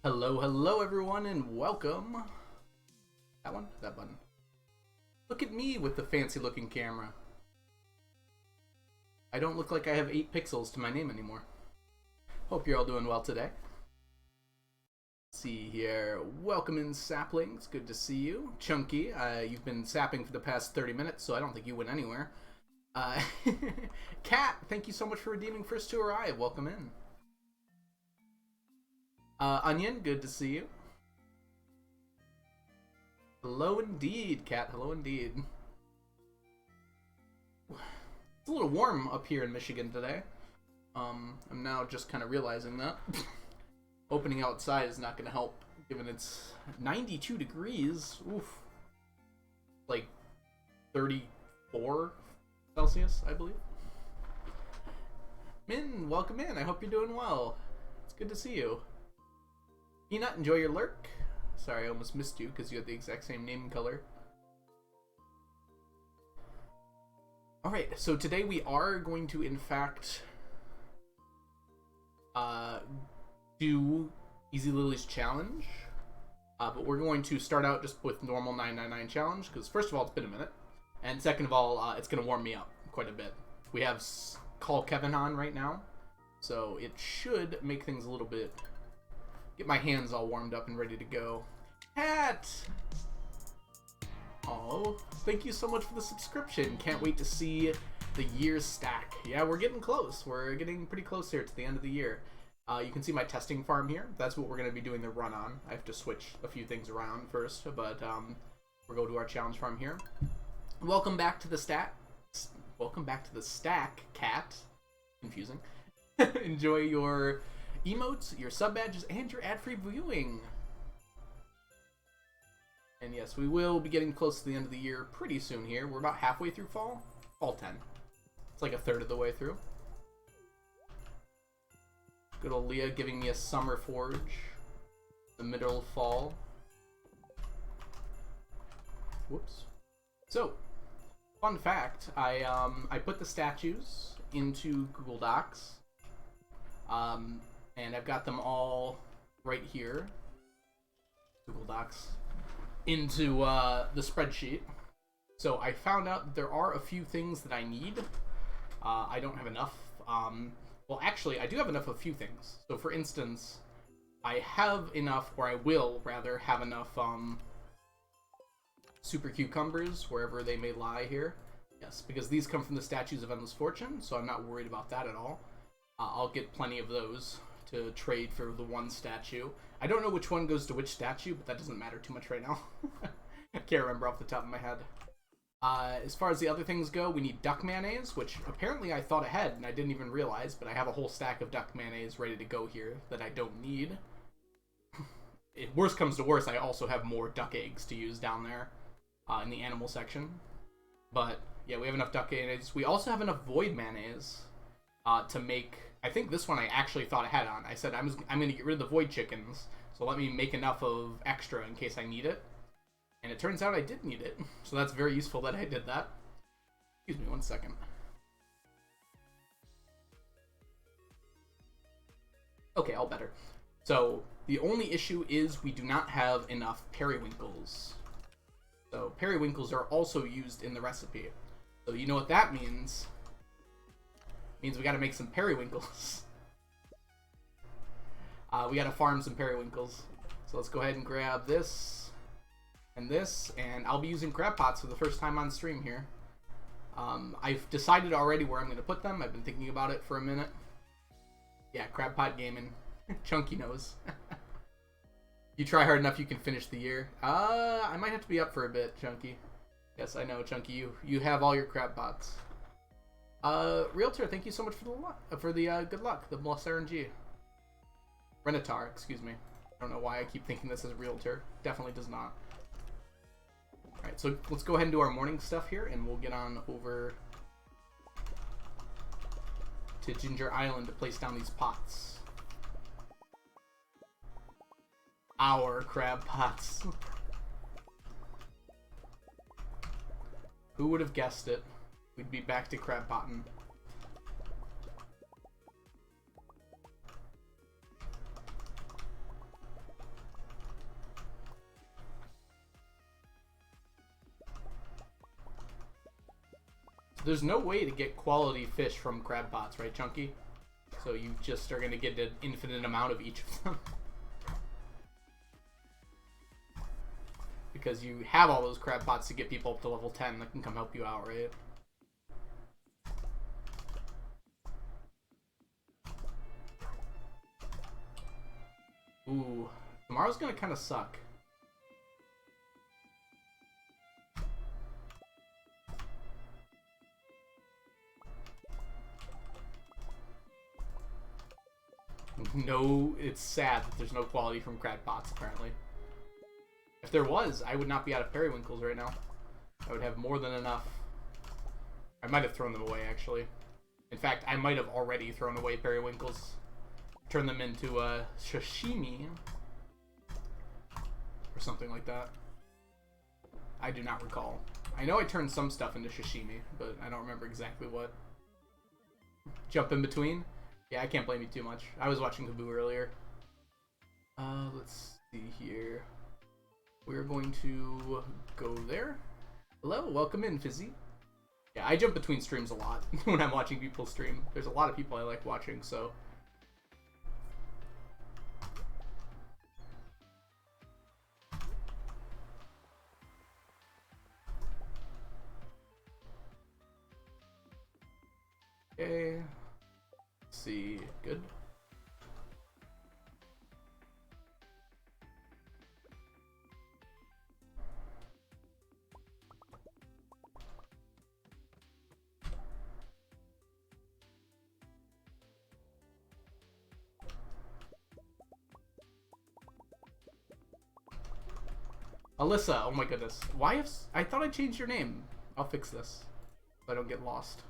Hello, hello everyone, and welcome. That one? That button. Look at me with the fancy looking camera. I don't look like I have 8 pixels to my name anymore. Hope you're all doing well today. Let's see here. Welcome in, saplings. Good to see you. Chunky, you've been sapping for the past 30 minutes, so I don't think you went anywhere. Kat, thank you so much for redeeming first to arrive. Welcome in. Onion, good to see you. Hello indeed, Kat. Hello indeed. It's a little warm up here in Michigan today. I'm now just kind of realizing that. Opening outside is not going to help, given it's 92 degrees. Oof. Like 34 Celsius, I believe. Min, welcome in. I hope you're doing well. It's good to see you. Peanut, enjoy your lurk. Sorry, I almost missed you because you had the exact same name and color. Alright, so today we are going to, in fact, do Ezlylyy's challenge. But we're going to start out just with normal 999 challenge because, first of all, it's been a minute. And second of all, it's going to warm me up quite a bit. We have Call Kevin on right now, so it should make things a little bit... Get my hands all warmed up and ready to go. Hat! Oh, thank you so much for the subscription. Can't wait to see the year's stack. Yeah, we're getting close. We're getting pretty close here to the end of the year. You can see my testing farm here. That's what we're going to be doing the run on. I have to switch a few things around first, but we'll go to our challenge farm here. Welcome back to the stack. Welcome back to the stack, Cat. Confusing. Enjoy your emotes, your sub badges, and your ad-free viewing. And yes, we will be getting close to the end of the year pretty soon here. We're about halfway through fall. Fall 10. It's like a third of the way through. Good old Leah giving me a summer forge. The middle of fall. Whoops. So, fun fact, I put the statues into Google Docs. And I've got them all right here, Google Docs, into the spreadsheet. So I found out that there are a few things that I need. I don't have enough. Well, actually, I do have enough of a few things. So for instance, I have enough, or I will rather have enough super cucumbers wherever they may lie here. Yes, because these come from the Statues of Endless Fortune, so I'm not worried about that at all. I'll get plenty of those to trade for the one statue. I don't know which one goes to which statue, but that doesn't matter too much right now. I can't remember off the top of my head. As far as the other things go, we need duck mayonnaise, which apparently I thought ahead and I didn't even realize, but I have a whole stack of duck mayonnaise ready to go here that I don't need. If worst comes to worst, I also have more duck eggs to use down there in the animal section. But yeah, we have enough duck mayonnaise. We also have enough void mayonnaise to make... I think this one I actually thought ahead on. I said I'm going to get rid of the void chickens, so let me make enough of extra in case I need it. And it turns out I did need it, so that's very useful that I did that. Excuse me one second. Okay, all better. So the only issue is we do not have enough periwinkles. So periwinkles are also used in the recipe. So you know what that means? Means we gotta make some periwinkles. We gotta farm some periwinkles. So let's go ahead and grab this and this, and I'll be using crab pots for the first time on stream here. I've decided already where I'm gonna put them. I've been thinking about it for a minute. Yeah, crab pot gaming. Chunky knows. You try hard enough, you can finish the year. I might have to be up for a bit, Chunky. Yes, I know, Chunky. You have all your crab pots. Realtor, thank you so much for the good luck, the plus RNG. Renatar, excuse me. I don't know why I keep thinking this is Realtor. Definitely does not. Alright, so let's go ahead and do our morning stuff here, and we'll get on over to Ginger Island to place down these pots. Our crab pots. Who would have guessed it? We'd be back to crab potting. there's no way to get quality fish from crab pots, right, Chunky? So you just are going to get an infinite amount of each of them. Because you have all those crab pots to get people up to level 10 that can come help you out, right? Ooh, tomorrow's gonna kind of suck. No, it's sad that there's no quality from crab pots, apparently. If there was, I would not be out of periwinkles right now. I would have more than enough. I might have thrown them away, actually. In fact, I might have already thrown away periwinkles. Turn them into a sashimi. Or something like that. I do not recall. I know I turned some stuff into sashimi, but I don't remember exactly what. Jump in between? Yeah, I can't blame you too much. I was watching Kaboo earlier. Let's see here. We're going to go there. Hello, welcome in, Fizzy. Yeah, I jump between streams a lot when I'm watching people stream. There's a lot of people I like watching, so... Okay. Let's see. Good. Alyssa, oh my goodness. Why have... I thought I changed your name. I'll fix this so I don't get lost.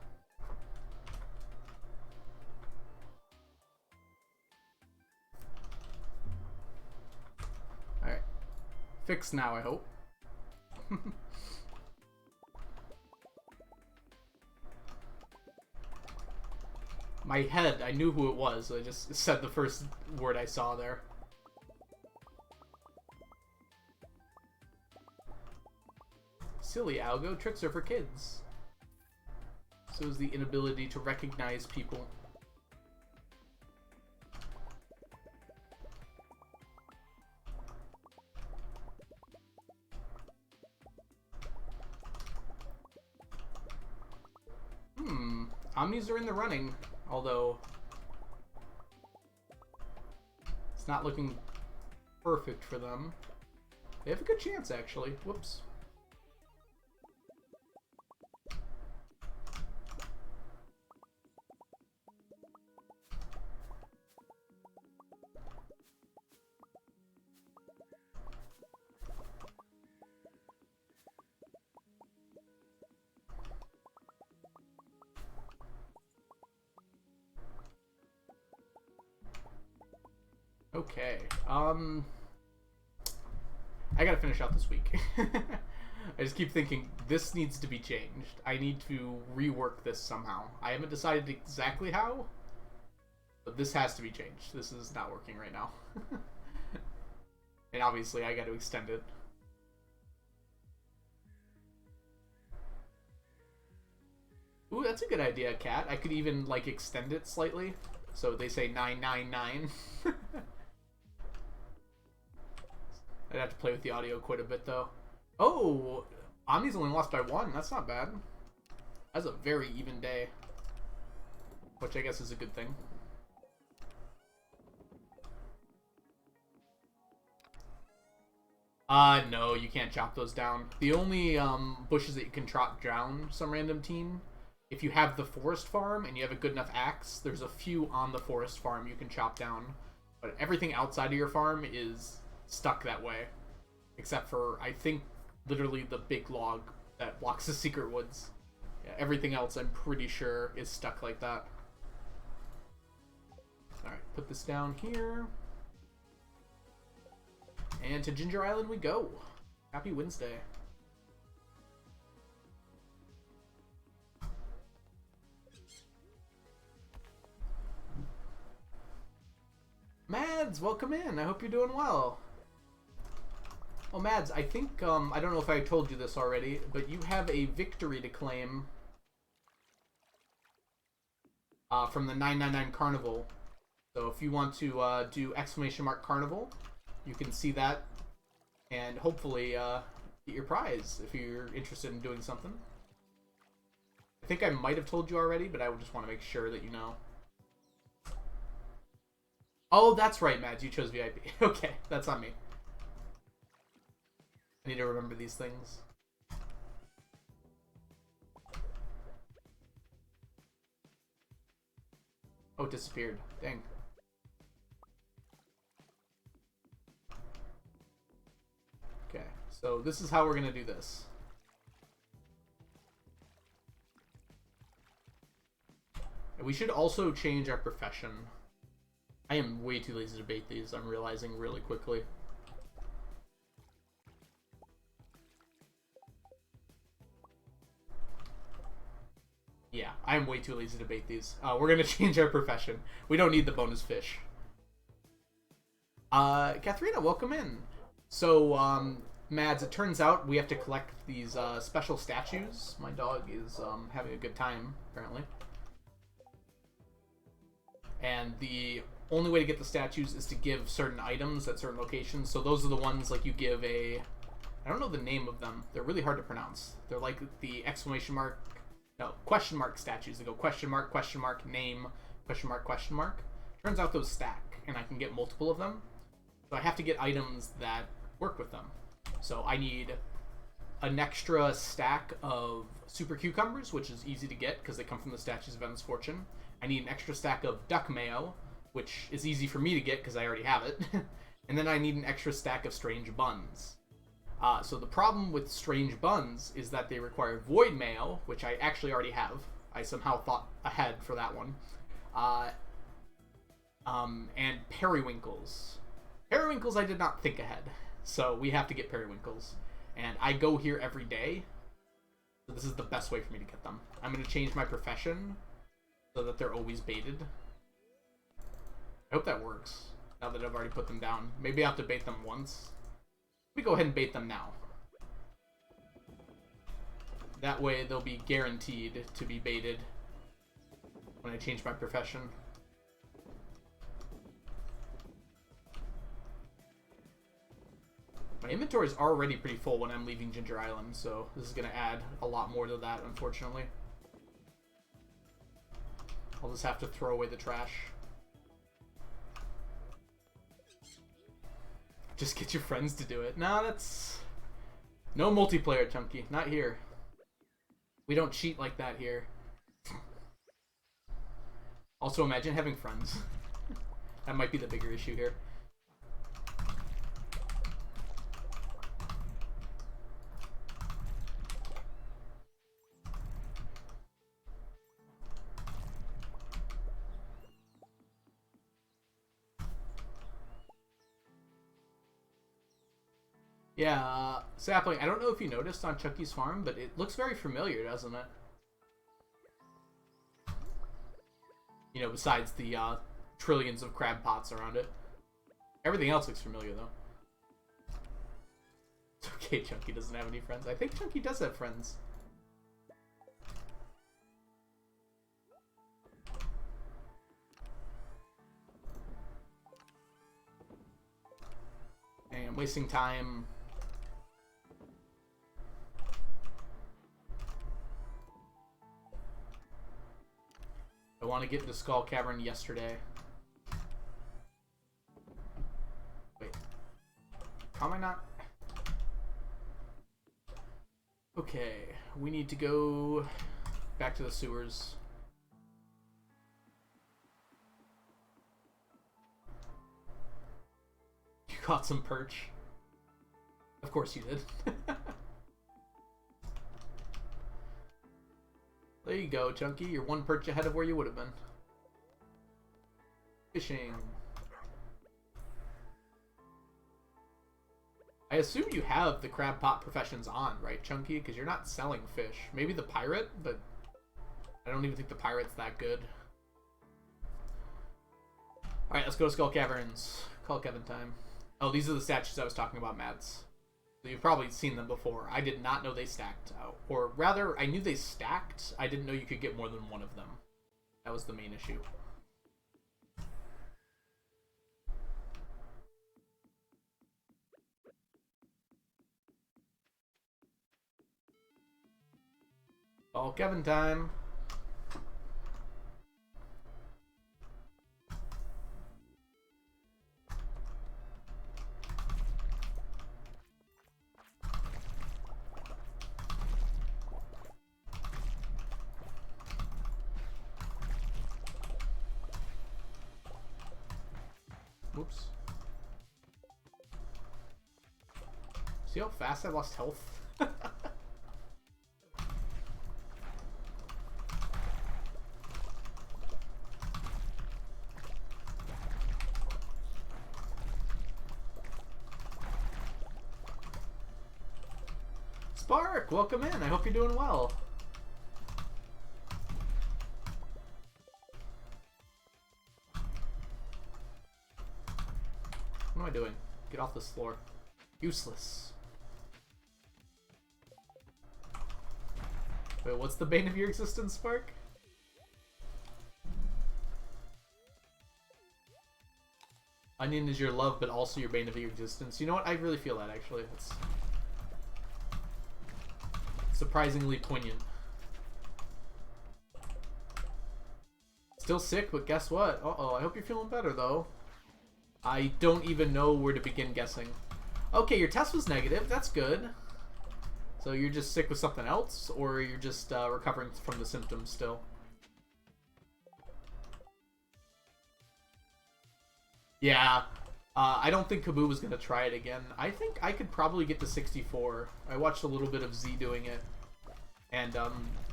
Alright. Fixed now, I hope. My head, I knew who it was. I just said the first word I saw there. Silly algo, tricks are for kids. So is the inability to recognize people. Omnis are in the running, although it's not looking perfect for them. They have a good chance, actually. Whoops. Okay, I gotta finish out this week. I just keep thinking, this needs to be changed. I need to rework this somehow. I haven't decided exactly how, but this has to be changed. This is not working right now. And obviously I gotta extend it. Ooh, that's a good idea, Kat. I could even, like, extend it slightly. So they say 999. I'd have to play with the audio quite a bit, though. Oh! Omni's only lost by 1. That's not bad. That's a very even day. Which I guess is a good thing. No, you can't chop those down. The only bushes that you can chop down, some random team, if you have the forest farm and you have a good enough axe, there's a few on the forest farm you can chop down. But everything outside of your farm is stuck that way. Except for, I think, literally the big log that blocks the secret woods. Yeah, everything else, I'm pretty sure, is stuck like that. Alright, put this down here. And to Ginger Island we go. Happy Wednesday. Mads, welcome in. I hope you're doing well. Oh, Mads, I think, I don't know if I told you this already, but you have a victory to claim from the 999 Carnival. So if you want to do !Carnival, you can see that and hopefully get your prize if you're interested in doing something. I think I might have told you already, but I would just want to make sure that you know. Oh, that's right, Mads. You chose VIP. Okay, that's on me. I need to remember these things. Oh, it disappeared. Dang. Okay, so this is how we're going to do this. We should also change our profession. I am way too lazy to bait these, I'm realizing really quickly. Yeah, I'm way too lazy to bait these. We're going to change our profession. We don't need the bonus fish. Katharina, welcome in. So, Mads, it turns out we have to collect these special statues. My dog is having a good time, apparently. And the only way to get the statues is to give certain items at certain locations. So those are the ones like you give a... I don't know the name of them. They're really hard to pronounce. They're like the question mark statues. They go question mark, name, question mark. Turns out those stack, and I can get multiple of them. So I have to get items that work with them. So I need an extra stack of super cucumbers, which is easy to get because they come from the statues of Endless Fortune. I need an extra stack of duck mayo, which is easy for me to get because I already have it. And then I need an extra stack of strange buns. So the problem with strange buns is that they require void mayo, which I actually already have. I somehow thought ahead for that one. And periwinkles. Periwinkles I did not think ahead. So we have to get periwinkles. And I go here every day. So this is the best way for me to get them. I'm going to change my profession so that they're always baited. I hope that works, now that I've already put them down. Maybe I have to bait them once. Let me go ahead and bait them now. That way they'll be guaranteed to be baited when I change my profession. My inventory is already pretty full when I'm leaving Ginger Island, so this is going to add a lot more to that, unfortunately. I'll just have to throw away the trash. Just get your friends to do it. No, that's... No multiplayer, Chunky. Not here. We don't cheat like that here. Also, imagine having friends. That might be the bigger issue here. Yeah, Sapling, I don't know if you noticed on Chucky's farm, but it looks very familiar, doesn't it? You know, besides the trillions of crab pots around it. Everything else looks familiar, though. It's okay, Chunky doesn't have any friends. I think Chunky does have friends. Dang, I'm wasting time. I want to get into Skull Cavern yesterday. Wait. How am I not? Okay, we need to go back to the sewers. You caught some perch. Of course you did. There you go, Chunky. You're one perch ahead of where you would have been. Fishing. I assume you have the crab pot professions on, right, Chunky? Because you're not selling fish. Maybe the pirate, but I don't even think the pirate's that good. Alright, let's go to Skull Caverns. Call Kevin time. Oh, these are the statues I was talking about, Mads. So you've probably seen them before. I did not know they stacked out. Or rather, I knew they stacked. I didn't know you could get more than one of them. That was the main issue. All Kevin time. Whoops. See how fast I lost health? Spark, welcome in. I hope you're doing well. What am I doing? Get off this floor. Useless. Wait, what's the bane of your existence, Spark? Onion is your love, but also your bane of your existence. You know what? I really feel that, actually. It's surprisingly poignant. Still sick, but guess what? Uh-oh, I hope you're feeling better, though. I don't even know where to begin guessing. Okay, your test was negative. That's good. So you're just sick with something else, or you're just recovering from the symptoms still? Yeah. I don't think Kaboo was going to try it again. I think I could probably get to 64. I watched a little bit of Z doing it. And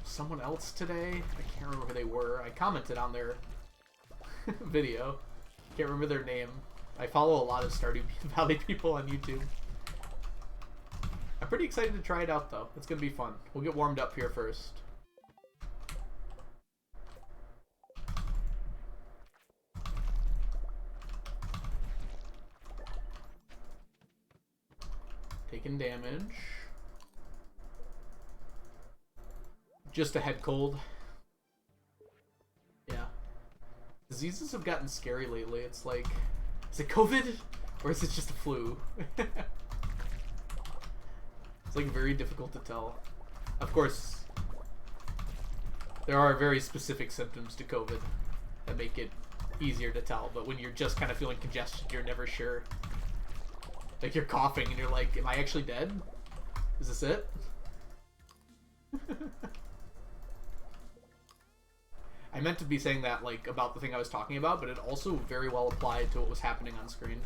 someone else today, I can't remember who they were. I commented on their video. Can't remember their name. I follow a lot of Stardew Valley people on YouTube. I'm pretty excited to try it out, though. It's going to be fun. We'll get warmed up here first. Taking damage. Just a head cold. Yeah. Diseases have gotten scary lately. It's like, is it COVID? Or is it just a flu? It's like very difficult to tell. Of course, there are very specific symptoms to COVID that make it easier to tell. But when you're just kind of feeling congestion, you're never sure. Like you're coughing and you're like, am I actually dead? Is this it? I meant to be saying that like about the thing I was talking about, but it also very well applied to what was happening on screen.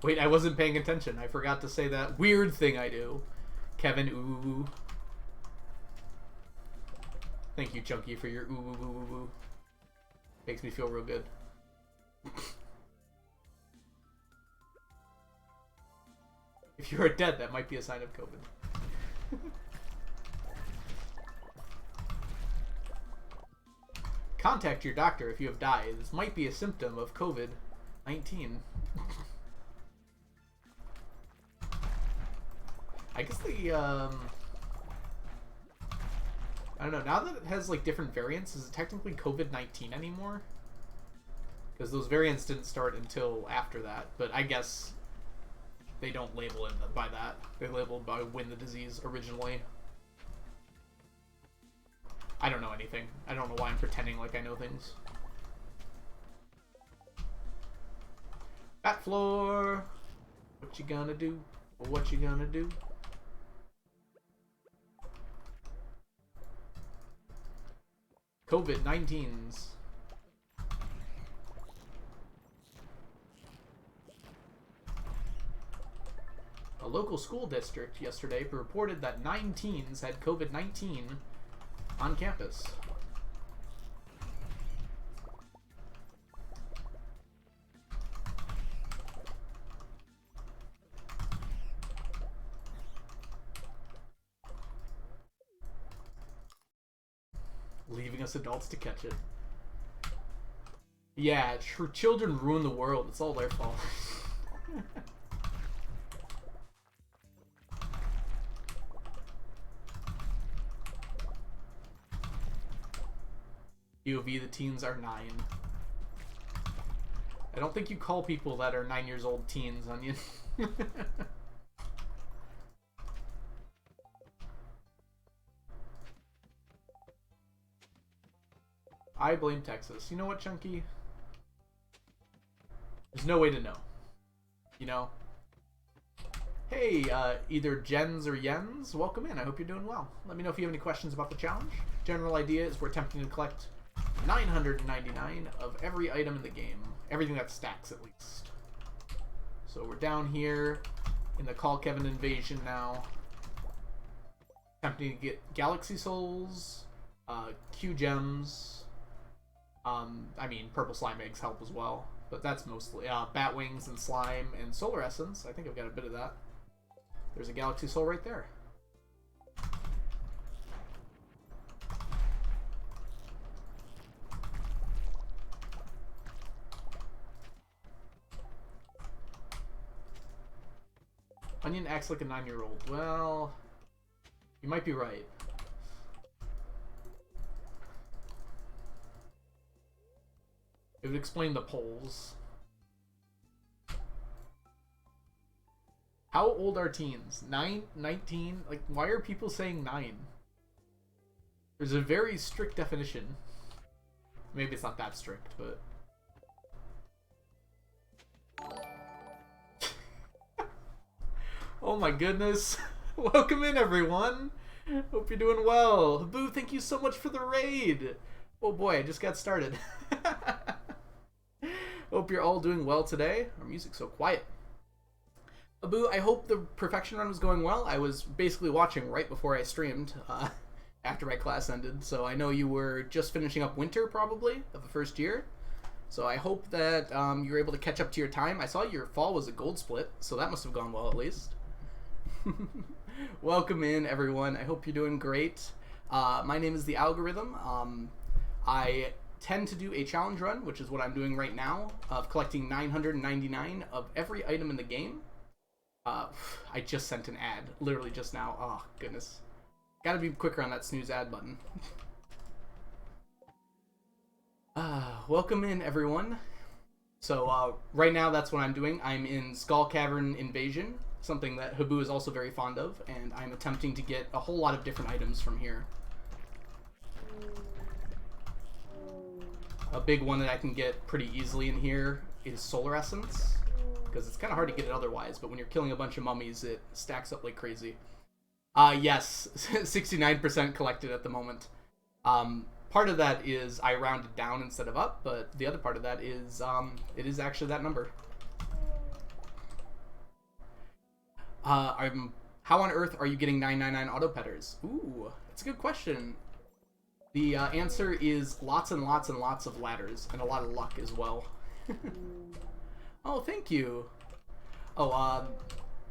Wait, I wasn't paying attention. I forgot to say that weird thing I do. Kevin, ooh. Thank you, Chunky, for your ooh, ooh, ooh, ooh, ooh. Makes me feel real good. If you are dead, that might be a sign of COVID. Contact your doctor if you have died. This might be a symptom of COVID-19. I guess the, I don't know, now that it has, like, different variants, is it technically COVID-19 anymore? Because those variants didn't start until after that, but I guess they don't label it by that. They labeled by when the disease originally. I don't know anything. I don't know why I'm pretending like I know things. Bat floor! What you gonna do? What you gonna do? COVID-19s. A local school district yesterday reported that 9 teens had COVID-19 on campus. Leaving us adults to catch it. Yeah, children ruin the world. It's all their fault. POV, the teens are 9. I don't think you call people that are 9 years old teens, Onion. I blame Texas. You know what, Chunky? There's no way to know. You know? Hey, either Jens or Jens, welcome in. I hope you're doing well. Let me know if you have any questions about the challenge. General idea is we're attempting to collect 999 of every item in the game. Everything that stacks, at least. So we're down here in the Call Kevin invasion now. Attempting to get Galaxy Souls, Q Gems. I mean, Purple Slime Eggs help as well. But that's mostly Bat Wings and Slime and Solar Essence. I think I've got a bit of that. There's a Galaxy Soul right there. Onion acts like a 9-year-old. Well, you might be right. It would explain the polls. How old are teens? 9, 19? Like, why are people saying 9? There's a very strict definition. Maybe it's not that strict, but... Oh my goodness. Welcome in, everyone. Hope you're doing well. Boo, thank you so much for the raid. Oh boy, I just got started. Hope you're all doing well today. Our music's so quiet. Abu, I hope the perfection run was going well. I was basically watching right before I streamed after my class ended. So I know you were just finishing up winter, probably, of the first year. So I hope that you were able to catch up to your time. I saw your fall was a gold split, so that must have gone well at least. Welcome in, everyone. I hope you're doing great. My name is The Algorithm. I tend to do a challenge run, which is what I'm doing right now, of collecting 999 of every item in the game. I just sent an ad, literally just now. Oh, goodness. Gotta be quicker on that snooze ad button. Welcome in, everyone. So, right now, that's what I'm doing. I'm in Skull Cavern Invasion, something that Habu is also very fond of, and I'm attempting to get a whole lot of different items from here. A big one that I can get pretty easily in here is Solar Essence, because it's kind of hard to get it otherwise, but when you're killing a bunch of mummies, it stacks up like crazy. Yes, 69% collected at the moment. Part of that is I rounded down instead of up, but the other part of that is it is actually that number. How on earth are you getting 999 auto petters? Ooh, it's a good question. The answer is lots and lots and lots of ladders and a lot of luck as well. Oh, thank you. Oh,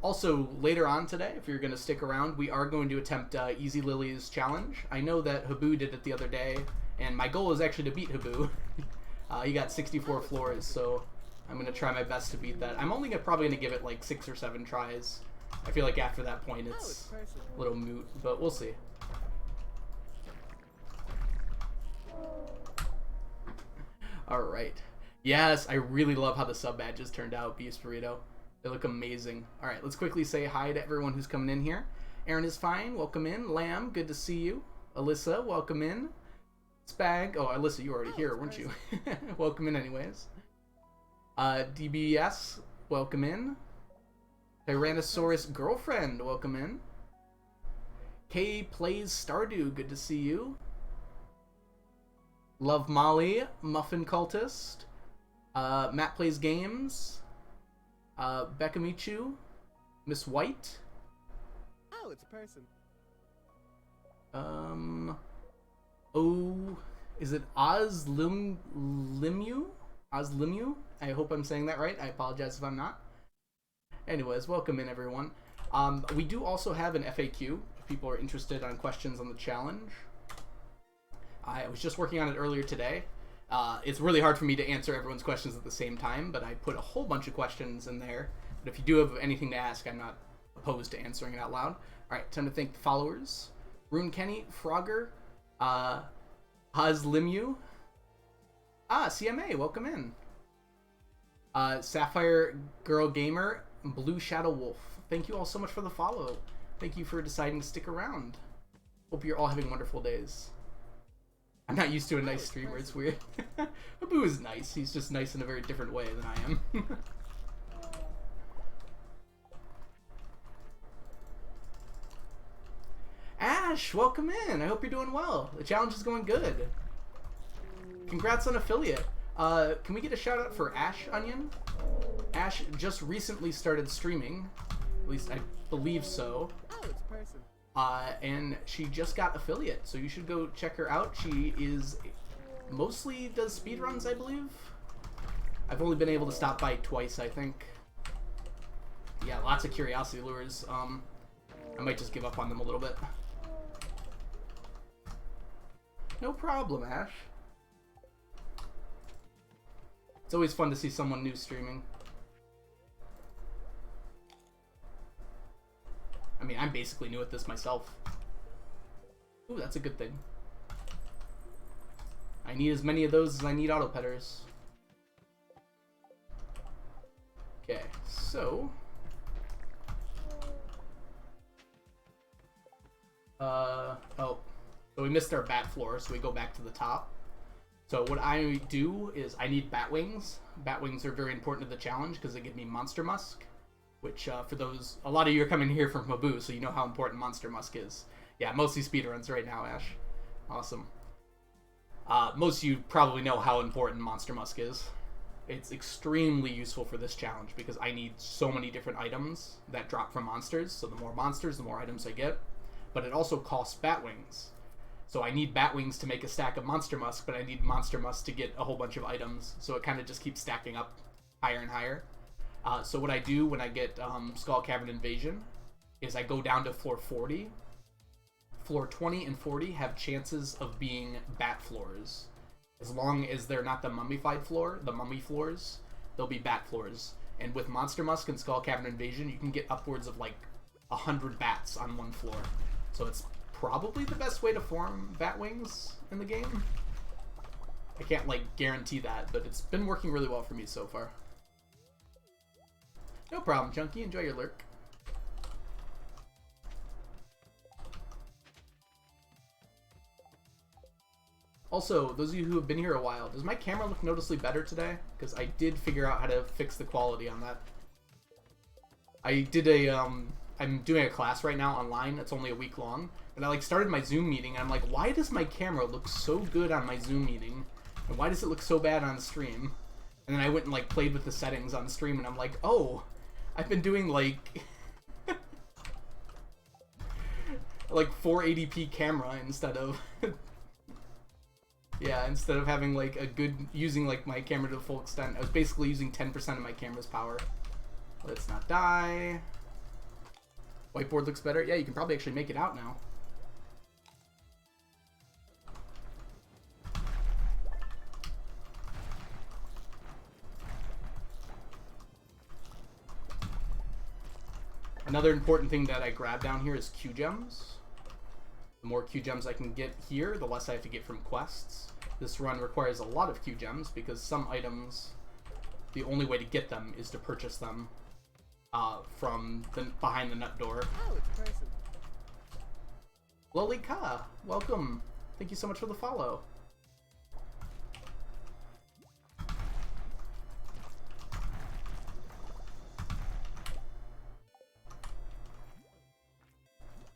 also later on today, if you're going to stick around, we are going to attempt Ezlylyy's challenge. I know that Habu did it the other day, and my goal is actually to beat Habu. He got 64 floors, so I'm going to try my best to beat that. I'm only probably going to give it like 6 or 7 tries. I feel like after that point it's a little moot, but we'll see. Alright. Yes, I really love how the sub badges turned out, Beast Burrito. They look amazing. Alright, let's quickly say hi to everyone who's coming in here. Aaron is fine. Welcome in. Lamb, good to see you. Alyssa, welcome in. Spag. Oh, Alyssa, you were already here, weren't you? Welcome in anyways. DBS, welcome in. Tyrannosaurus Girlfriend, welcome in. K plays Stardew, good to see you. Love Molly, Muffin Cultist. Matt Plays Games. Becca Michu. Miss White. Oh, it's a person. Oh, is it Ezlilyy? Ezlilyy? I hope I'm saying that right. I apologize if I'm not. Anyways, welcome in, everyone. We do also have an FAQ if people are interested on questions on the challenge. I was just working on it earlier today. It's really hard for me to answer everyone's questions at the same time, but I put a whole bunch of questions in there. But if you do have anything to ask, I'm not opposed to answering it out loud. All right, time to thank the followers. Rune Kenny, Frogger, Ezlilyy, CMA, welcome in. Sapphire Girl Gamer, Blue Shadow Wolf. Thank you all so much for the follow. Thank you for deciding to stick around. Hope you're all having wonderful days. I'm not used to a nice streamer, it's weird. Abu is nice, he's just nice in a very different way than I am. Ash, welcome in. I hope you're doing well. The challenge is going good. Congrats on affiliate. Can we get a shout out for Ash Onion? Ash just recently started streaming. At least I believe so. Oh, it's a person. And she just got affiliate, so you should go check her out. She is mostly does speedruns, I believe. I've only been able to stop by twice, I think. Yeah, lots of curiosity lures. I might just give up on them a little bit. No problem, Ash. It's always fun to see someone new streaming. I mean, I'm basically new at this myself. Ooh, that's a good thing. I need as many of those as I need auto petters. Okay, so... oh. So we missed our bat floor, so we go back to the top. So what I do is I need bat wings. Bat wings are very important to the challenge because they give me Monster Musk. Which, for those, a lot of you are coming here from Mabu, so you know how important Monster Musk is. Yeah, mostly speedruns right now, Ash. Awesome. Most of you probably know how important Monster Musk is. It's extremely useful for this challenge because I need so many different items that drop from monsters. So the more monsters, the more items I get. But it also costs bat wings. So I need bat wings to make a stack of Monster Musk, but I need Monster Musk to get a whole bunch of items. So it kind of just keeps stacking up higher and higher. So what I do when I get Skull Cavern Invasion is I go down to floor 40. Floor 20 and 40 have chances of being bat floors. As long as they're not the mummified floor, the mummy floors, they'll be bat floors. And with Monster Musk and Skull Cavern Invasion, you can get upwards of like 100 bats on one floor. So it's probably the best way to form bat wings in the game. I can't like guarantee that, but it's been working really well for me so far. No problem, Chunky. Enjoy your lurk. Also, those of you who have been here a while, does my camera look noticeably better today? Because I did figure out how to fix the quality on that. I did a, I'm doing a class right now online. It's only a week long. And I like started my Zoom meeting, and I'm like, why does my camera look so good on my Zoom meeting? And why does it look so bad on stream? And then I went and like played with the settings on stream, and I'm like, oh, I've been doing like like 480p camera instead of yeah, instead of having like a good, using like my camera to the full extent. I was basically using 10% of my camera's power. Let's not die. Whiteboard looks better. Yeah, you can probably actually make it out now. Another important thing that I grab down here is Q gems. The more Q gems I can get here, the less I have to get from quests. This run requires a lot of Q gems because some items, the only way to get them is to purchase them from the behind the nut door. Oh, it's a person. Lolika, welcome. Thank you so much for the follow.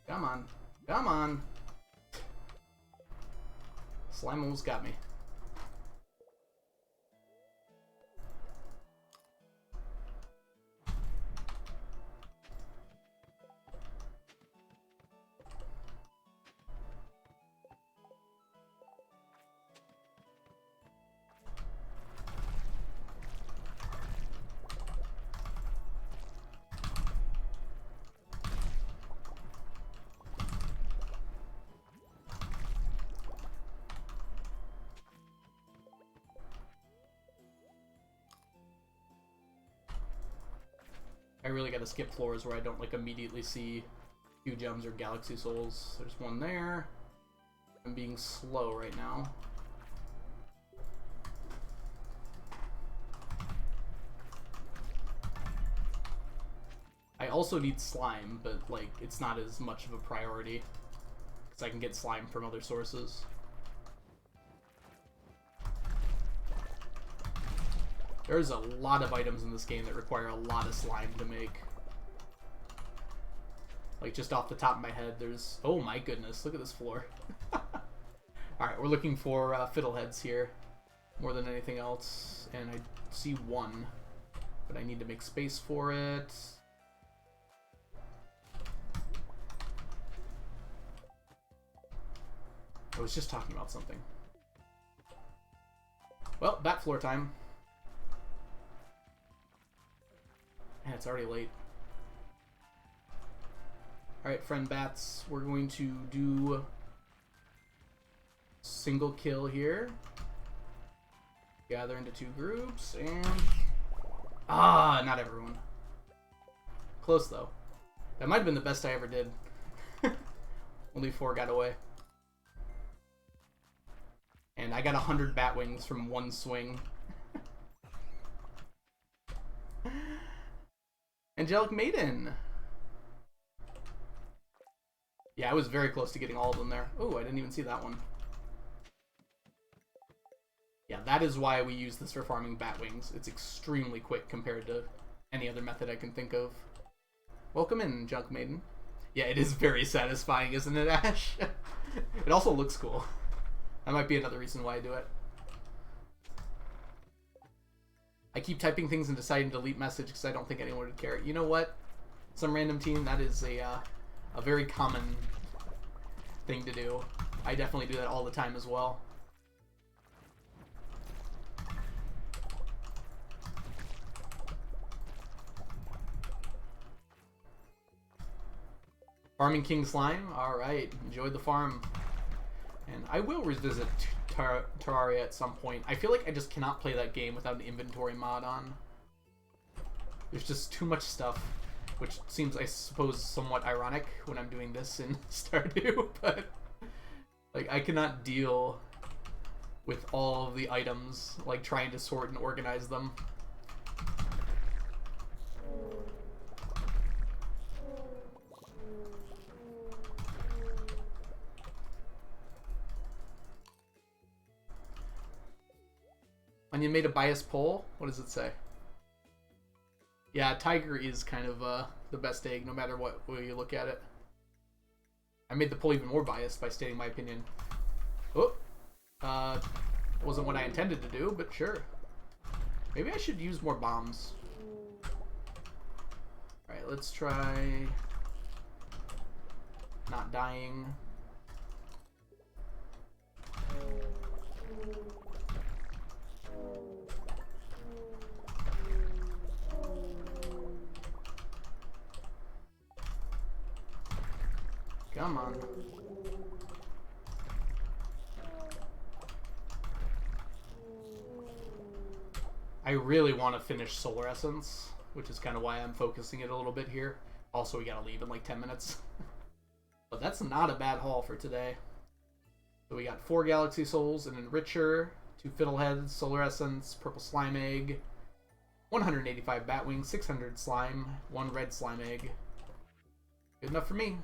Come on. Come on. Slime almost got me. I really gotta skip floors where I don't like immediately see Q gems or galaxy souls. There's one there. I'm being slow right now. I also need slime, but like it's not as much of a priority because I can get slime from other sources. There's a lot of items in this game that require a lot of slime to make. Like, just off the top of my head, there's... Oh my goodness, look at this floor. Alright, we're looking for fiddleheads here, more than anything else. And I see one, but I need to make space for it. I was just talking about something. Well, bat floor time. Man, it's already late. Alright, friend bats, we're going to do single kill here. Gather into 2 groups, and... Ah, not everyone. Close, though. That might have been the best I ever did. Only 4 got away. And I got 100 bat wings from one swing. Angelic Maiden! Yeah, I was very close to getting all of them there. Oh, I didn't even see that one. Yeah, that is why we use this for farming bat wings. It's extremely quick compared to any other method I can think of. Welcome in, Angelic Maiden. Yeah, it is very satisfying, isn't it, Ash? It also looks cool. That might be another reason why I do it. I keep typing things and deciding to delete message because I don't think anyone would care. You know what? Some random team, that is a very common thing to do. I definitely do that all the time as well. Farming King Slime? Alright, enjoy the farm. And I will revisit Terraria at some point. I feel like I just cannot play that game without an inventory mod on. There's just too much stuff, which seems, I suppose, somewhat ironic when I'm doing this in Stardew, but like I cannot deal with all of the items, like trying to sort and organize them. Onion made a biased poll? What does it say? Yeah, Tiger is kind of the best egg, no matter what way you look at it. I made the poll even more biased by stating my opinion. Oh! Wasn't what I intended to do, but sure. Maybe I should use more bombs. Alright, let's try... not dying. Come on. I really want to finish Solar Essence, which is kind of why I'm focusing it a little bit here. Also, we gotta leave in like 10 minutes. But that's not a bad haul for today. So we got 4 Galaxy Souls, an Enricher, 2 Fiddleheads, Solar Essence, Purple Slime Egg, 185 Batwing, 600 Slime, 1 Red Slime Egg. Good enough for me.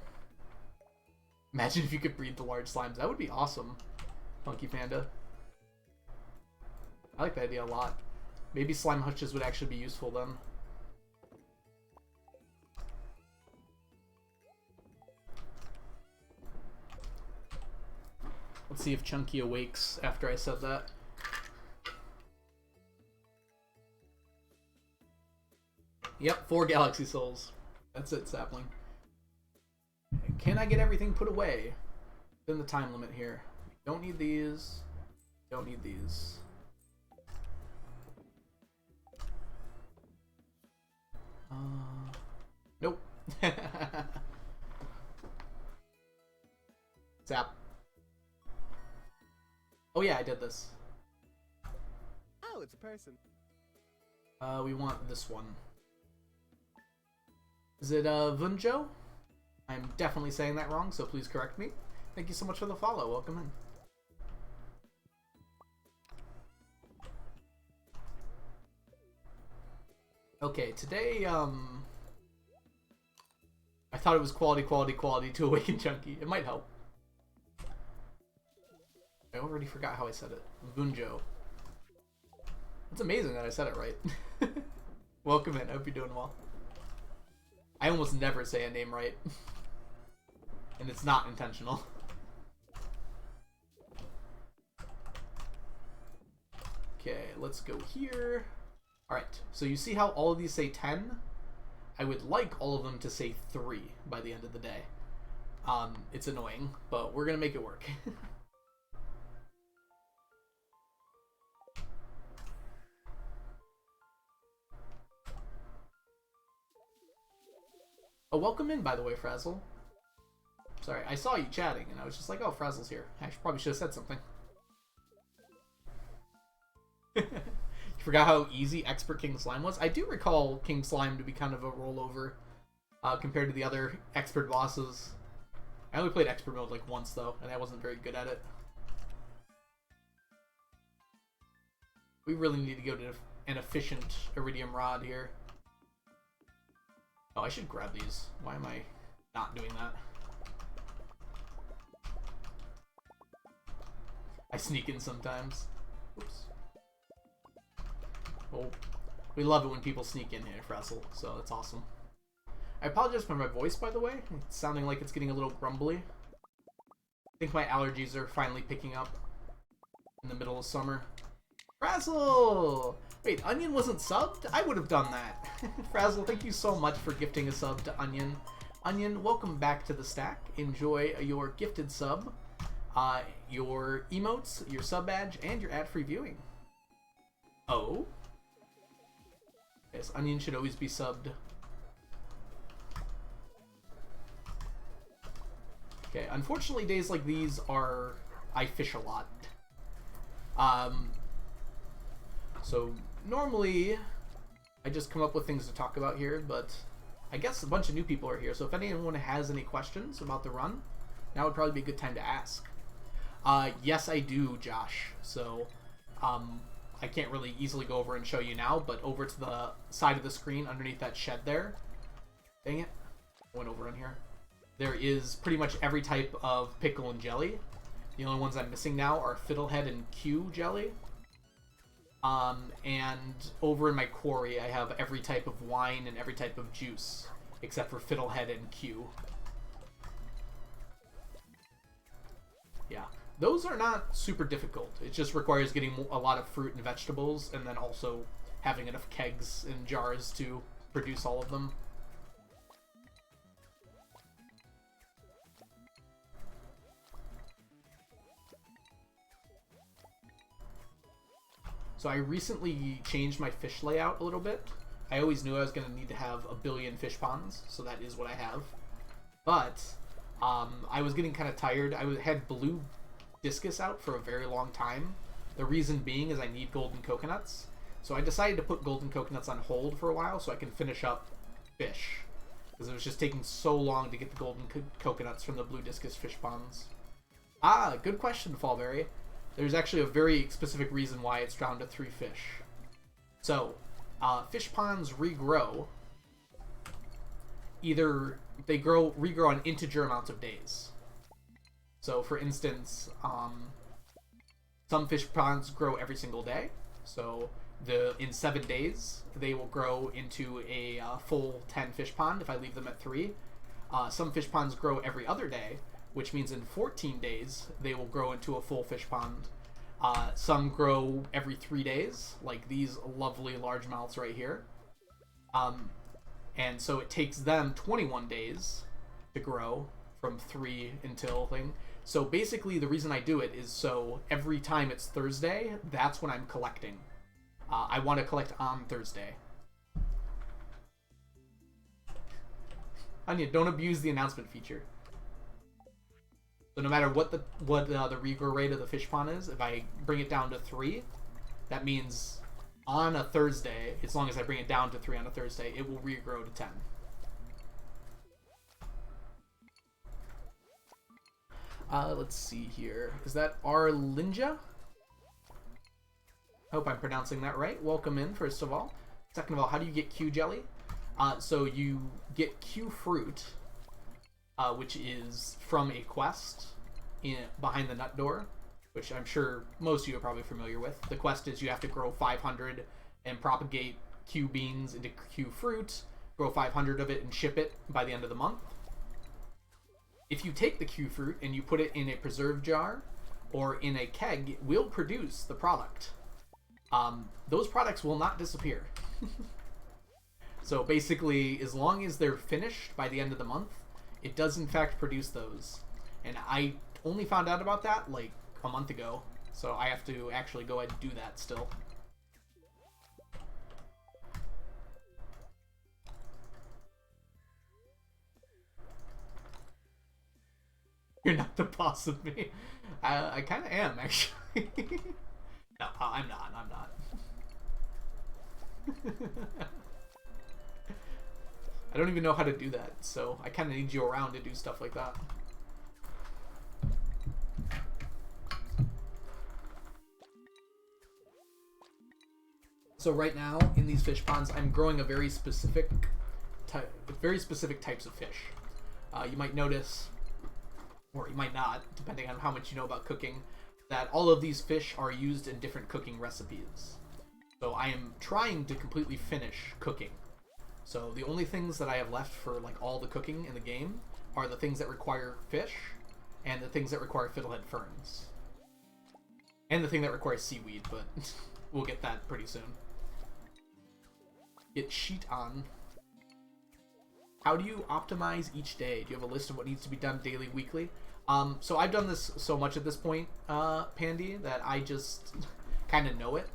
Imagine if you could breed the large slimes. That would be awesome, Funky Panda. I like that idea a lot. Maybe slime hutches would actually be useful then. Let's see if Chunky awakes after I said that. Yep, 4 Galaxy Souls. That's it, Sapling. Can I get everything put away? Within the time limit here. Don't need these. Don't need these. Nope. Zap. Oh yeah, I did this. Oh, it's a person. We want this one. Is it Vunjo? I'm definitely saying that wrong, so please correct me. Thank you so much for the follow. Welcome in. Okay, today, I thought it was quality to Awaken Chunky. It might help. I already forgot how I said it. Vunjo. It's amazing that I said it right. Welcome in. I hope you're doing well. I almost never say a name right. And it's not intentional. Okay, let's go here. Alright, so you see how all of these say 10? I would like all of them to say 3 by the end of the day. It's annoying, but we're gonna make it work. Oh, welcome in, by the way, Frazzle. Sorry, I saw you chatting, and I was just like, oh, Frazzle's here. I probably should have said something. You forgot how easy Expert King Slime was? I do recall King Slime to be kind of a rollover compared to the other Expert bosses. I only played Expert mode like once, though, and I wasn't very good at it. We really need to go to an efficient Iridium Rod here. Oh, I should grab these. Why am I not doing that? I sneak in sometimes. Oops. Well, we love it when people sneak in here, Frazzle, so that's awesome. I apologize for my voice, by the way. It's sounding like it's getting a little grumbly. I think my allergies are finally picking up in the middle of summer. Frazzle! Wait, Onion wasn't subbed? I would have done that. Frazzle, thank you so much for gifting a sub to Onion. Onion, welcome back to the stack. Enjoy your gifted sub, your emotes, your sub badge, and your ad-free viewing. Oh? Yes, Onion should always be subbed. Okay, unfortunately days like these are... I fish a lot. So normally I just come up with things to talk about here, but I guess a bunch of new people are here, so if anyone has any questions about the run, now would probably be a good time to ask. Yes, I do, Josh. So I can't really easily go over and show you now, but over to the side of the screen underneath that shed there, dang it, I went over in here, there is pretty much every type of pickle and jelly. The only ones I'm missing now are Fiddlehead and Q jelly. And over in my quarry, I have every type of wine and every type of juice, except for Fiddlehead and Q. Yeah, those are not super difficult. It just requires getting a lot of fruit and vegetables, and then also having enough kegs and jars to produce all of them. So I recently changed my fish layout a little bit. I always knew I was going to need to have a billion fish ponds, so that is what I have. But I was getting kind of tired. I had blue discus out for a very long time. The reason being is I need golden coconuts. So I decided to put golden coconuts on hold for a while so I can finish up fish. Because it was just taking so long to get the golden coconuts from the blue discus fish ponds. Ah, good question, Fallberry. There's actually a very specific reason why it's down to 3 fish. So, fish ponds regrow. Either they regrow on integer amounts of days. So, for instance, some fish ponds grow every single day. So, in 7 days, they will grow into a full 10 fish pond if I leave them at 3. Some fish ponds grow every other day, which means in 14 days, they will grow into a full fish pond. Some grow every 3 days, like these lovely largemouths right here. And so it takes them 21 days to grow from 3 until thing. So basically the reason I do it is so every time it's Thursday, that's when I'm collecting. I want to collect on Thursday. Anya, don't abuse the announcement feature. So no matter what the regrow rate of the fish pond is, if I bring it down to 3, that means on a Thursday, as long as I bring it down to 3 on a Thursday, it will regrow to 10. Let's see here. Is that Arlinja? Hope I'm pronouncing that right. Welcome in, first of all. Second of all, how do you get Q jelly? So you get Q fruit, which is from a quest behind the nut door, which I'm sure most of you are probably familiar with. The quest is you have to grow 500 and propagate Q beans into Q fruit, grow 500 of it and ship it by the end of the month. If you take the Q fruit and you put it in a preserve jar or in a keg, it will produce the product. Those products will not disappear. So basically, as long as they're finished by the end of the month, it does in fact produce those. And I only found out about that like a month ago, so I have to actually go ahead and do that still. You're not the boss of me. I kind of am, actually. No, I'm not. I'm not. I don't even know how to do that, so I kind of need you around to do stuff like that. So right now, in these fish ponds, I'm growing a very specific types of fish. You might notice, or you might not, depending on how much you know about cooking, that all of these fish are used in different cooking recipes. So I am trying to completely finish cooking. So the only things that I have left for like all the cooking in the game are the things that require fish and the things that require fiddlehead ferns. And the thing that requires seaweed, but we'll get that pretty soon. Get sheet on. How do you optimize each day? Do you have a list of what needs to be done daily, weekly? So I've done this so much at this point, Pandy, that I just kind of know it.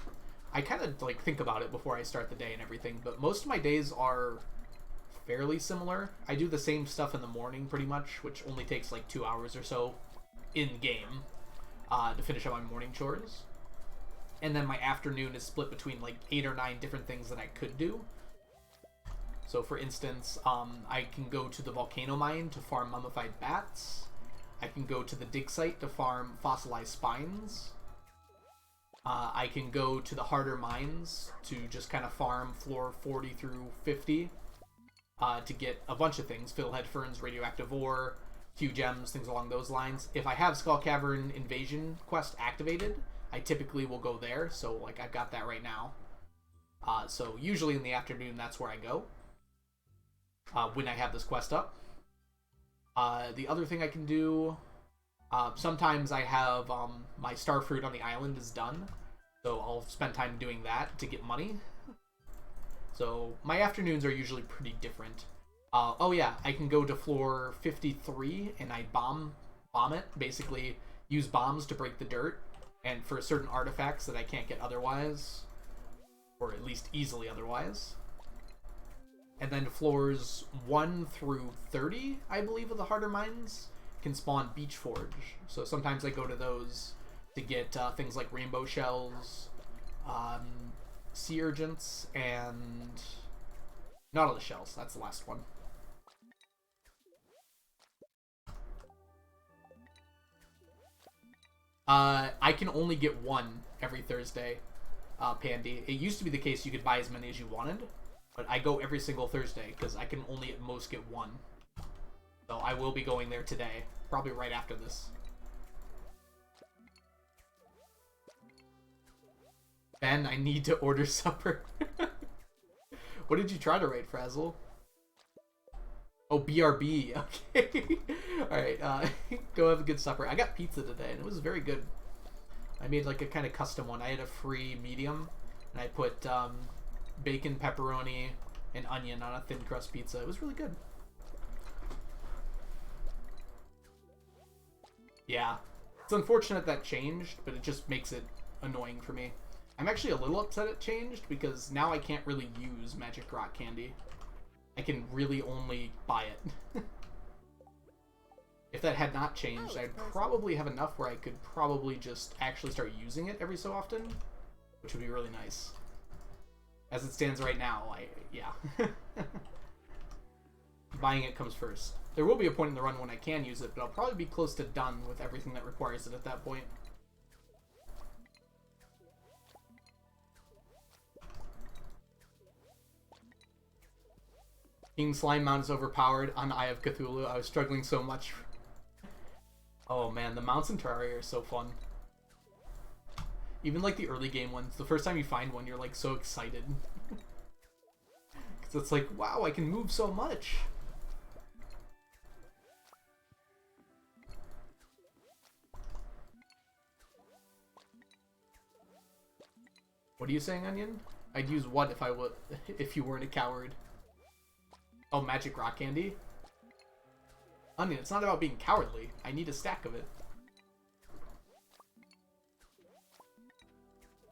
I kind of like think about it before I start the day and everything, but most of my days are fairly similar. I do the same stuff in the morning pretty much, which only takes like 2 hours or so in game to finish up my morning chores. And then my afternoon is split between like 8 or 9 different things that I could do. So for instance, I can go to the volcano mine to farm mummified bats. I can go to the dig site to farm fossilized spines. I can go to the harder mines to just kind of farm floor 40 through 50 to get a bunch of things. Fiddlehead ferns, radioactive ore, Q gems, things along those lines. If I have Skull Cavern Invasion quest activated, I typically will go there. So like I've got that right now. So usually in the afternoon, that's where I go when I have this quest up. The other thing I can do, sometimes I have my star fruit on the island is done, so I'll spend time doing that to get money. So my afternoons are usually pretty different. Oh yeah, I can go to floor 53 and I bomb it, basically use bombs to break the dirt, and for certain artifacts that I can't get otherwise, or at least easily otherwise. And then floors 1 through 30, I believe, of the harder mines can spawn Beach Forge. So sometimes I go to those to get things like rainbow shells, sea urgents, and nautilus shells. That's the last one. I can only get one every Thursday, Pandy. It used to be the case you could buy as many as you wanted, but I go every single Thursday because I can only at most get one. So I will be going there today, probably right after this. Ben, I need to order supper. What did you try to rate, Frazzle? Oh, BRB. Okay. Alright, go have a good supper. I got pizza today, and it was very good. I made like a kind of custom one. I had a free medium, and I put bacon, pepperoni, and onion on a thin crust pizza. It was really good. Yeah. It's unfortunate that changed, but it just makes it annoying for me. I'm actually a little upset it changed, because now I can't really use Magic Rock Candy. I can really only buy it. If that had not changed, I'd probably have enough where I could probably just actually start using it every so often, which would be really nice. As it stands right now, yeah. Buying it comes first. There will be a point in the run when I can use it, but I'll probably be close to done with everything that requires it at that point. King Slime Mount is overpowered on Eye of Cthulhu. I was struggling so much. Oh man, the mounts in Terraria are so fun. Even like the early game ones, the first time you find one, you're like so excited. Because it's like, wow, I can move so much. What are you saying, Onion? I'd use what if you weren't a coward? Oh, magic rock candy? Onion, it's not about being cowardly. I need a stack of it.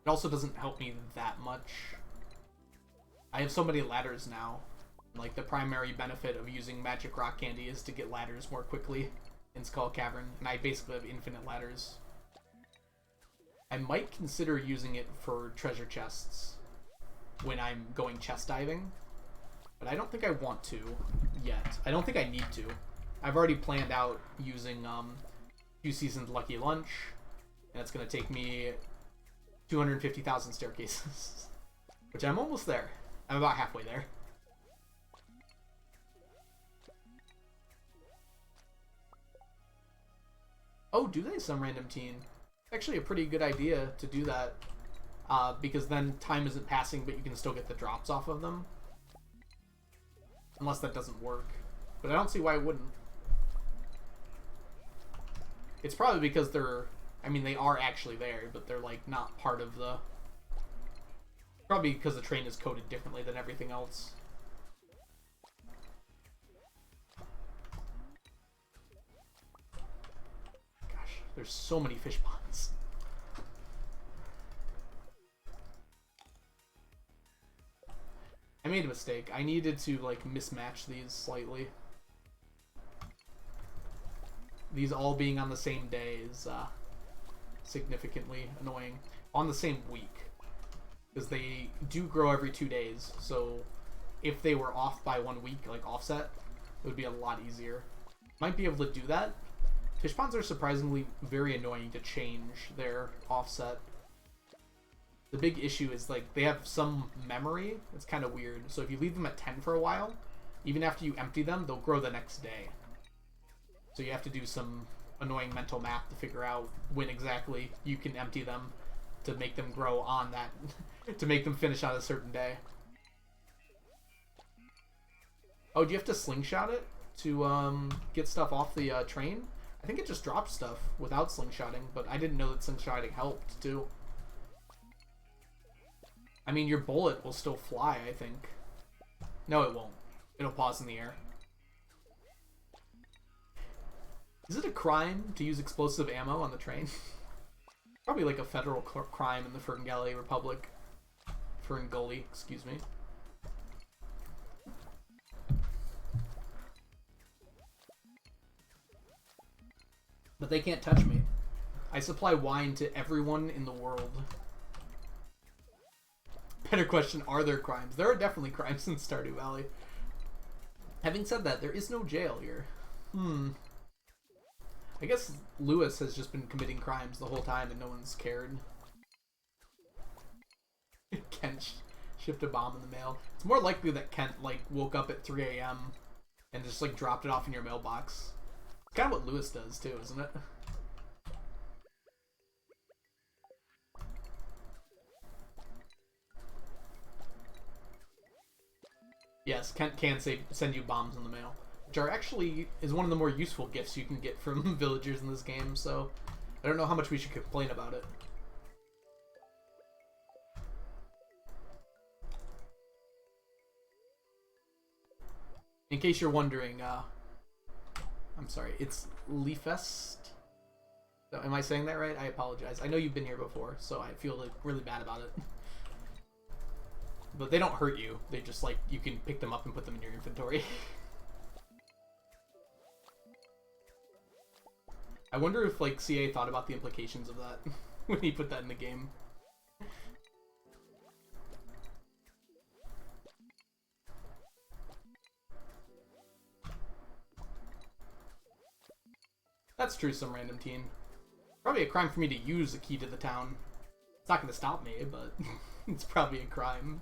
It also doesn't help me that much. I have so many ladders now. Like, the primary benefit of using magic rock candy is to get ladders more quickly in Skull Cavern, and I basically have infinite ladders. I might consider using it for treasure chests when I'm going chest diving, but I don't think I want to yet. I don't think I need to. I've already planned out using 2 Seasons Lucky Lunch, and it's going to take me 250,000 staircases, which I'm almost there. I'm about halfway there. Oh, do they? Some random teen. Actually a pretty good idea to do that, because then time isn't passing, but you can still get the drops off of them. Unless that doesn't work. But I don't see why it wouldn't. It's probably because they're... I mean, they are actually there, but they're, like, not part of the... Probably because the train is coded differently than everything else. Gosh, there's so many fish ponds. I made a mistake. I needed to, like, mismatch these slightly. These all being on the same day is significantly annoying. On the same week. Because they do grow every 2 days, so if they were off by 1 week, like offset, it would be a lot easier. Might be able to do that. Fish ponds are surprisingly very annoying to change their offset. The big issue is, like, they have some memory. It's kind of weird. So if you leave them at 10 for a while, even after you empty them, they'll grow the next day. So you have to do some annoying mental math to figure out when exactly you can empty them to make them grow on that, to make them finish on a certain day. Oh, do you have to slingshot it to get stuff off the train? I think it just drops stuff without slingshotting, but I didn't know that slingshotting helped too. I mean, your bullet will still fly, I think. No, it won't. It'll pause in the air. Is it a crime to use explosive ammo on the train? Probably like a federal crime in the Ferngully Republic. Ferngully, excuse me. But they can't touch me. I supply wine to everyone in the world. Better question, are there crimes? There are definitely crimes in Stardew Valley. Having said that, there is no jail here. I guess Lewis has just been committing crimes the whole time and no one's cared. Kent shipped a bomb in the mail. It's more likely that Kent, like, woke up at 3 a.m. and just, like, dropped it off in your mailbox. It's kind of what Lewis does, too, isn't it? Yes, Kent can send you bombs in the mail, which are actually is one of the more useful gifts you can get from villagers in this game, so I don't know how much we should complain about it. In case you're wondering, I'm sorry, it's Leafest. Am I saying that right? I apologize. I know you've been here before, so I feel like really bad about it. But they don't hurt you. They just, like, you can pick them up and put them in your inventory. I wonder if, like, CA thought about the implications of that when he put that in the game. That's true, some random teen. Probably a crime for me to use a key to the town. It's not going to stop me, but it's probably a crime.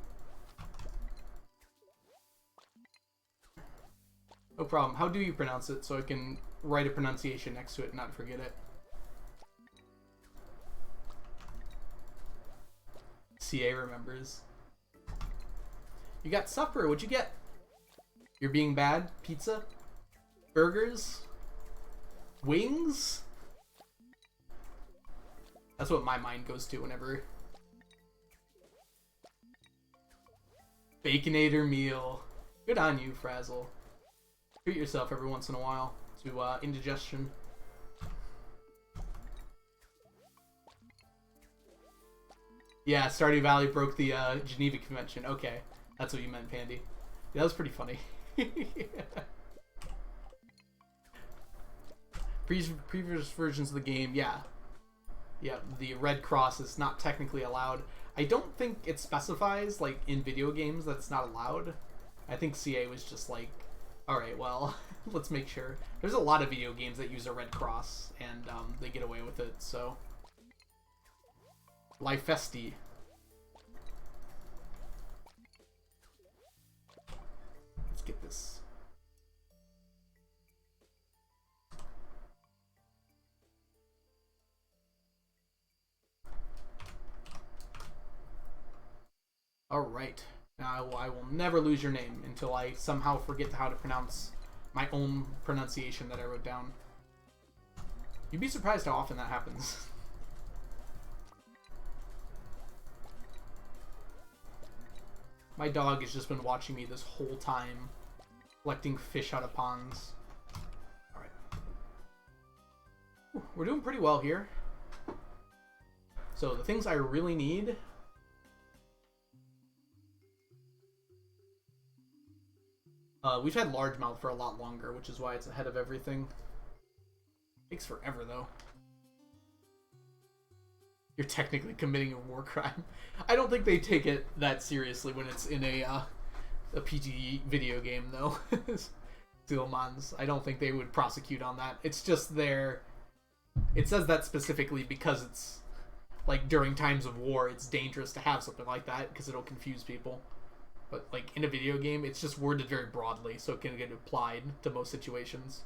No problem. How do you pronounce it so I can write a pronunciation next to it and not forget it? CA remembers. You got supper. What'd you get? You're being bad? Pizza? Burgers? Wings? That's what my mind goes to whenever. Baconator meal. Good on you, Frazzle. Treat yourself every once in a while to indigestion. Yeah, Stardew Valley broke the Geneva Convention. Okay, that's what you meant, Pandy. Yeah, that was pretty funny. Previous versions of the game, yeah. Yeah, the Red Cross is not technically allowed. I don't think it specifies, like, in video games that it's not allowed. I think CA was just like, alright, well, let's make sure. There's a lot of video games that use a Red Cross, and they get away with it, so... Life Festi. Let's get this. Alright. Now I will never lose your name until I somehow forget how to pronounce my own pronunciation that I wrote down. You'd be surprised how often that happens. My dog has just been watching me this whole time, collecting fish out of ponds. Alright. We're doing pretty well here. So the things I really need... we've had largemouth for a lot longer, which is why it's ahead of everything. Takes forever, though. You're technically committing a war crime. I don't think they take it that seriously when it's in a PG video game, though. Zilmans. I don't think they would prosecute on that. It's just their... It says that specifically because it's, like, during times of war, it's dangerous to have something like that, because it'll confuse people. But, like, in a video game, it's just worded very broadly, so it can get applied to most situations.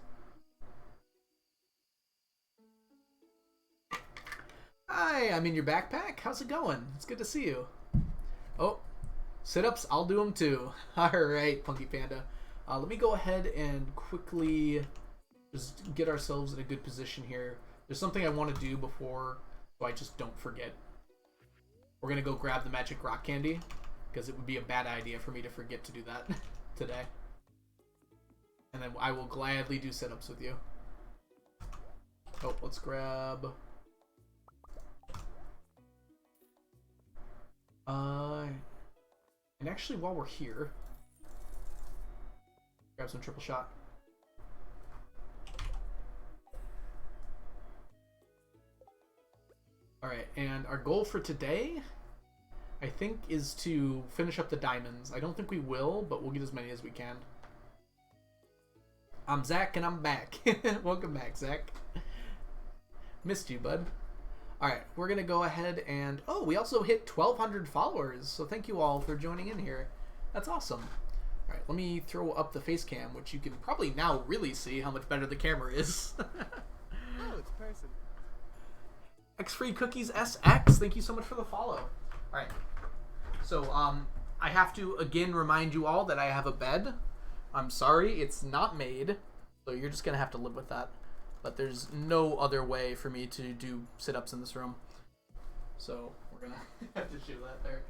Hi, I'm in your backpack. How's it going? It's good to see you. Oh, sit-ups, I'll do them too. Alright, Punky Panda. Let me go ahead and quickly just get ourselves in a good position here. There's something I want to do before, so I just don't forget. We're going to go grab the magic rock candy, because it would be a bad idea for me to forget to do that today. And then I will gladly do sit-ups with you. Oh, let's grab... and actually, while we're here, grab some triple shot. Alright, and our goal for today, I think, is to finish up the diamonds. I don't think we will, but we'll get as many as we can. I'm Zach, and I'm back. Welcome back, Zach. Missed you, bud. Alright, we're going to go ahead and... Oh, we also hit 1,200 followers, so thank you all for joining in here. That's awesome. Alright, let me throw up the face cam, which you can probably now really see how much better the camera is. Oh, it's a person. X-Free Cookies SX, thank you so much for the follow. Alright, so I have to again remind you all that I have a bed. I'm sorry, it's not made, so you're just going to have to live with that. But there's no other way for me to do sit-ups in this room. So we're going to have to show that there.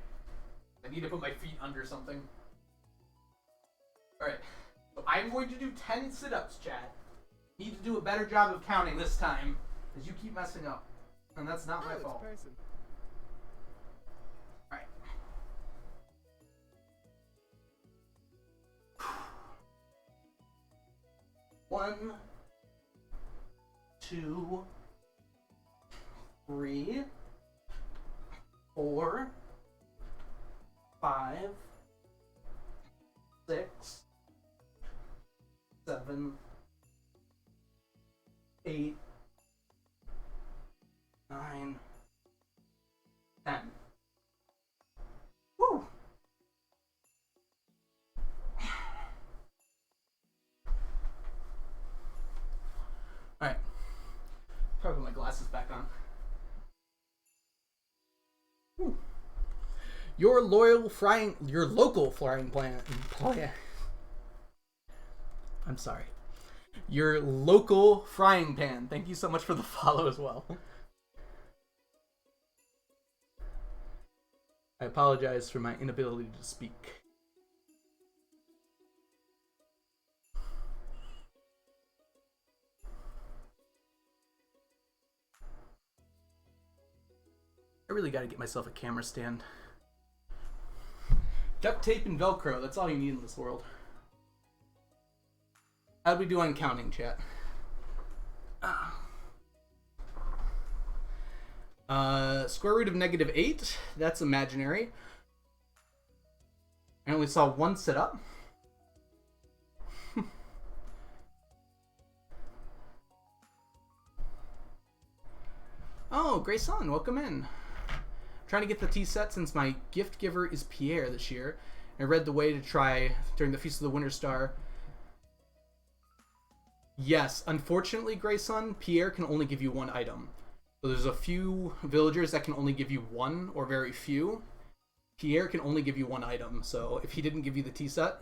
I need to put my feet under something. Alright, so I'm going to do 10 sit-ups, chat. Need to do a better job of counting this time, as you keep messing up. And that's not my fault. It's a person. Alright. 1, 2, 3, 4, 5, 6, 7, 8, Your local frying pan. I'm sorry. Your local frying pan. Thank you so much for the follow as well. I apologize for my inability to speak. I really gotta get myself a camera stand. Duct tape and Velcro, that's all you need in this world. How'd we do on counting, chat? Square root of -8, that's imaginary. I only saw one sit up. Oh, Grayson, welcome in. Trying to get the tea set since my gift giver is Pierre this year. I read the way to try during the Feast of the Winter Star. Yes, unfortunately, Grayson, Pierre can only give you one item. So there's a few villagers that can only give you one, or very few. Pierre can only give you one item, so if he didn't give you the tea set,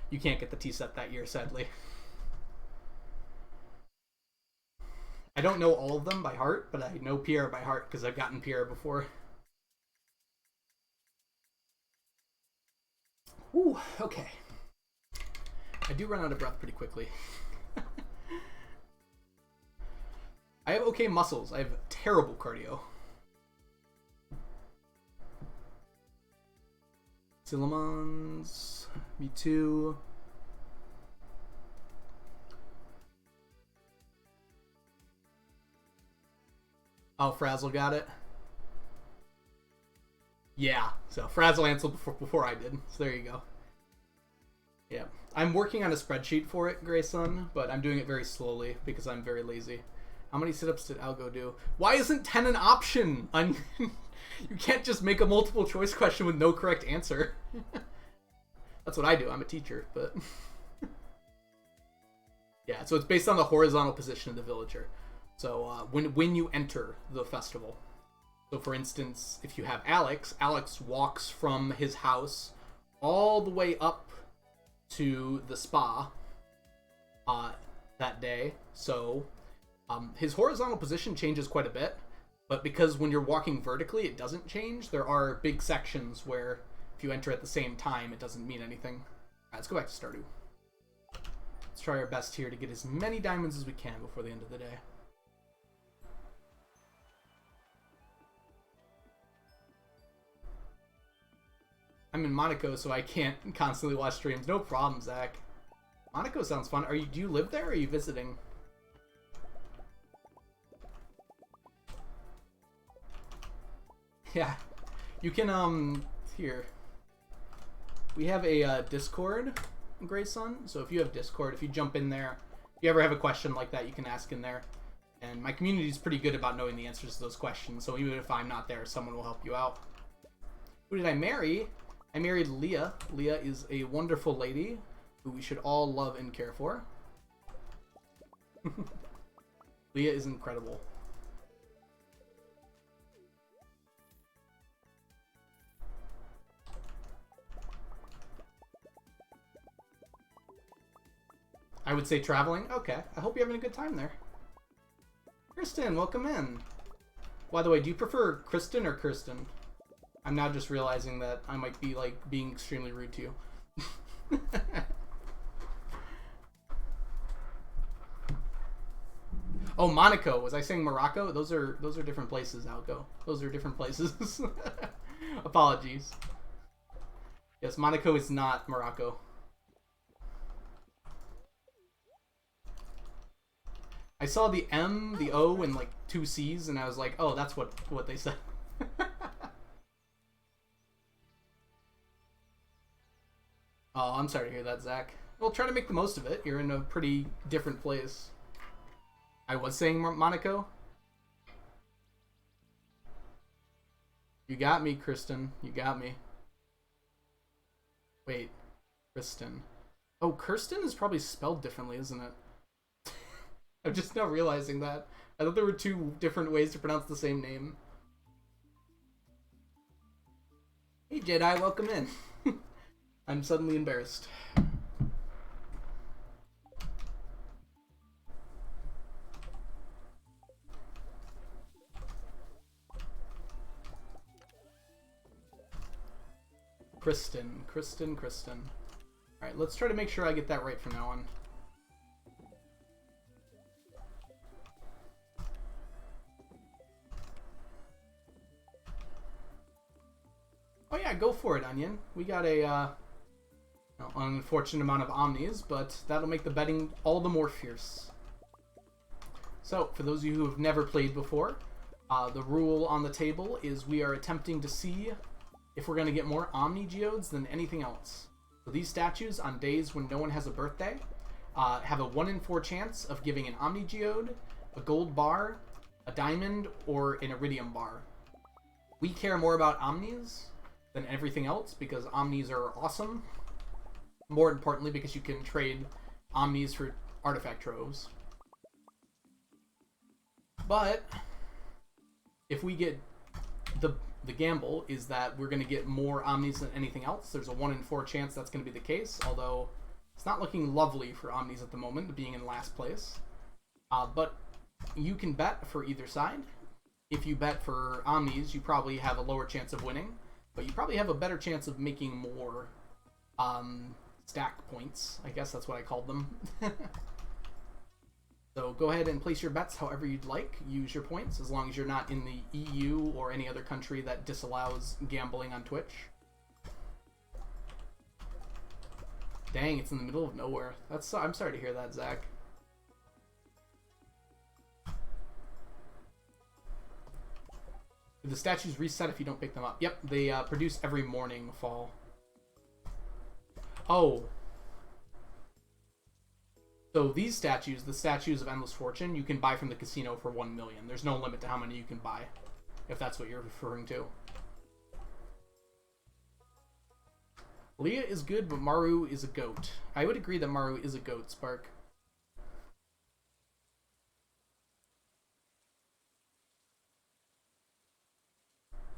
you can't get the tea set that year, sadly. I don't know all of them by heart, but I know Pierre by heart because I've gotten Pierre before. Ooh, okay. I do run out of breath pretty quickly. I have okay muscles. I have terrible cardio. Silamons. Me too. Oh, Frazzle got it? Yeah, so Frazzle answered before I did, so there you go. Yeah, I'm working on a spreadsheet for it, Grayson, but I'm doing it very slowly because I'm very lazy. How many sit-ups did Algo do? Why isn't 10 an option? You can't just make a multiple choice question with no correct answer. That's what I do. I'm a teacher, but... Yeah, so it's based on the horizontal position of the villager. So when you enter the festival. So for instance, if you have Alex, Alex walks from his house all the way up to the spa that day. So his horizontal position changes quite a bit. But because when you're walking vertically, it doesn't change, there are big sections where if you enter at the same time, it doesn't mean anything. Alright, let's go back to Stardew. Let's try our best here to get as many diamonds as we can before the end of the day. I'm in Monaco, so I can't constantly watch streams. No problem, Zach. Monaco sounds fun. Do you live there or are you visiting? Yeah. You can, here. We have a Discord, Grayson. So if you have Discord, if you jump in there, if you ever have a question like that, you can ask in there. And my community is pretty good about knowing the answers to those questions. So even if I'm not there, someone will help you out. Who did I marry? I married Leah. Leah is a wonderful lady who we should all love and care for. Leah is incredible. I would say traveling. Okay. I hope you're having a good time there. Kristen, welcome in. By the way, do you prefer Kristen or Kirsten? I'm now just realizing that I might be, like, being extremely rude to you. Oh, Monaco. Was I saying Morocco? Those are different places, Alco. Those are different places. Apologies. Yes, Monaco is not Morocco. I saw the M, the O, and like 2 C's, and I was like, oh, that's what they said. Oh, I'm sorry to hear that, Zach. Well, try to make the most of it. You're in a pretty different place. I was saying Monaco. You got me, Kristen. You got me. Wait. Kristen. Oh, Kirsten is probably spelled differently, isn't it? I'm just now realizing that. I thought there were 2 different ways to pronounce the same name. Hey Jedi, welcome in. I'm suddenly embarrassed. Kristen. Alright, let's try to make sure I get that right from now on. Oh yeah, go for it, Onion. We got an unfortunate amount of omnis, but that'll make the betting all the more fierce. So, for those of you who have never played before, the rule on the table is we are attempting to see if we're going to get more Omni Geodes than anything else. So these statues, on days when no one has a birthday, have a 1 in 4 chance of giving an Omni Geode, a gold bar, a diamond, or an iridium bar. We care more about Omnis than everything else because Omnis are awesome. More importantly, because you can trade Omnis for artifact troves. But if we get the gamble is that we're going to get more Omnis than anything else. There's a 1 in 4 chance that's going to be the case, although it's not looking lovely for Omnis at the moment, being in last place. But you can bet for either side. If you bet for Omnis, you probably have a lower chance of winning, but you probably have a better chance of making more stack points. I guess that's what I called them. So go ahead and place your bets however you'd like. Use your points, as long as you're not in the EU or any other country that disallows gambling on Twitch. Dang, it's in the middle of nowhere. I'm sorry to hear that, Zach. The statues reset if you don't pick them up. Yep, they produce every morning, fall. Oh. So these statues, the statues of Endless Fortune, you can buy from the casino for 1 million. There's no limit to how many you can buy, if that's what you're referring to. Leah is good, but Maru is a goat. I would agree that Maru is a goat, Spark.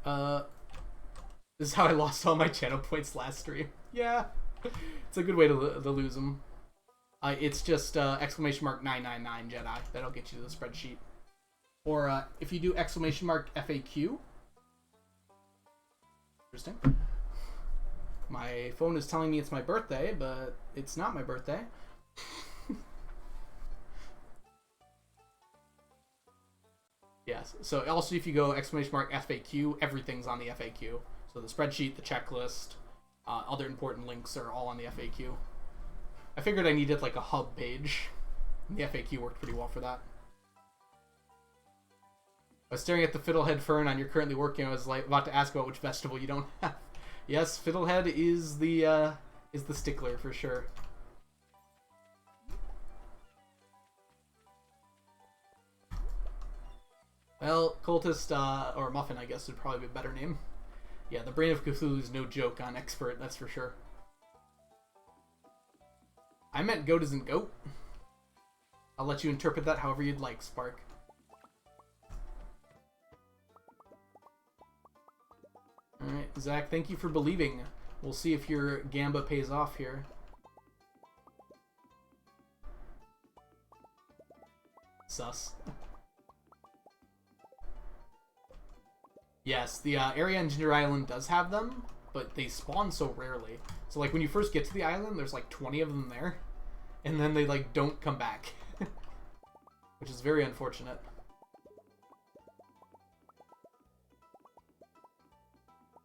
This is how I lost all my channel points last stream. Yeah, it's a good way to lose them. It's just !999 Jedi. That'll get you to the spreadsheet. Or if you do !FAQ. Interesting. My phone is telling me it's my birthday, but it's not my birthday. Yes. So also if you go !FAQ, everything's on the FAQ. So the spreadsheet, the checklist, other important links are all on the FAQ. I figured I needed like a hub page. The FAQ worked pretty well for that. I was staring at the fiddlehead fern on you're currently working. I was like about to ask about which vegetable you don't have. Yes, fiddlehead is the stickler for sure. Well, cultist or muffin, I guess, would probably be a better name. Yeah, the brain of Cthulhu is no joke on expert, that's for sure. I meant goat isn't goat. I'll let you interpret that however you'd like, Spark. Alright, Zach, thank you for believing. We'll see if your gamba pays off here. Sus. Yes, the area on Ginger Island does have them, but they spawn so rarely. So like when you first get to the island, there's like 20 of them there, and then they like don't come back, which is very unfortunate.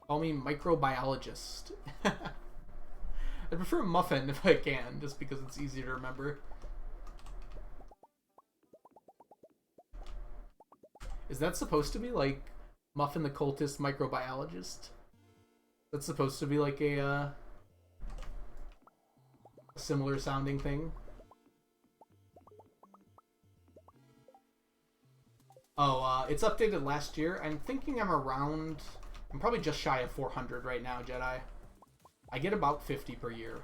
Call me microbiologist. I prefer muffin if I can, just because it's easier to remember. Is that supposed to be like Muffin the Cultist Microbiologist? That's supposed to be like a similar sounding thing. Oh, it's updated last year. I'm thinking I'm probably just shy of 400 right now, Jedi. I get about 50 per year.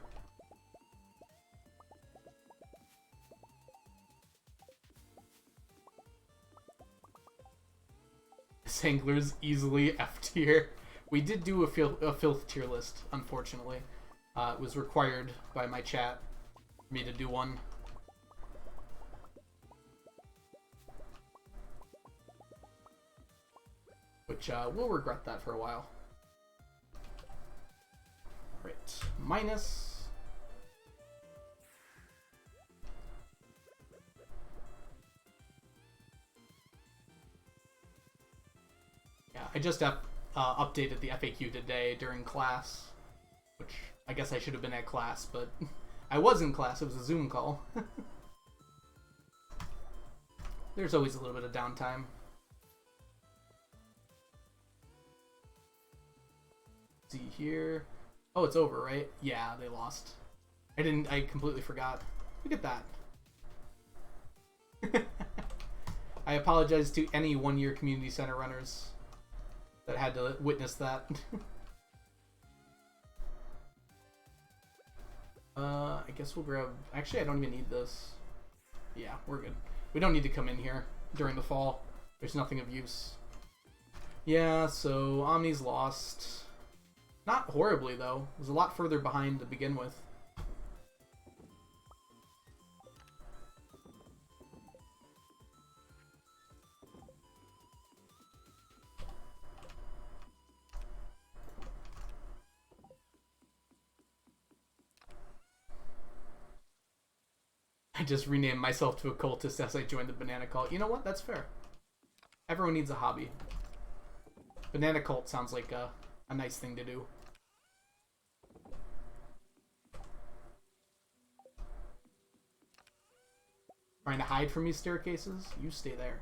This angler's easily F tier. We did do a filth tier list, unfortunately. It was required by my chat for me to do one. Which, we'll regret that for a while. Right, minus. Yeah, I just updated the FAQ today during class, which I guess I should have been at class, but I was in class. It was a Zoom call. There's always a little bit of downtime. See here. Oh, it's over, right? Yeah, they lost. I completely forgot. Look at that. I apologize to any one-year community center runners that had to witness that. I guess we'll grab... Actually, I don't even need this. Yeah, we're good. We don't need to come in here during the fall. There's nothing of use. Yeah, so Omni's lost. Not horribly, though. It was a lot further behind to begin with. I just renamed myself to a cultist as I joined the banana cult. You know what? That's fair. Everyone needs a hobby. Banana cult sounds like a nice thing to do. Trying to hide from these staircases? You stay there.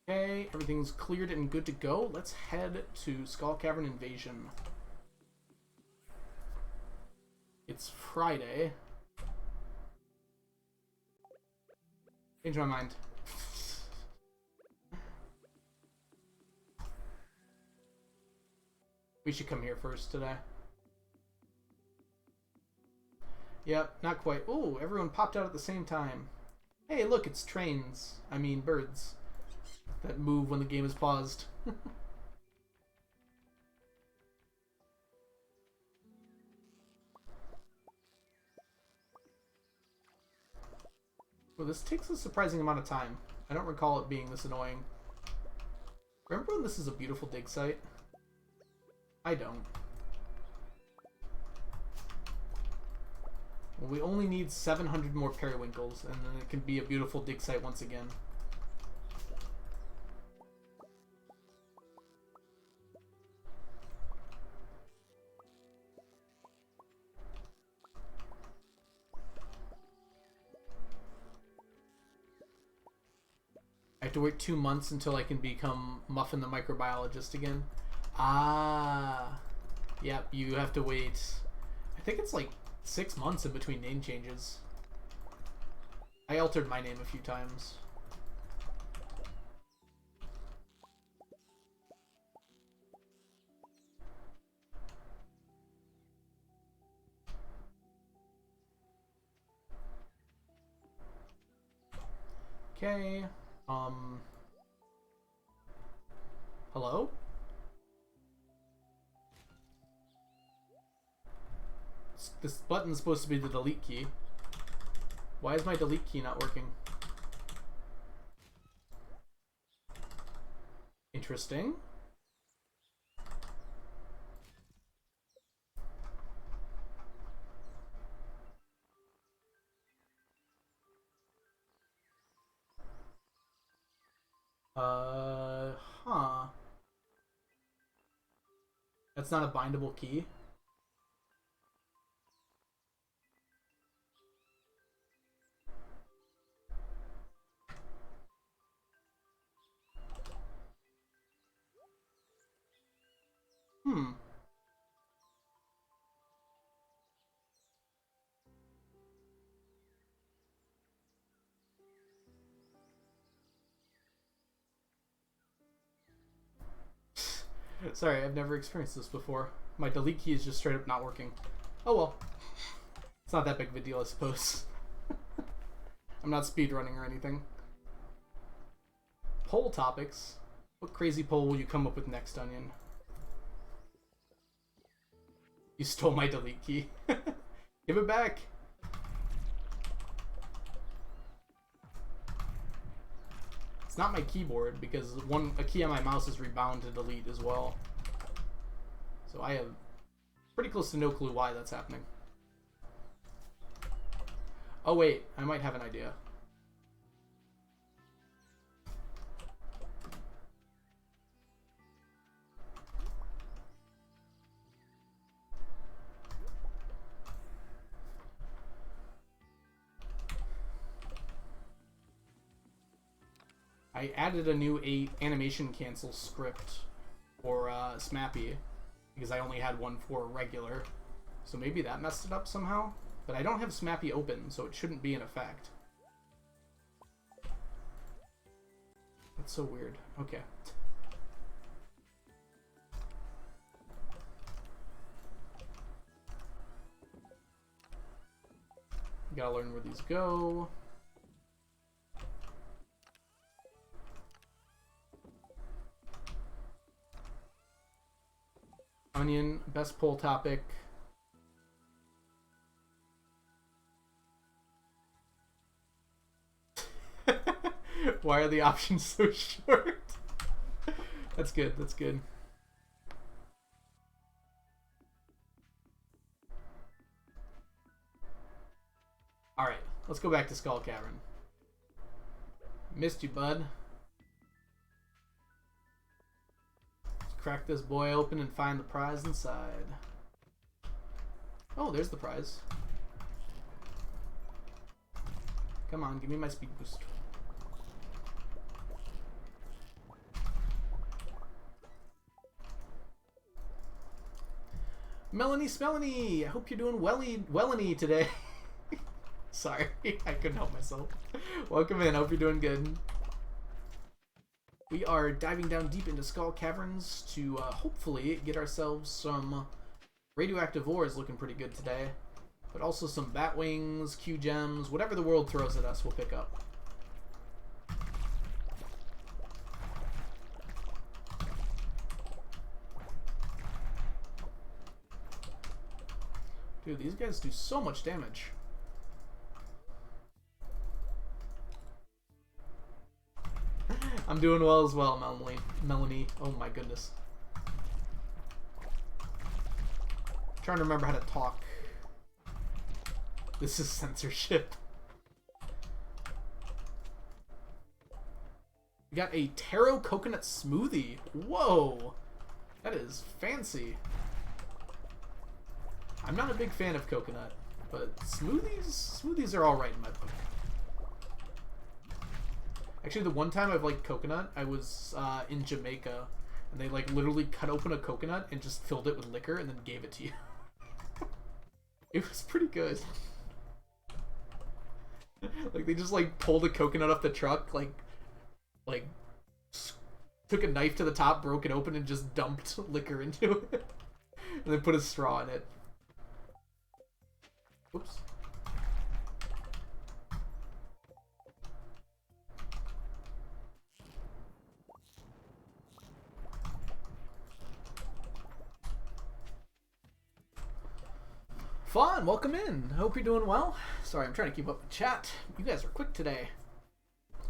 Okay, everything's cleared and good to go. Let's head to Skull Cavern Invasion. It's Friday. Change my mind. We should come here first today. Yep, not quite. Ooh, everyone popped out at the same time. Hey, look, it's trains. I mean, birds. That move when the game is paused. Well, this takes a surprising amount of time. I don't recall it being this annoying. Remember when this is a beautiful dig site? I don't. Well, we only need 700 more periwinkles, and then it can be a beautiful dig site once again. I have to wait 2 months until I can become Muffin the microbiologist again. Ah, yep, you have to wait. I think it's like 6 months in between name changes. I altered my name a few times. Okay. Hello? This button's supposed to be the delete key. Why is my delete key not working? Interesting. Huh. That's not a bindable key. Hmm. Sorry, I've never experienced this before. My delete key is just straight up not working. Oh well. It's not that big of a deal, I suppose. I'm not speedrunning or anything. poll topics. What crazy poll will you come up with next, Onion? You stole my delete key. Give it back. It's not my keyboard because a key on my mouse is rebound to delete as well. So I have pretty close to no clue why that's happening. Oh wait, I might have an idea. I added a new animation cancel script for Smappy because I only had one for regular. So maybe that messed it up somehow. But I don't have Smappy open, so it shouldn't be in effect. That's so weird. Okay. Gotta learn where these go. Onion, best poll topic. Why are the options so short? That's good, that's good. Alright, let's go back to Skull Cavern. Missed you, bud. Crack this boy open and find the prize inside. Oh, there's the prize. Come on, give me my speed boost. Melanie Smelanie, I hope you're doing wellany today. Sorry, I couldn't help myself. Welcome in, I hope you're doing good. We are diving down deep into Skull Caverns to hopefully get ourselves some radioactive ores, looking pretty good today. But also some bat wings, Q gems, whatever the world throws at us, we'll pick up. Dude, these guys do so much damage. I'm doing well as well, Melanie. Oh my goodness. Trying to remember how to talk. This is censorship. We got a taro coconut smoothie. Whoa. That is fancy. I'm not a big fan of coconut, but smoothies are alright in my book. Actually, the one time I've liked coconut, I was in Jamaica, and they like literally cut open a coconut and just filled it with liquor and then gave it to you. It was pretty good. Like they just like pulled a coconut off the truck, like took a knife to the top, broke it open, and just dumped liquor into it, and then put a straw in it. Oops. Fun, welcome in. Hope you're doing well. Sorry, I'm trying to keep up with chat. You guys are quick today.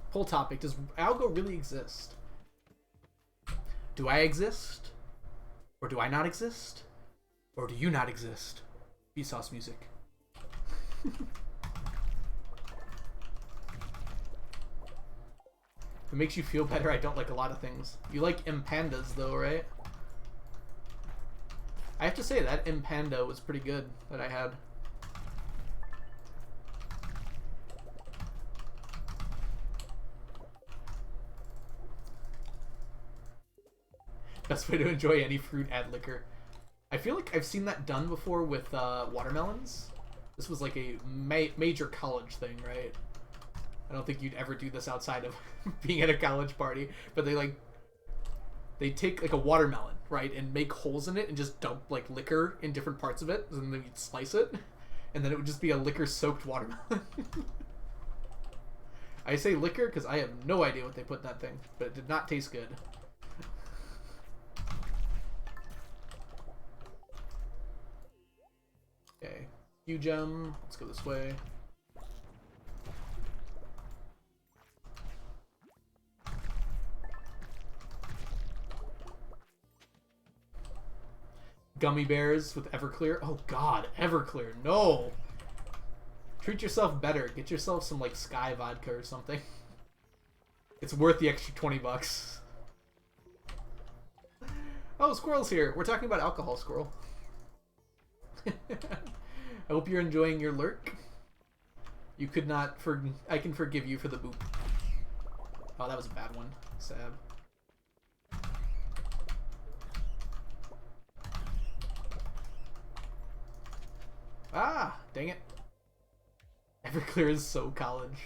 Poll topic, does Algo really exist? Do I exist? Or do I not exist? Or do you not exist? Vsauce music. If it makes you feel better, I don't like a lot of things. You like Pandas though, right? I have to say that Panda was pretty good that I had. Best way to enjoy any fruit, add liquor. I feel like I've seen that done before with watermelons. This was like a major college thing, right? I don't think you'd ever do this outside of being at a college party, but they take like a watermelon, right, and make holes in it and just dump like liquor in different parts of it, and then you'd slice it, and then it would just be a liquor-soaked watermelon. I say liquor because I have no idea what they put in that thing, but it did not taste good. Okay, Q-Gem. Let's go this way. Gummy bears with Everclear. Oh god, Everclear, no! Treat yourself better. Get yourself some, like, Sky vodka or something. It's worth the extra 20 bucks. Oh, Squirrel's here. We're talking about alcohol, Squirrel. I hope you're enjoying your lurk. You could not I can forgive you for the boop. Oh, that was a bad one. Sab. Ah, dang it. Everclear is so college.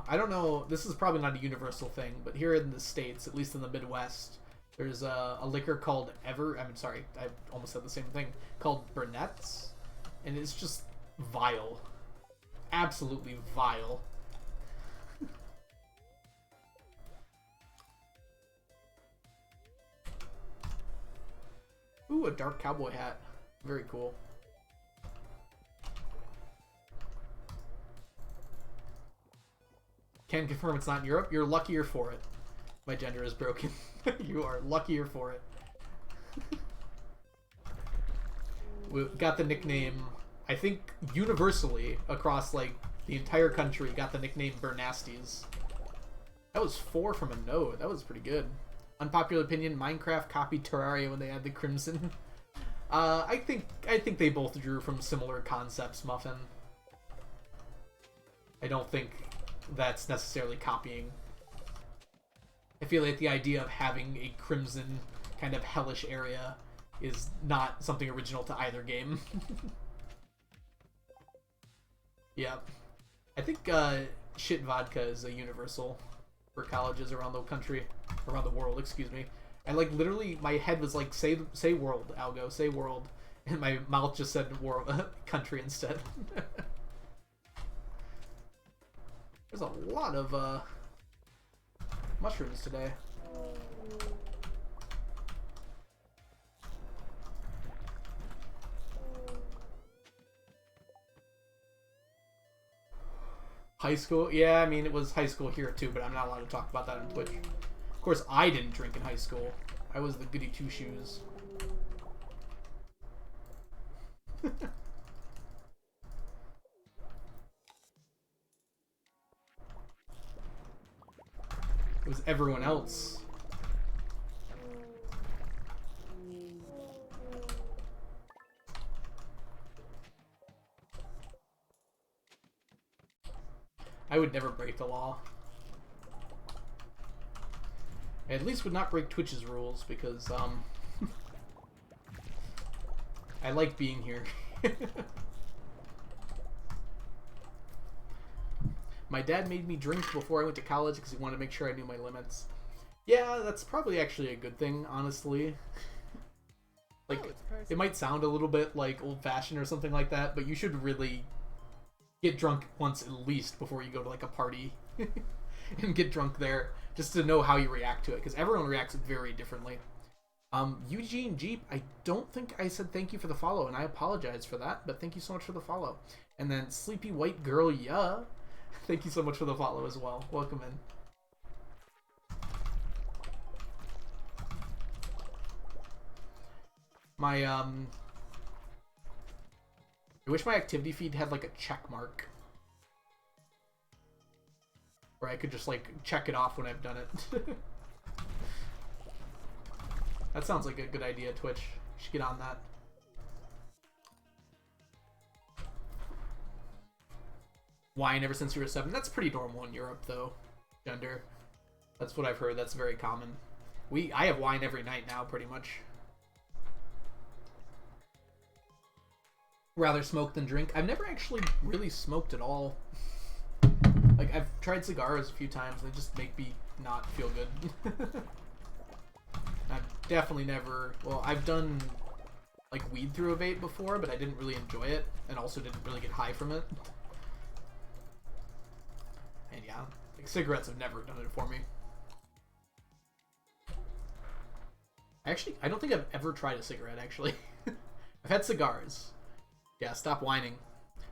I don't know, this is probably not a universal thing, but here in the States, at least in the Midwest, there's a liquor called I almost said the same thing, called Burnett's, and it's just vile. Absolutely vile. Ooh, a dark cowboy hat. Very cool. Can confirm it's not in Europe. You're luckier for it. My gender is broken. You are luckier for it. We got the nickname, I think universally across like the entire country, got the nickname Burnasties. That was 4 from a no. That was pretty good. Unpopular opinion: Minecraft copied Terraria when they had the crimson. I think they both drew from similar concepts, Muffin. I don't think that's necessarily copying. I feel like the idea of having a crimson kind of hellish area is not something original to either game. Yeah. I think shit vodka is a universal for colleges around the country, around the world, excuse me. I like literally, my head was like, say world, Algo, say world, and my mouth just said world, country instead. There's a lot of mushrooms today. High school? Yeah, I mean, it was high school here too, but I'm not allowed to talk about that on Twitch. Of course, I didn't drink in high school. I was the goody two-shoes. It was everyone else. I would never break the law. I at least would not break Twitch's rules because, I like being here. My dad made me drink before I went to college because he wanted to make sure I knew my limits. Yeah, that's probably actually a good thing, honestly. Like, it might sound a little bit like old-fashioned or something like that, but you should really get drunk once at least before you go to like a party and get drunk there just to know how you react to it, because everyone reacts very differently. Eugene Jeep, I don't think I said thank you for the follow, and I apologize for that, but thank you so much for the follow. And then Sleepy White Girl, yeah, thank you so much for the follow as well. Welcome in. My I wish my activity feed had like a check mark where I could just like check it off when I've done it. That sounds like a good idea, Twitch. You should get on that. Wine ever since you were 7. That's pretty normal in Europe, though. Gender. That's what I've heard. That's very common. I have wine every night now, pretty much. Rather smoke than drink. I've never actually really smoked at all. Like, I've tried cigars a few times, and they just make me not feel good. I've definitely never... Well, I've done like weed through a vape before, but I didn't really enjoy it, and also didn't really get high from it. And yeah, like cigarettes have never done it for me. Actually, I don't think I've ever tried a cigarette, actually. I've had cigars. Yeah, stop whining.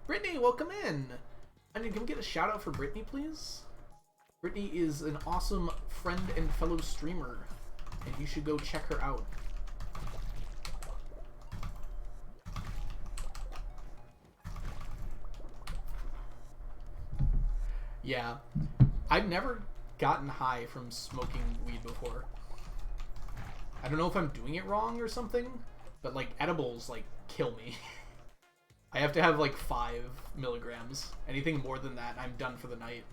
Brittany, welcome in! Onion, can we get a shout out for Brittany, please? Brittany is an awesome friend and fellow streamer, and you should go check her out. Yeah, I've never gotten high from smoking weed before. I don't know if I'm doing it wrong or something, but like edibles like kill me. I have to have like 5 milligrams. Anything more than that, I'm done for the night.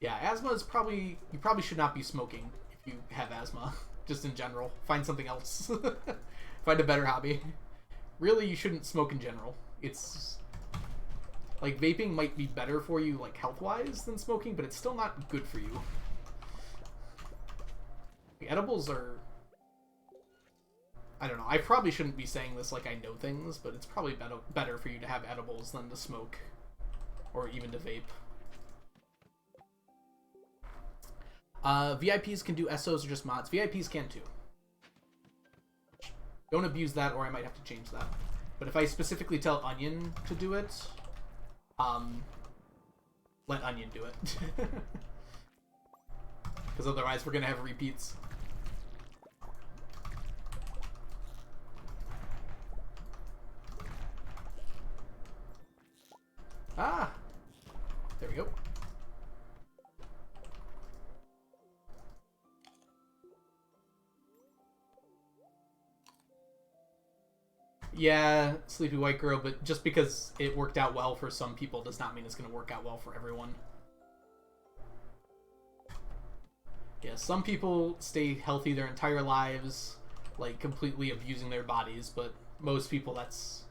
Yeah, asthma is probably... You probably should not be smoking if you have asthma. Just in general. Find something else. Find a better hobby. Really, you shouldn't smoke in general. It's... Like, vaping might be better for you, like, health-wise than smoking, but it's still not good for you. The edibles are... I don't know. I probably shouldn't be saying this like I know things, but it's probably better for you to have edibles than to smoke. Or even to vape. VIPs can do SOs or just mods. VIPs can too. Don't abuse that, or I might have to change that. But if I specifically tell Onion to do it, let Onion do it. Because otherwise we're going to have repeats. Ah! There we go. Yeah, Sleepy White Girl, but just because it worked out well for some people does not mean it's going to work out well for everyone. Yeah, some people stay healthy their entire lives, like completely abusing their bodies, but most people that's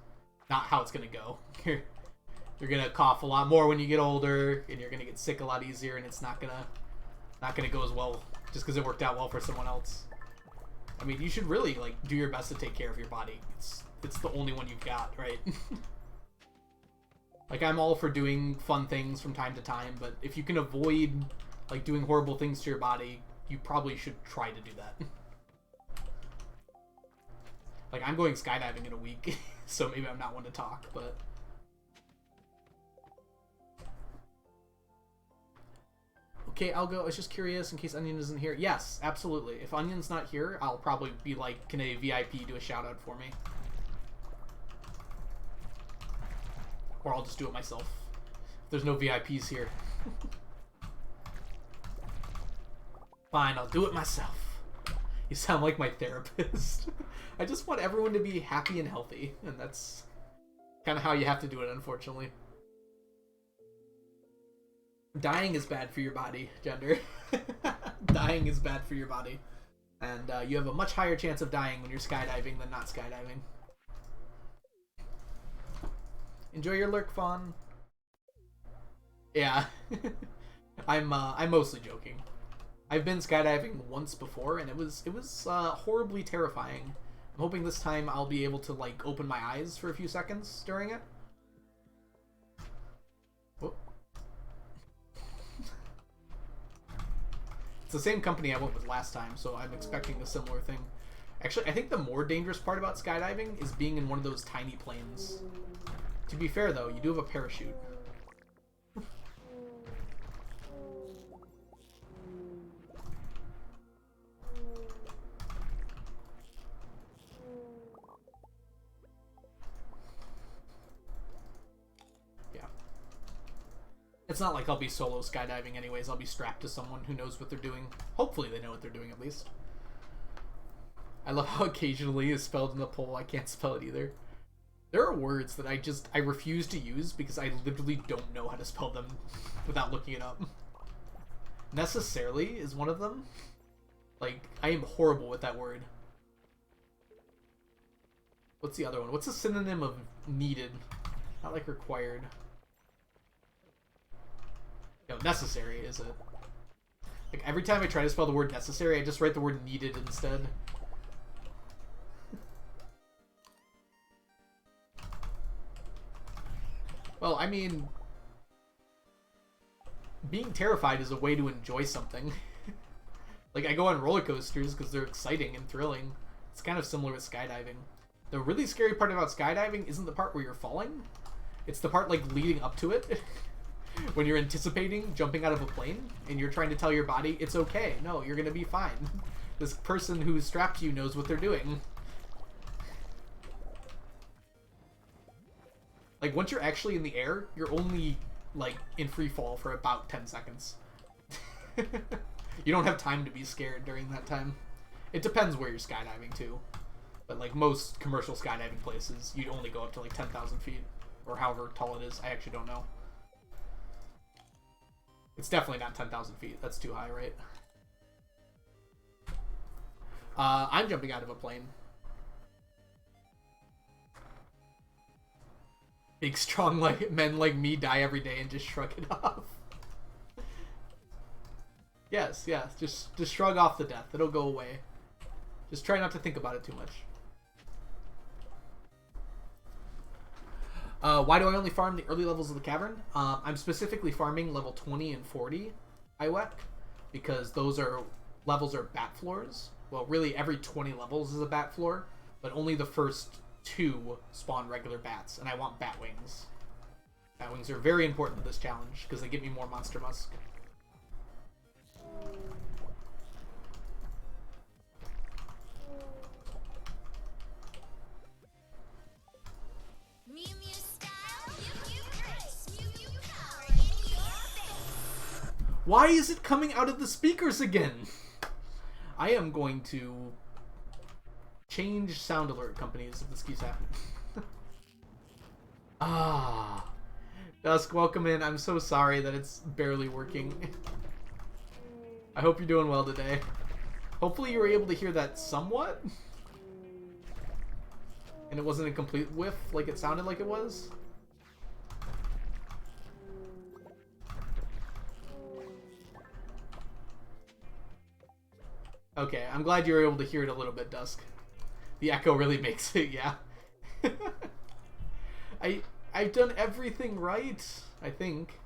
not how it's going to go. You're going to cough a lot more when you get older, and you're going to get sick a lot easier, and it's not going to go as well just because it worked out well for someone else. I mean, you should really like do your best to take care of your body. It's the only one you've got, right? Like, I'm all for doing fun things from time to time, but if you can avoid like doing horrible things to your body, you probably should try to do that. Like, I'm going skydiving in a week, so maybe I'm not one to talk, but... Okay, I'll go. I was just curious in case Onion isn't here. Yes, absolutely. If Onion's not here, I'll probably be like, can a VIP do a shout out for me? Or I'll just do it myself. There's no VIPs here. Fine, I'll do it myself. You sound like my therapist. I just want everyone to be happy and healthy, and that's kind of how you have to do it, unfortunately. Dying is bad for your body, Gender. Dying is bad for your body. And you have a much higher chance of dying when you're skydiving than not skydiving. Enjoy your lurk, Fawn. Yeah. I'm mostly joking. I've been skydiving once before, and it was horribly terrifying. I'm hoping this time I'll be able to like open my eyes for a few seconds during it. Whoop. It's the same company I went with last time, so I'm expecting a similar thing. Actually, I think the more dangerous part about skydiving is being in one of those tiny planes. To be fair, though, you do have a parachute. Yeah. It's not like I'll be solo skydiving anyways. I'll be strapped to someone who knows what they're doing. Hopefully they know what they're doing, at least. I love how occasionally is spelled in the poll. I can't spell it either. There are words that I refuse to use because I literally don't know how to spell them without looking it up. Necessarily is one of them. Like, I am horrible with that word. What's the other one? What's a synonym of needed? Not like required. No, necessary is it. Like, every time I try to spell the word necessary, I just write the word needed instead. Well, I mean, being terrified is a way to enjoy something. Like, I go on roller coasters because they're exciting and thrilling. It's kind of similar with skydiving. The really scary part about skydiving isn't the part where you're falling. It's the part, like, leading up to it. When you're anticipating jumping out of a plane and you're trying to tell your body, it's okay. No, you're going to be fine. This person who's strapped to you knows what they're doing. Like, once you're actually in the air, you're only, like, in free fall for about 10 seconds. You don't have time to be scared during that time. It depends where you're skydiving, too. But, like, most commercial skydiving places, you'd only go up to, like, 10,000 feet. Or however tall it is. I actually don't know. It's definitely not 10,000 feet. That's too high, right? I'm jumping out of a plane. Big, strong men like me die every day and just shrug it off. Yes, just shrug off the death. It'll go away. Just try not to think about it too much. Why do I only farm the early levels of the cavern? I'm specifically farming level 20 and 40 IWEC because those levels are bat floors. Well, really every 20 levels is a bat floor, but only the first 2 spawn regular bats, and I want bat wings. Bat wings are very important to this challenge because they give me more monster musk. Why is it coming out of the speakers again? I am going to change sound alert companies if this keeps happening. Dusk, welcome in. I'm so sorry that it's barely working. I hope you're doing well today. Hopefully you were able to hear that somewhat. And it wasn't a complete whiff like it sounded like it was. Okay, I'm glad you were able to hear it a little bit, Dusk. The echo really makes it, yeah. I've done everything right, I think.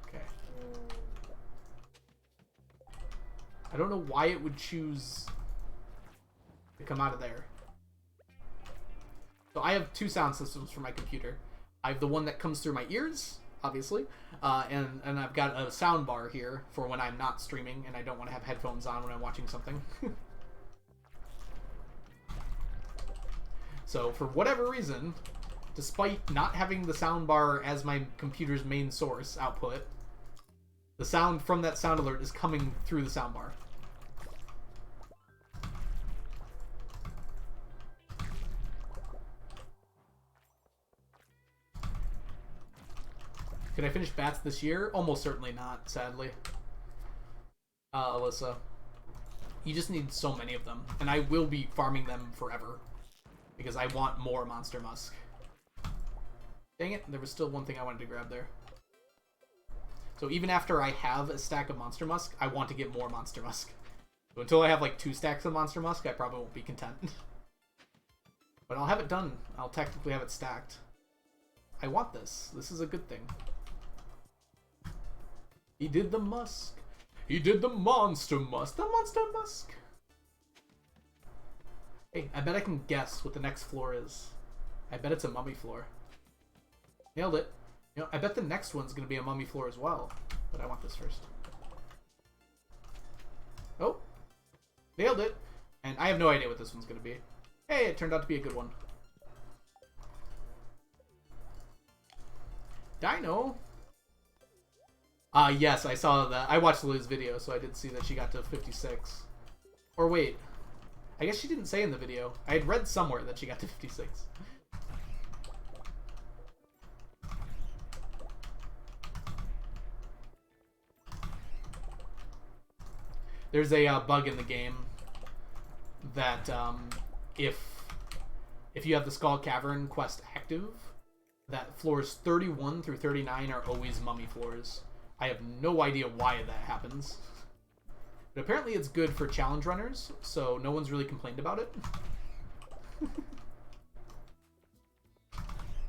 Okay. I don't know why it would choose to come out of there. So I have 2 sound systems for my computer. I have the one that comes through my ears, obviously, and I've got a sound bar here for when I'm not streaming and I don't want to have headphones on when I'm watching something. So for whatever reason, despite not having the sound bar as my computer's main source output, the sound from that sound alert is coming through the sound bar. Can I finish bats this year? Almost certainly not, sadly. Alyssa. You just need so many of them. And I will be farming them forever. Because I want more monster musk. Dang it, there was still one thing I wanted to grab there. So even after I have a stack of monster musk, I want to get more monster musk. So until I have like 2 stacks of monster musk, I probably won't be content. But I'll have it done. I'll technically have it stacked. I want this. This is a good thing. He did the musk. He did the monster musk. The monster musk. Hey, I bet I can guess what the next floor is. I bet it's a mummy floor. Nailed it. You know, I bet the next one's going to be a mummy floor as well. But I want this first. Oh. Nailed it. And I have no idea what this one's going to be. Hey, it turned out to be a good one. Dino. Yes, I saw that. I watched Liz video, so I did see that she got to 56. Or wait. I guess she didn't say in the video. I had read somewhere that she got to 56. There's a bug in the game that if you have the Skull Cavern quest active, that floors 31 through 39 are always mummy floors. I have no idea why that happens. But apparently it's good for challenge runners, so no one's really complained about it.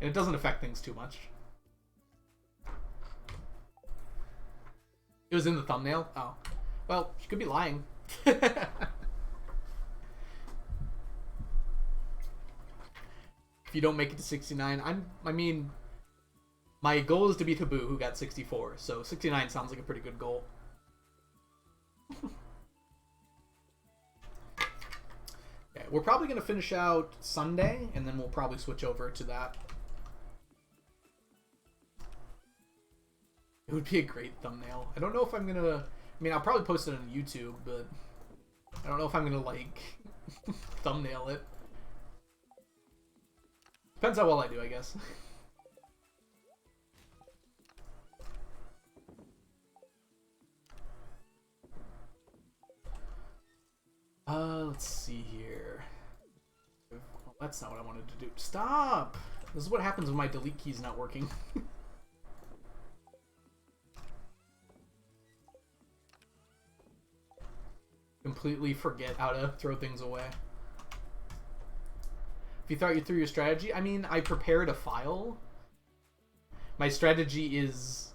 And it doesn't affect things too much. It was in the thumbnail? Oh. Well, she could be lying. If you don't make it to 69, I mean, my goal is to beat Habu, who got 64, so 69 sounds like a pretty good goal. Okay, we're probably going to finish out Sunday, and then we'll probably switch over to that. It would be a great thumbnail. I don't know if I'm going to... I mean, I'll probably post it on YouTube, but I don't know if I'm going to, like, thumbnail it. Depends how well I do, I guess. Let's see here. Well, that's not what I wanted to do. Stop! This is what happens when my delete key's not working. Completely forget how to throw things away. If you thought you threw your strategy, I mean, I prepared a file. My strategy is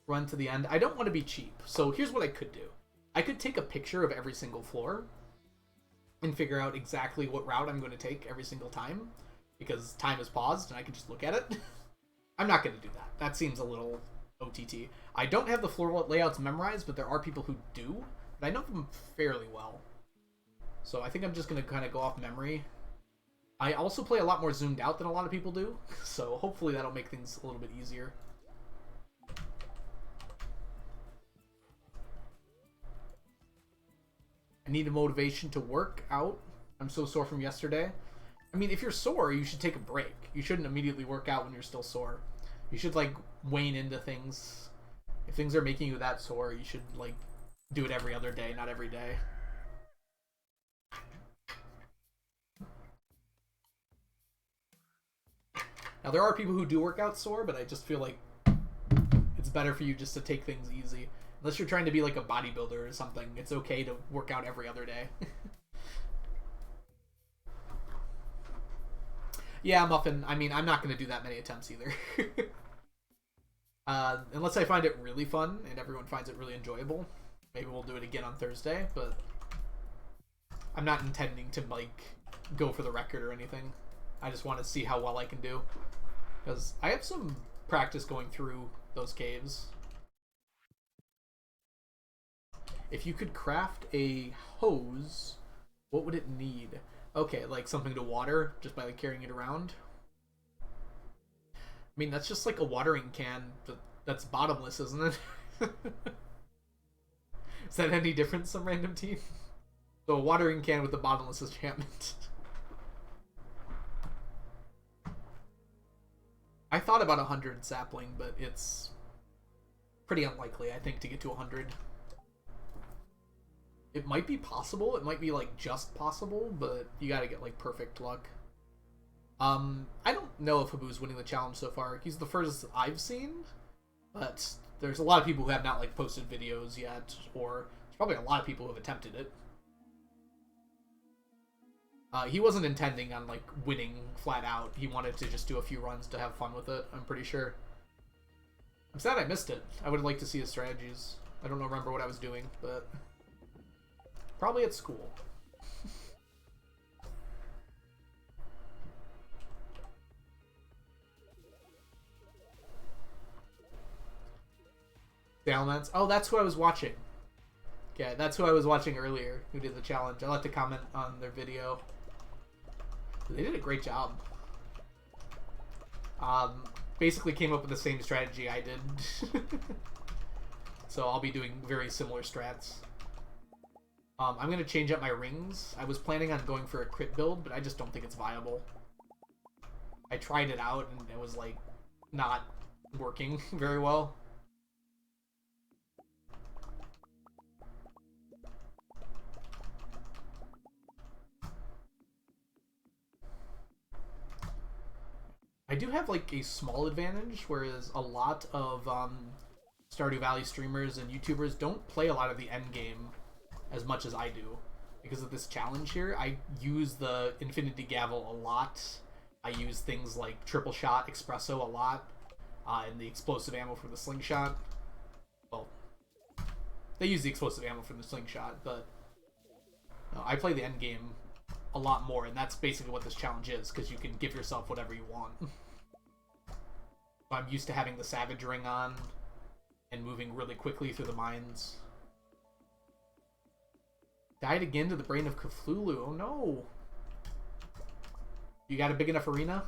run to the end. I don't want to be cheap, so here's what I could do. I could take a picture of every single floor and figure out exactly what route I'm going to take every single time, because time is paused and I can just look at it. I'm not going to do that. That seems a little OTT. I don't have the floor layouts memorized, but there are people who do, and I know them fairly well. So I think I'm just going to kind of go off memory. I also play a lot more zoomed out than a lot of people do, so hopefully that'll make things a little bit easier. I need a motivation to work out. I'm so sore from yesterday. I mean, if you're sore, you should take a break. You shouldn't immediately work out when you're still sore. You should, like, wane into things. If things are making you that sore, you should, like, do it every other day, not every day. Now, there are people who do work out sore, but I just feel like it's better for you just to take things easy. Unless you're trying to be like a bodybuilder or something, it's okay to work out every other day. Yeah, Muffin, I mean, I'm not going to do that many attempts either. Unless I find it really fun and everyone finds it really enjoyable. Maybe we'll do it again on Thursday, but I'm not intending to, like, go for the record or anything. I just want to see how well I can do. Because I have some practice going through those caves. If you could craft a hose, what would it need? Okay, like something to water, just by like carrying it around. I mean, that's just like a watering can, but that's bottomless, isn't it? Is that any different, some random team? So a watering can with a bottomless enchantment. I thought about 100 sapling, but it's pretty unlikely, I think, to get to 100. It might be possible. It might be, like, just possible, but you gotta get, like, perfect luck. I don't know if Habu's winning the challenge so far. He's the first I've seen, but there's a lot of people who have not, like, posted videos yet, or there's probably a lot of people who have attempted it. He wasn't intending on, like, winning flat out. He wanted to just do a few runs to have fun with it, I'm pretty sure. I'm sad I missed it. I would like to see his strategies. I don't remember what I was doing, but... probably at school. Dalmats. Oh, that's who I was watching. Yeah, that's who I was watching earlier, who did the challenge. I like to comment on their video. They did a great job. Basically came up with the same strategy I did. So I'll be doing very similar strats. I'm going to change up my rings. I was planning on going for a crit build, but I just don't think it's viable. I tried it out, and it was, like, not working very well. I do have, like, a small advantage, whereas a lot of Stardew Valley streamers and YouTubers don't play a lot of the end game as much as I do. Because of this challenge here, I use the Infinity Gavel a lot. I use things like triple shot espresso a lot, and the explosive ammo from the slingshot. Well, they use the explosive ammo from the slingshot, but I play the end game a lot more, and that's basically what this challenge is, because you can give yourself whatever you want. I'm used to having the Savage Ring on and moving really quickly through the mines. Died again to the brain of Cthulhu. Oh no! You got a big enough arena?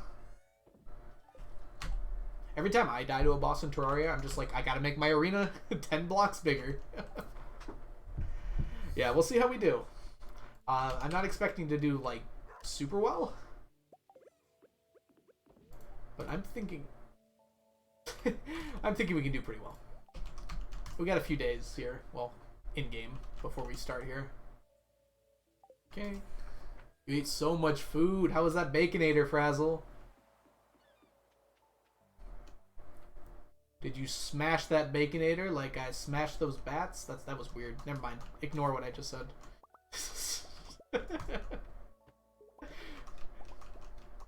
Every time I die to a boss in Terraria, I'm just like, I gotta make my arena 10 blocks bigger. Yeah, we'll see how we do. I'm not expecting to do, like, super well. But I'm thinking... I'm thinking we can do pretty well. We got a few days here. Well, in-game, before we start here. Okay. You eat so much food. How was that Baconator, Frazzle? Did you smash that Baconator like I smashed those bats? That was weird. Never mind. Ignore what I just said.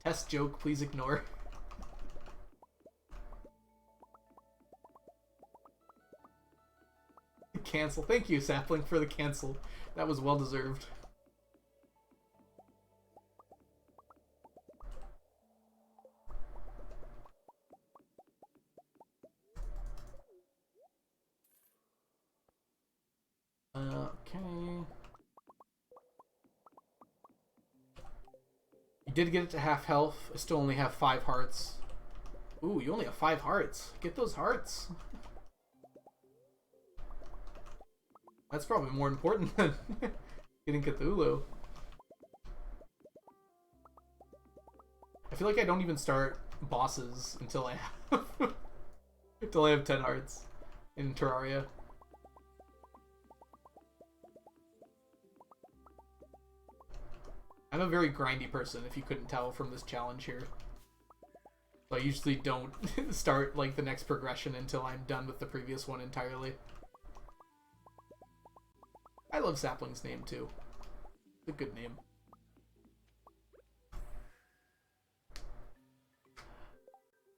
Test joke, please ignore. Cancel. Thank you, Sapling, for the cancel. That was well deserved. Okay. You did get it to half health. I still only have 5 hearts. Ooh, you only have 5 hearts. Get those hearts. That's probably more important than getting Cthulhu. I feel like I don't even start bosses until I have until I have 10 hearts in Terraria. I'm a very grindy person, if you couldn't tell from this challenge here. So I usually don't start like the next progression until I'm done with the previous one entirely. I love Sapling's name too. It's a good name.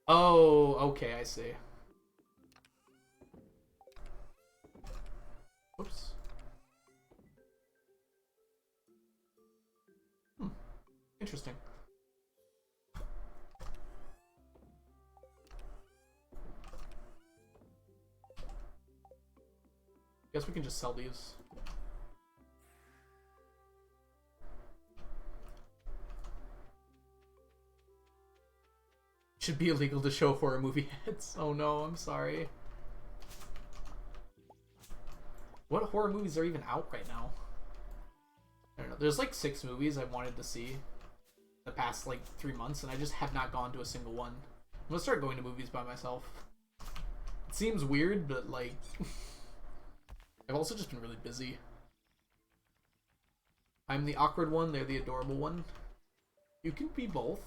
Oh, okay, I see. Oops. Interesting. Guess we can just sell these. Should be illegal to show horror movie heads. Oh no, I'm sorry. What horror movies are even out right now? I don't know. There's like 6 movies I wanted to see the past like 3 months, and I just have not gone to a single one. I'm gonna start going to movies by myself. It seems weird, but like I've also just been really busy. I'm the awkward one, they're the adorable one. You can be both.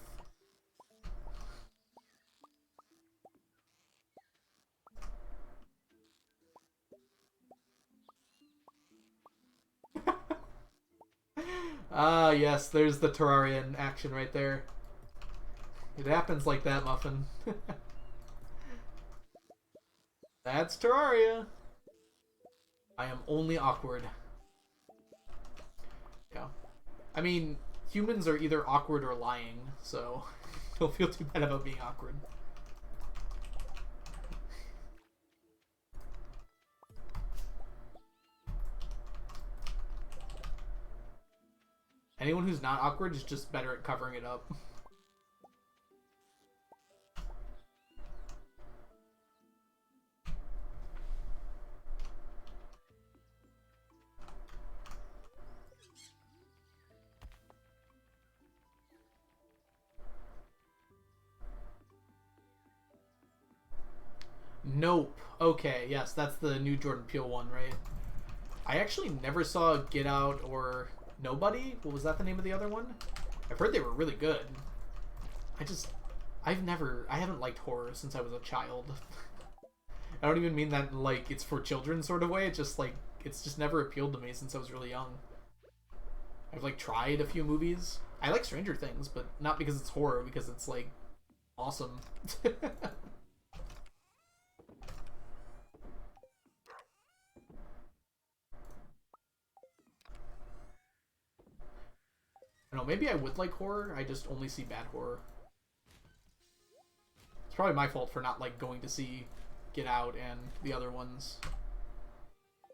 Ah, yes, there's the Terrarian action right there. It happens like that, Muffin. That's Terraria. I am only awkward. Yeah. I mean, humans are either awkward or lying, so don't feel too bad about being awkward. Anyone who's not awkward is just better at covering it up. Nope. Okay, yes, that's the new Jordan Peele one, right? I actually never saw Get Out or Nobody. What was that the name of the other one? I've heard they were really good. I haven't liked horror since I was a child. I don't even mean that like it's for children sort of way. It's just like, it's just never appealed to me since I was really young. I've like tried a few movies. I like Stranger Things, but not because it's horror, because it's like awesome. I don't know, maybe I would like horror, I just only see bad horror. It's probably my fault for not like going to see Get Out and the other ones.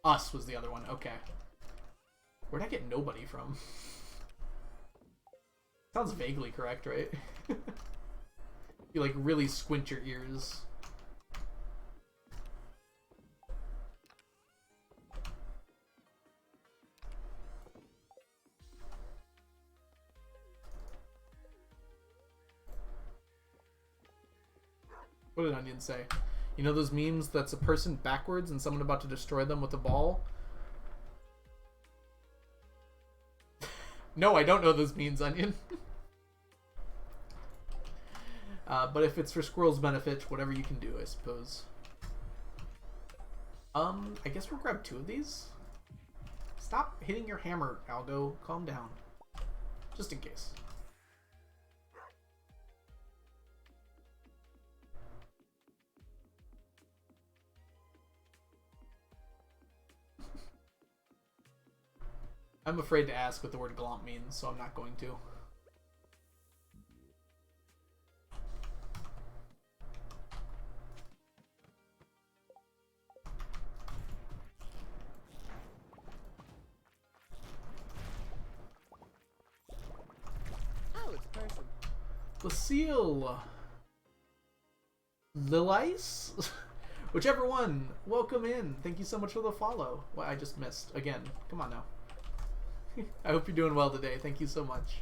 Us was the other one, okay. Where'd I get Nobody from? Sounds vaguely correct, right? You like really squint your ears. What did Onion say? You know those memes that's a person backwards and someone about to destroy them with a ball? No, I don't know those memes, Onion. But if it's for Squirrel's benefit, whatever you can do, I suppose. I guess we'll grab 2 of these. Stop hitting your hammer, Algo. Calm down. Just in case. I'm afraid to ask what the word glomp means, so I'm not going to. Oh, it's a person. Lucille. Lilice? Whichever one. Welcome in. Thank you so much for the follow. Well, I just missed. Again. Come on now. I hope you're doing well today. Thank you so much.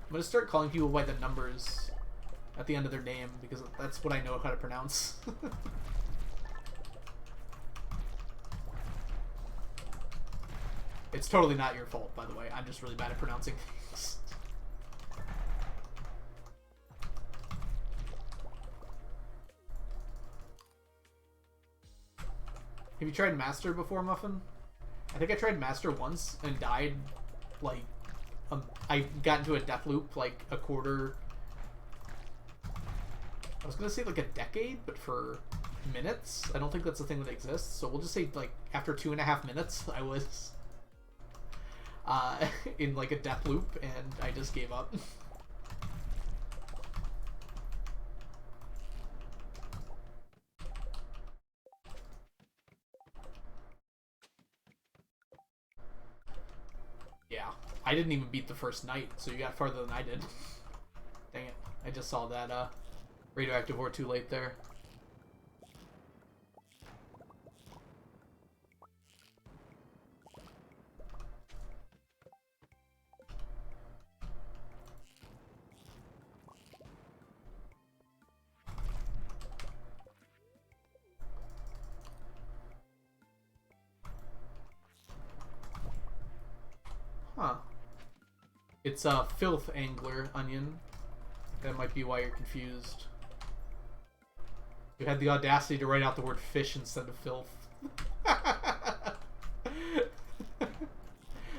I'm going to start calling people by the numbers at the end of their name because that's what I know how to pronounce. It's totally not your fault, by the way. I'm just really bad at pronouncing things. Have you tried Master before, Muffin? I think I tried Master once and died, like, I got into a death loop, like, a quarter... I was gonna say, like, a decade, but for minutes? I don't think that's a thing that exists, so we'll just say, like, after 2.5 minutes, I was... in, like, a death loop, and I just gave up. Yeah, I didn't even beat the first night, so you got farther than I did. Dang it, I just saw that, radioactive ore too late there. Huh. It's a filth angler, Onion. That might be why you're confused. You had the audacity to write out the word fish instead of filth.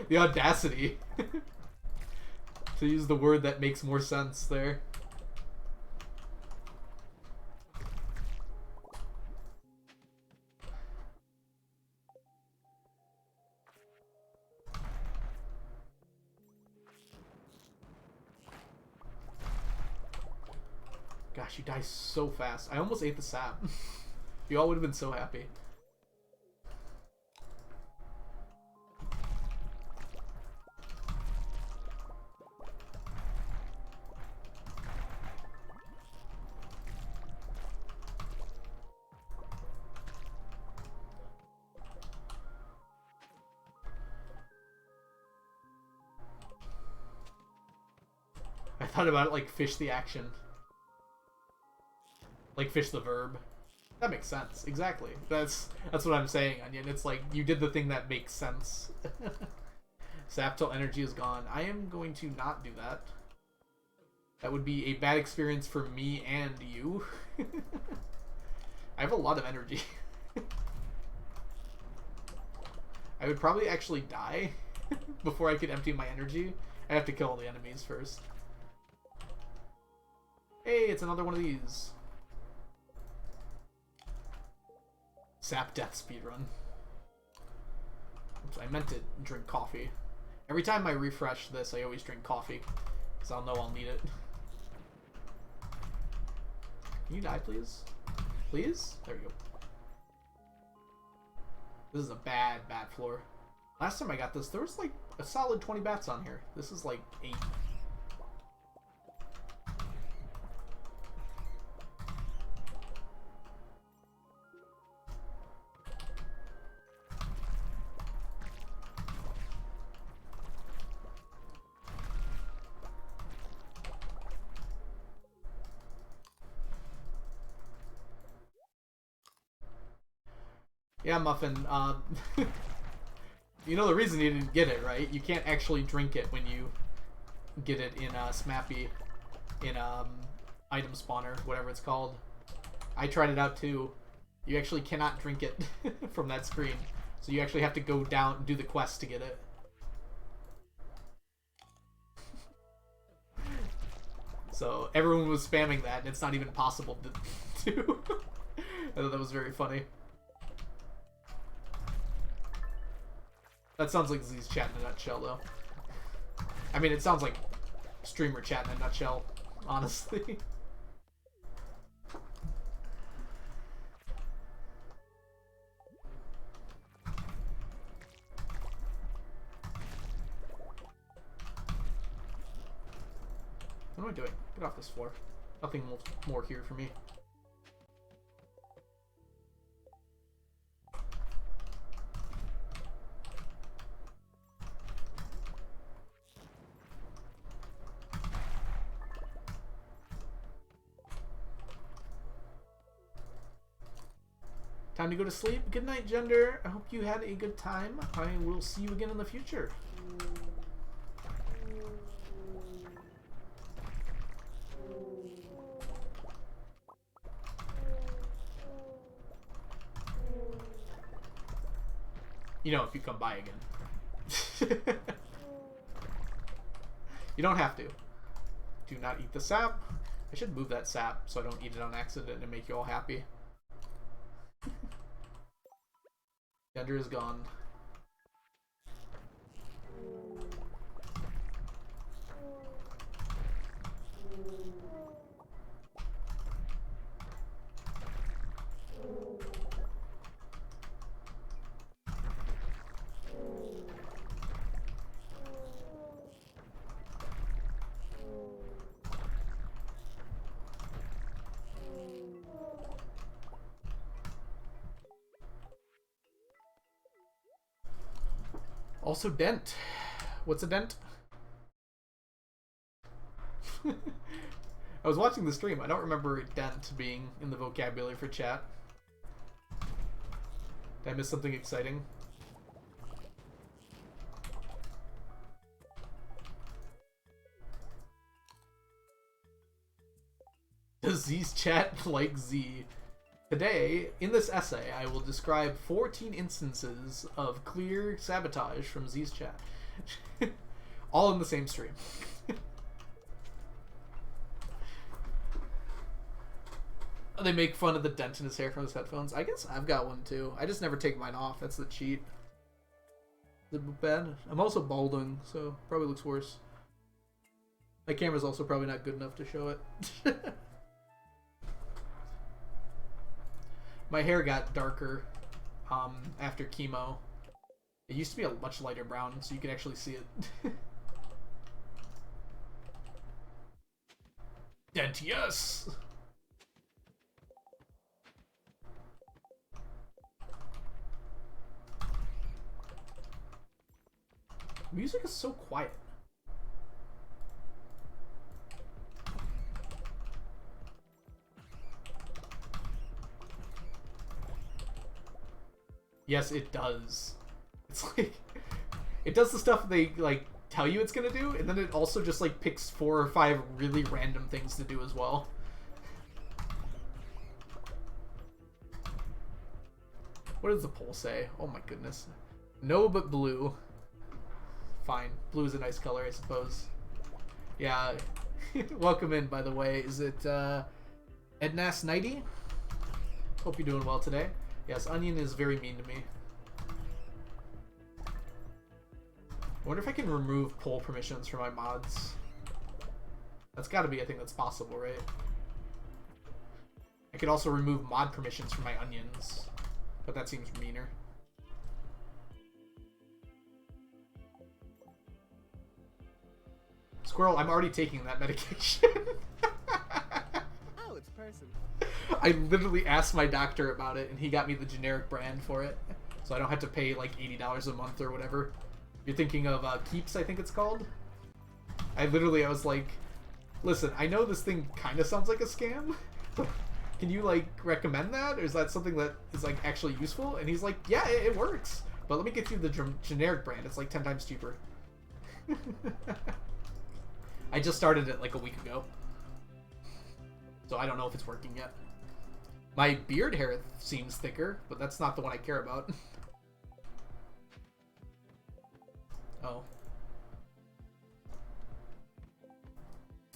The audacity to use the word that makes more sense there. Gosh, you die so fast. I almost ate the sap. You all would have been so happy. I thought about it like fish the action. Like fish the verb. That makes sense. Exactly. That's what I'm saying, Onion. It's like you did the thing that makes sense. Sap till energy is gone. I am going to not do that. That would be a bad experience for me and you. I have a lot of energy. I would probably actually die before I could empty my energy. I have to kill all the enemies first. Hey, it's another one of these. Sap death speedrun. Oops, I meant to drink coffee. Every time I refresh this, I always drink coffee. Because I'll know I'll need it. Can you die, please? Please? There we go. This is a bad, bad floor. Last time I got this, there was like a solid 20 bats on here. This is like 8. Yeah, Muffin, you know the reason you didn't get it, right? You can't actually drink it when you get it in Smappy, in item spawner, whatever it's called. I tried it out too. You actually cannot drink it from that screen. So you actually have to go down and do the quest to get it. So everyone was spamming that, and it's not even possible to do. I thought that was very funny. That sounds like Z's chat in a nutshell, though. I mean, it sounds like streamer chat in a nutshell, honestly. What am I doing? Get off this floor. Nothing more here for me. Time to go to sleep. Good night, Gender. I hope you had a good time. I will see you again in the future. You know, if you come by again. You don't have to. Do not eat the sap. I should move that sap so I don't eat it on accident and make you all happy. Gender is gone. Also, dent. What's a dent? I was watching the stream. I don't remember dent being in the vocabulary for chat. Did I miss something exciting? Does Z's chat like Z? Today, in this essay, I will describe 14 instances of clear sabotage from Z's chat. All in the same stream. They make fun of the dent in his hair from his headphones. I guess I've got one too. I just never take mine off. That's the cheat. Is it bad? I'm also balding, so probably looks worse. My camera's also probably not good enough to show it. My hair got darker after chemo. It used to be a much lighter brown, so you could actually see it. Dent, yes! Music is so quiet. Yes, it does. It's like, it does the stuff they like tell you it's gonna do, and then it also just like picks 4 or 5 really random things to do as well. What does the poll say? Oh my goodness. No but blue. fine. Blue is a nice color, I suppose. Yeah. Welcome in, by the way. Is it Ednas Nighty? Hope you're doing well today. Yes, Onion is very mean to me. I wonder if I can remove poll permissions for my mods. That's got to be a thing that's possible, right? I could also remove mod permissions for my onions, but that seems meaner. Squirrel, I'm already taking that medication. Oh, it's person. I literally asked my doctor about it, and he got me the generic brand for it, so I don't have to pay like $80 a month or whatever. You're thinking of Keeps, I think it's called? I was like, listen, I know this thing kind of sounds like a scam, but can you like recommend that? Or is that something that is like actually useful? And he's like, yeah, it works, but let me get you the generic brand. It's like 10 times cheaper. I just started it like a week ago, so I don't know if it's working yet. My beard hair seems thicker, but that's not the one I care about. Oh.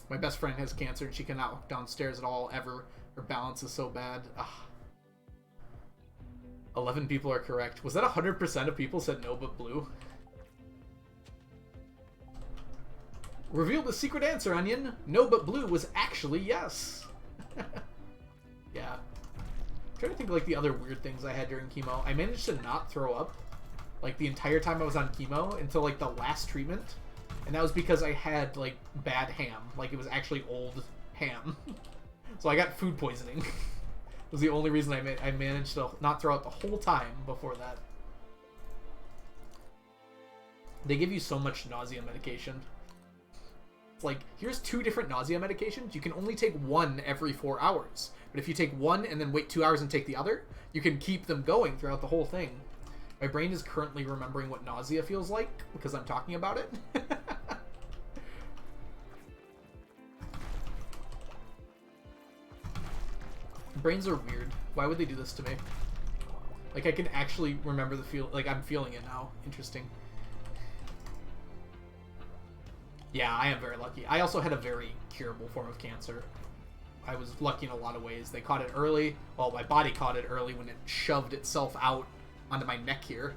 My best friend has cancer and she cannot walk downstairs at all, ever. Her balance is so bad. Ugh. 11 people are correct. Was that 100% of people said no but blue? Reveal the secret answer, Onion. No but blue was actually yes. Yeah. I'm trying to think of like the other weird things I had during chemo. I managed to not throw up like the entire time I was on chemo until like the last treatment. And that was because I had like bad ham. Like it was actually old ham. So I got food poisoning. It was the only reason I managed to not throw out the whole time before that. They give you so much nausea medication. It's like, here's 2 different nausea medications. You can only take one every 4 hours. But if you take one and then wait 2 hours and take the other, you can keep them going throughout the whole thing. My brain is currently remembering what nausea feels like because I'm talking about it. Brains are weird. Why would they do this to me? Like, I can actually remember the feel. Like, I'm feeling it now. Interesting. Yeah, I am very lucky. I also had a very curable form of cancer. I was lucky in a lot of ways. They caught it early. Well, my body caught it early when it shoved itself out onto my neck here.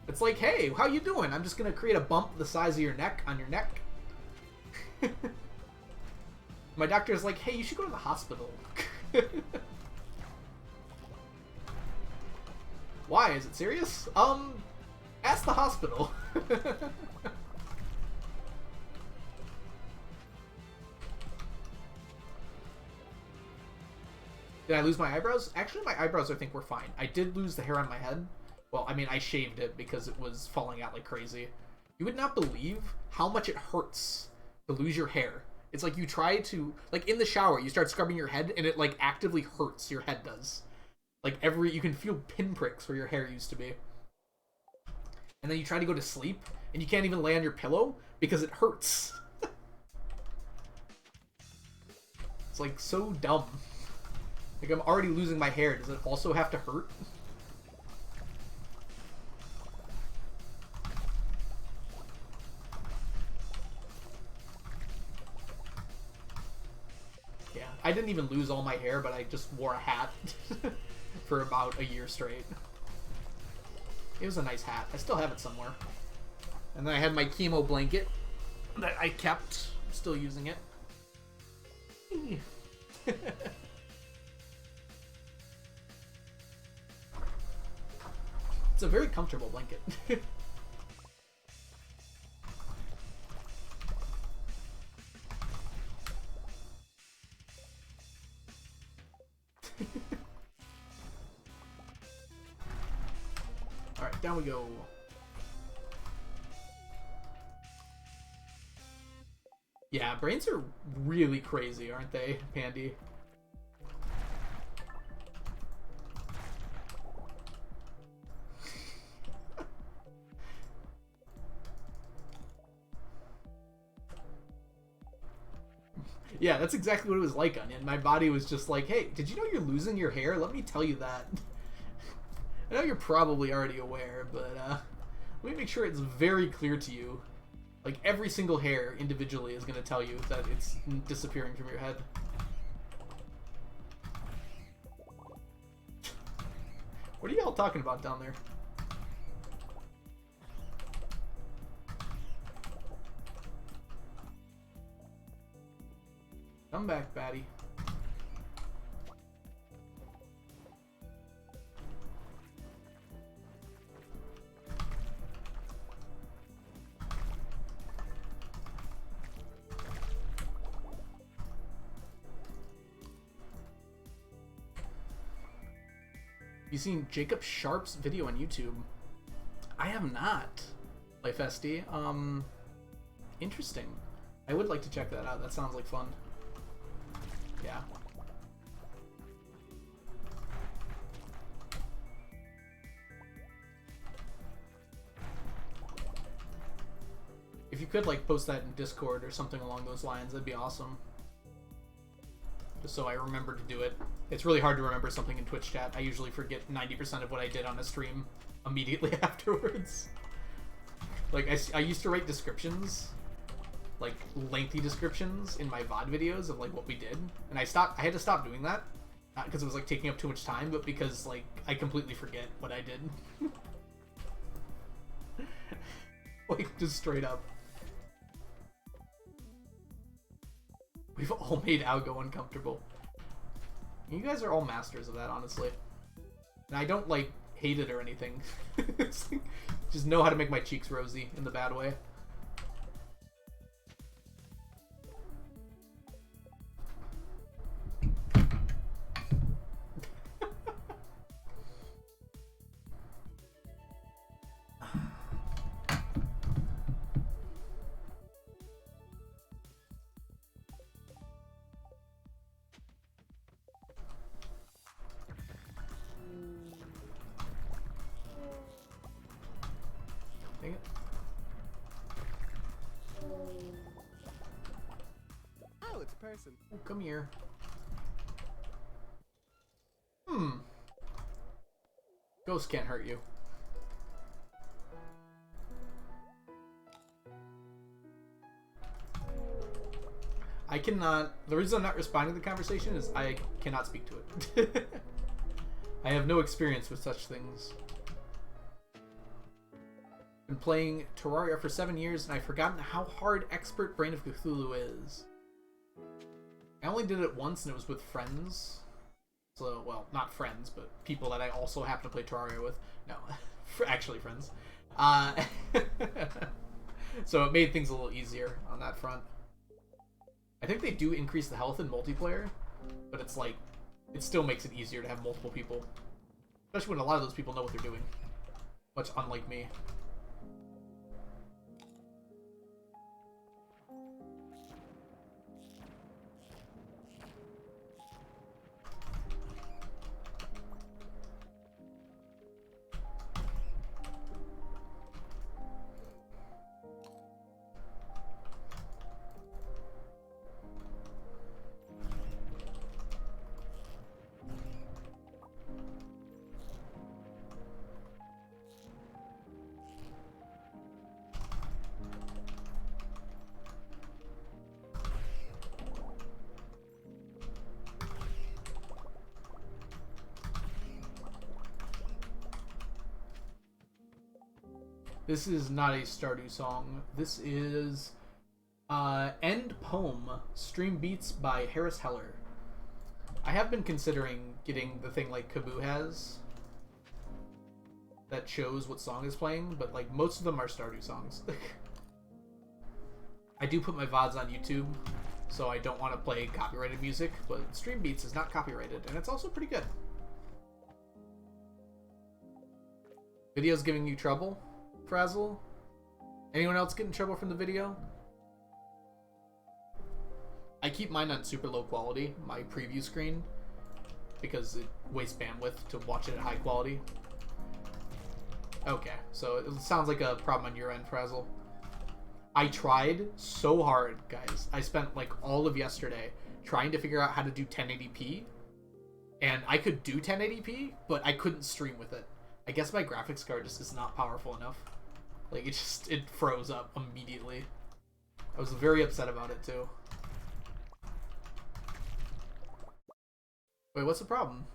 It's like, hey, how you doing? I'm just gonna create a bump the size of your neck on your neck. My doctor's like, hey, you should go to the hospital. Why? Is it serious? Ask the hospital. Did I lose my eyebrows? Actually, my eyebrows I think were fine. I did lose the hair on my head. Well, I mean, I shaved it because it was falling out like crazy. You would not believe how much it hurts to lose your hair. It's like you try to, like in the shower, you start scrubbing your head and it like actively hurts. Your head does. Like you can feel pinpricks where your hair used to be. And then you try to go to sleep and you can't even lay on your pillow because it hurts. It's like so dumb. Like, I'm already losing my hair. Does it also have to hurt? Yeah, I didn't even lose all my hair, but I just wore a hat for about a year straight. It was a nice hat. I still have it somewhere. And then I had my chemo blanket that I kept. I'm still using it. It's a very comfortable blanket. Alright, down we go. Yeah, brains are really crazy, aren't they, Pandy? Yeah, that's exactly what it was like, Onion. My body was just like, hey, did you know you're losing your hair? Let me tell you that. I know you're probably already aware, but Let me make sure it's very clear to you. Like, every single hair individually is going to tell you that it's disappearing from your head. What are y'all talking about down there? Come back, Batty. You seen Jacob Sharp's video on YouTube? I have not. LifeSD. Interesting. I would like to check that out. That sounds like fun. Yeah. If you could like post that in Discord or something along those lines, that'd be awesome. Just so I remember to do it. It's really hard to remember something in Twitch chat. I usually forget 90% of what I did on a stream immediately afterwards. Like, I used to write descriptions, like, lengthy descriptions in my VOD videos of, like, what we did. And I had to stop doing that. Not because it was, like, taking up too much time, but because, like, I completely forget what I did. Like, just straight up. We've all made Algo uncomfortable. You guys are all masters of that, honestly. And I don't, like, hate it or anything. It's like, just know how to make my cheeks rosy in the bad way. Dang it. Oh, it's a person. Oh, come here. Ghosts can't hurt you. I cannot... The reason I'm not responding to the conversation is I cannot speak to it. I have no experience with such things. Been playing Terraria for 7 years and I've forgotten how hard Expert Brain of Cthulhu is. I only did it once and it was with friends. So, well, not friends, but people that I also happen to play Terraria with. No, actually friends. So it made things a little easier on that front. I think they do increase the health in multiplayer, but it's like, it still makes it easier to have multiple people. Especially when a lot of those people know what they're doing. Much unlike me. This is not a Stardew song. This is End Poem, Stream Beats by Harris Heller. I have been considering getting the thing like Kaboo has that shows what song is playing, but like most of them are Stardew songs. I do put my VODs on YouTube, so I don't want to play copyrighted music, but Stream Beats is not copyrighted, and it's also pretty good. Video's giving you trouble? Frazzle? Anyone else get in trouble from the video? I keep mine on super low quality, my preview screen, because it wastes bandwidth to watch it at high quality. Okay, so it sounds like a problem on your end, Frazzle. I tried so hard, guys. I spent like all of yesterday trying to figure out how to do 1080p, and I could do 1080p, but I couldn't stream with it. I guess my graphics card just is not powerful enough. Like, it froze up immediately. I was very upset about it, too. Wait, what's the problem?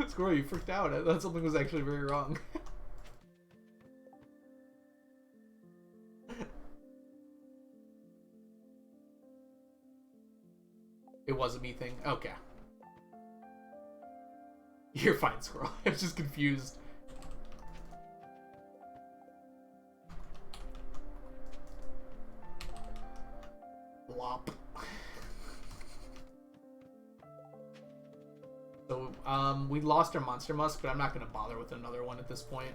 Squirrel, you freaked out. I thought something was actually very wrong. It was a me thing. Okay. You're fine, Squirrel. I was just confused. Lop. So, we lost our Monster Musk, but I'm not going to bother with another one at this point.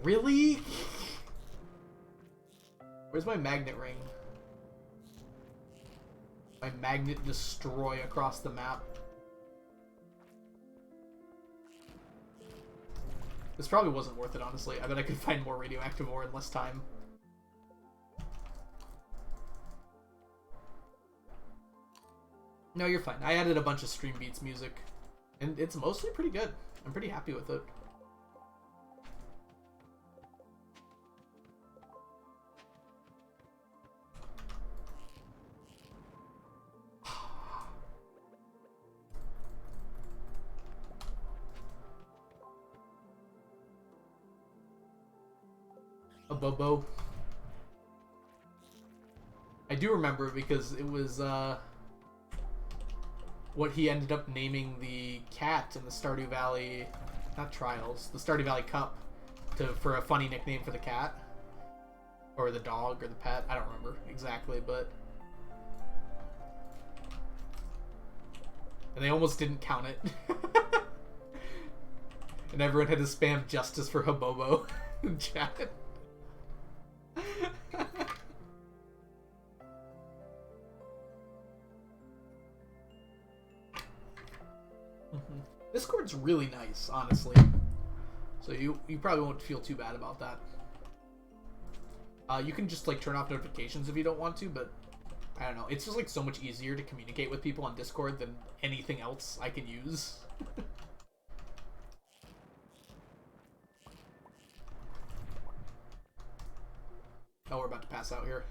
Really? Where's my magnet ring? My magnet destroy across the map. This probably wasn't worth it, honestly. I bet I could find more radioactive ore in less time. No, you're fine. I added a bunch of Stream Beats music, and it's mostly pretty good. I'm pretty happy with it. A Bobo. I do remember because it was, what he ended up naming the cat in the Stardew Valley, not Trials, the Stardew Valley Cup, for a funny nickname for the cat. Or the dog, or the pet, I don't remember exactly, but... And they almost didn't count it. And everyone had to spam justice for Habobo in chat. Discord's really nice, honestly. So you probably won't feel too bad about that. You can just like turn off notifications if you don't want to, but I don't know. It's just like so much easier to communicate with people on Discord than anything else I can use. Oh, we're about to pass out here.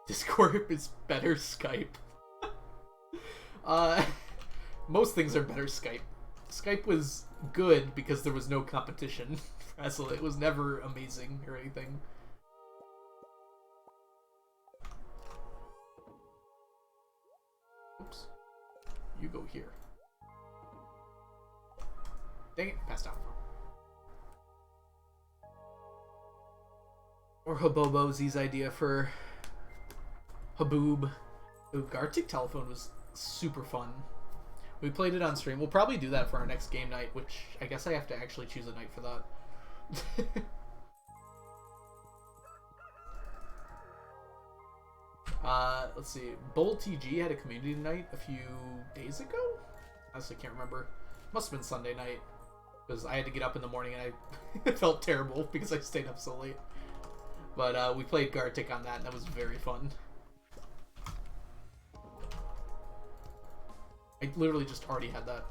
Discord is better Skype. Most things are better Skype. Skype was good because there was no competition for Ezlilyy. It was never amazing or anything. Oops. You go here. Dang it, passed out. Or Habobo's idea for Haboob. Ooh, Gartic Telephone was super fun. We played it on stream. We'll probably do that for our next game night, which I guess I have to actually choose a night for that. Let's see. Bowl TG had a community night a few days ago? I honestly can't remember. Must have been Sunday night. Because I had to get up in the morning and I felt terrible because I stayed up so late. But we played Gartic on that and that was very fun. I literally just already had that.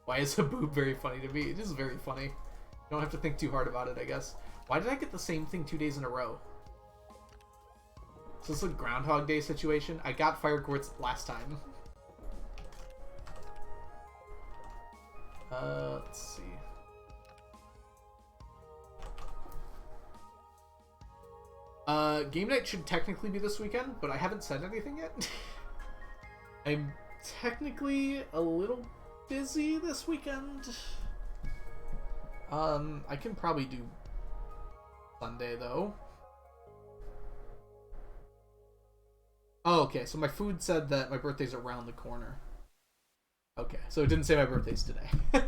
Why is Haboob very funny to me? It is very funny. You don't have to think too hard about it, I guess. Why did I get the same thing 2 days in a row? So this is a Groundhog Day situation. I got Fire Quartz last time. Let's see. Game night should technically be this weekend, but I haven't said anything yet. I'm technically a little busy this weekend. I can probably do Sunday though. Oh, okay, so my food said that my birthday's around the corner. Okay, so it didn't say my birthday's today.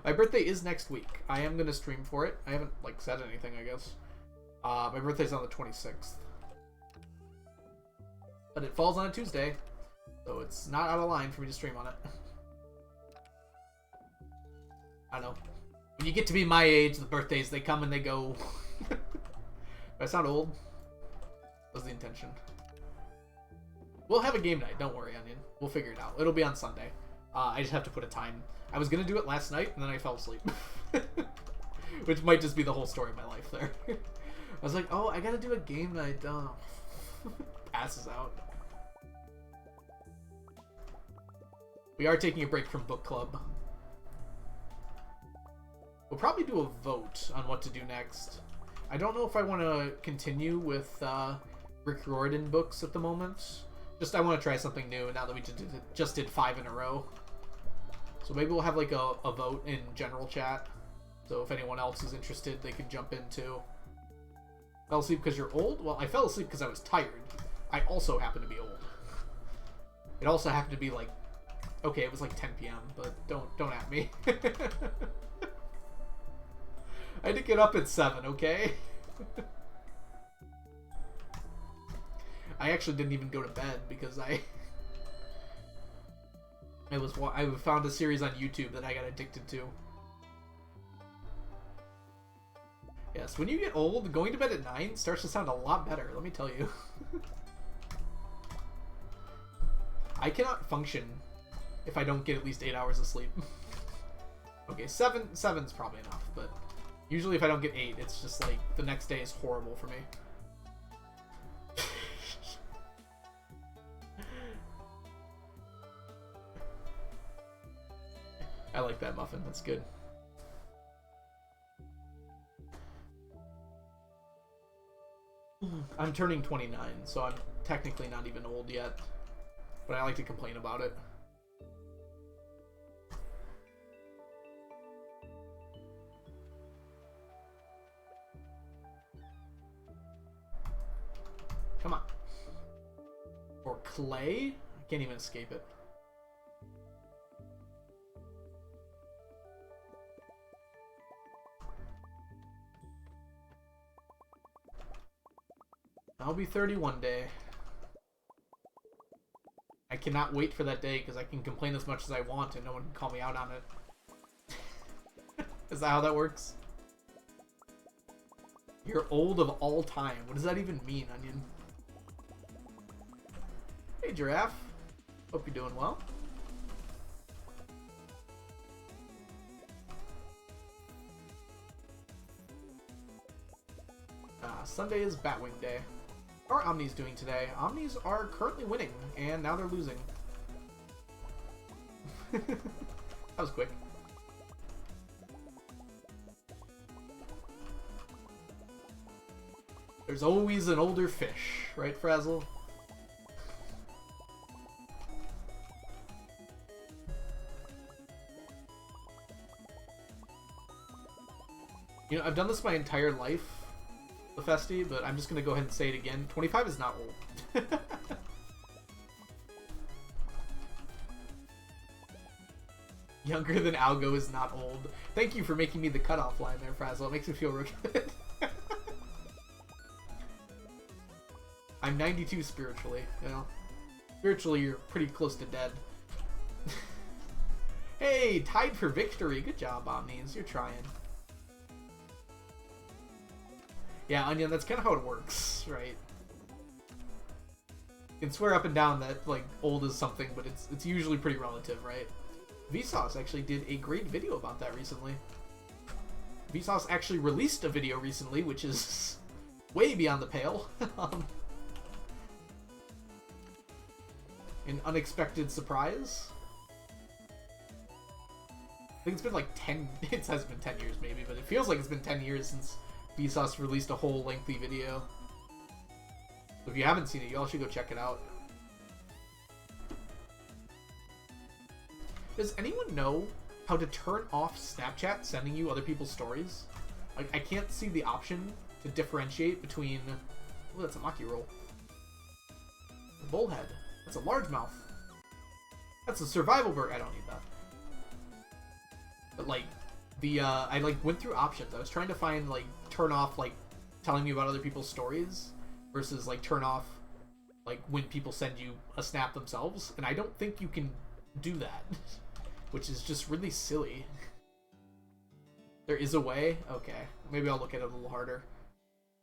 My birthday is next week. I am gonna stream for it. I haven't like said anything, I guess. My birthday's on the 26th. But it falls on a Tuesday. So it's not out of line for me to stream on it. I don't know. When you get to be my age, the birthdays, they come and they go. That's not old. That was the intention. We'll have a game night. Don't worry, Onion. We'll figure it out. It'll be on Sunday. I just have to put a time. I was gonna do it last night, and then I fell asleep. Which might just be the whole story of my life there. I was like, oh, I gotta do a game night. Passes out. We are taking a break from book club. We'll probably do a vote on what to do next. I don't know if I want to continue with Rick Riordan books at the moment. Just I want to try something new now that we just did 5 in a row. So maybe we'll have like a vote in general chat. So if anyone else is interested, they can jump in too. Fell asleep because you're old? Well, I fell asleep because I was tired. I also happen to be old. It also happened to be like, okay, it was like 10 p.m., but don't at me. I had to get up at 7, okay? I actually didn't even go to bed because I found a series on YouTube that I got addicted to. Yes, when you get old, going to bed at 9 starts to sound a lot better, let me tell you. I cannot function if I don't get at least 8 hours of sleep. Okay, 7's probably enough, but usually if I don't get 8, it's just like the next day is horrible for me. I like that muffin, that's good. I'm turning 29, so I'm technically not even old yet. But I like to complain about it. Come on. Or clay? I can't even escape it. I'll be 31 day. I cannot wait for that day because I can complain as much as I want and no one can call me out on it. Is that how that works? You're old of all time. What does that even mean, Onion? Hey, Giraffe. Hope you're doing well. Sunday is Batwing Day. How are Omnis doing today? Omnis are currently winning, and now they're losing. That was quick. There's always an older fish, right, Frazzle? You know, I've done this my entire life, the Festy, but I'm just going to go ahead and say it again. 25 is not old. Younger than Algo is not old. Thank you for making me the cutoff line there, Frazzle. It makes me feel real good. I'm 92 spiritually, you know. Spiritually, you're pretty close to dead. Hey, tied for victory. Good job, Omnis. You're trying. Yeah, Onion, that's kind of how it works, right? You can swear up and down that, like, old is something, but it's usually pretty relative, right? Vsauce actually did a great video about that recently. Vsauce actually released a video recently, which is way beyond the pale. An unexpected surprise. I think it's been like 10, it has been 10 years maybe, but it feels like it's been 10 years since Vsauce released a whole lengthy video. If you haven't seen it, you all should go check it out. Does anyone know how to turn off Snapchat sending you other people's stories? Like, I can't see the option to differentiate between... Oh, that's a Maki roll. A bullhead. That's a largemouth. That's a survival bird. I don't need that. But, like, I, like, went through options. I was trying to find, like, turn off, like, telling me about other people's stories versus, like, turn off, like, when people send you a snap themselves. And I don't think you can do that, which is just really silly. There is a way? Okay. Maybe I'll look at it a little harder.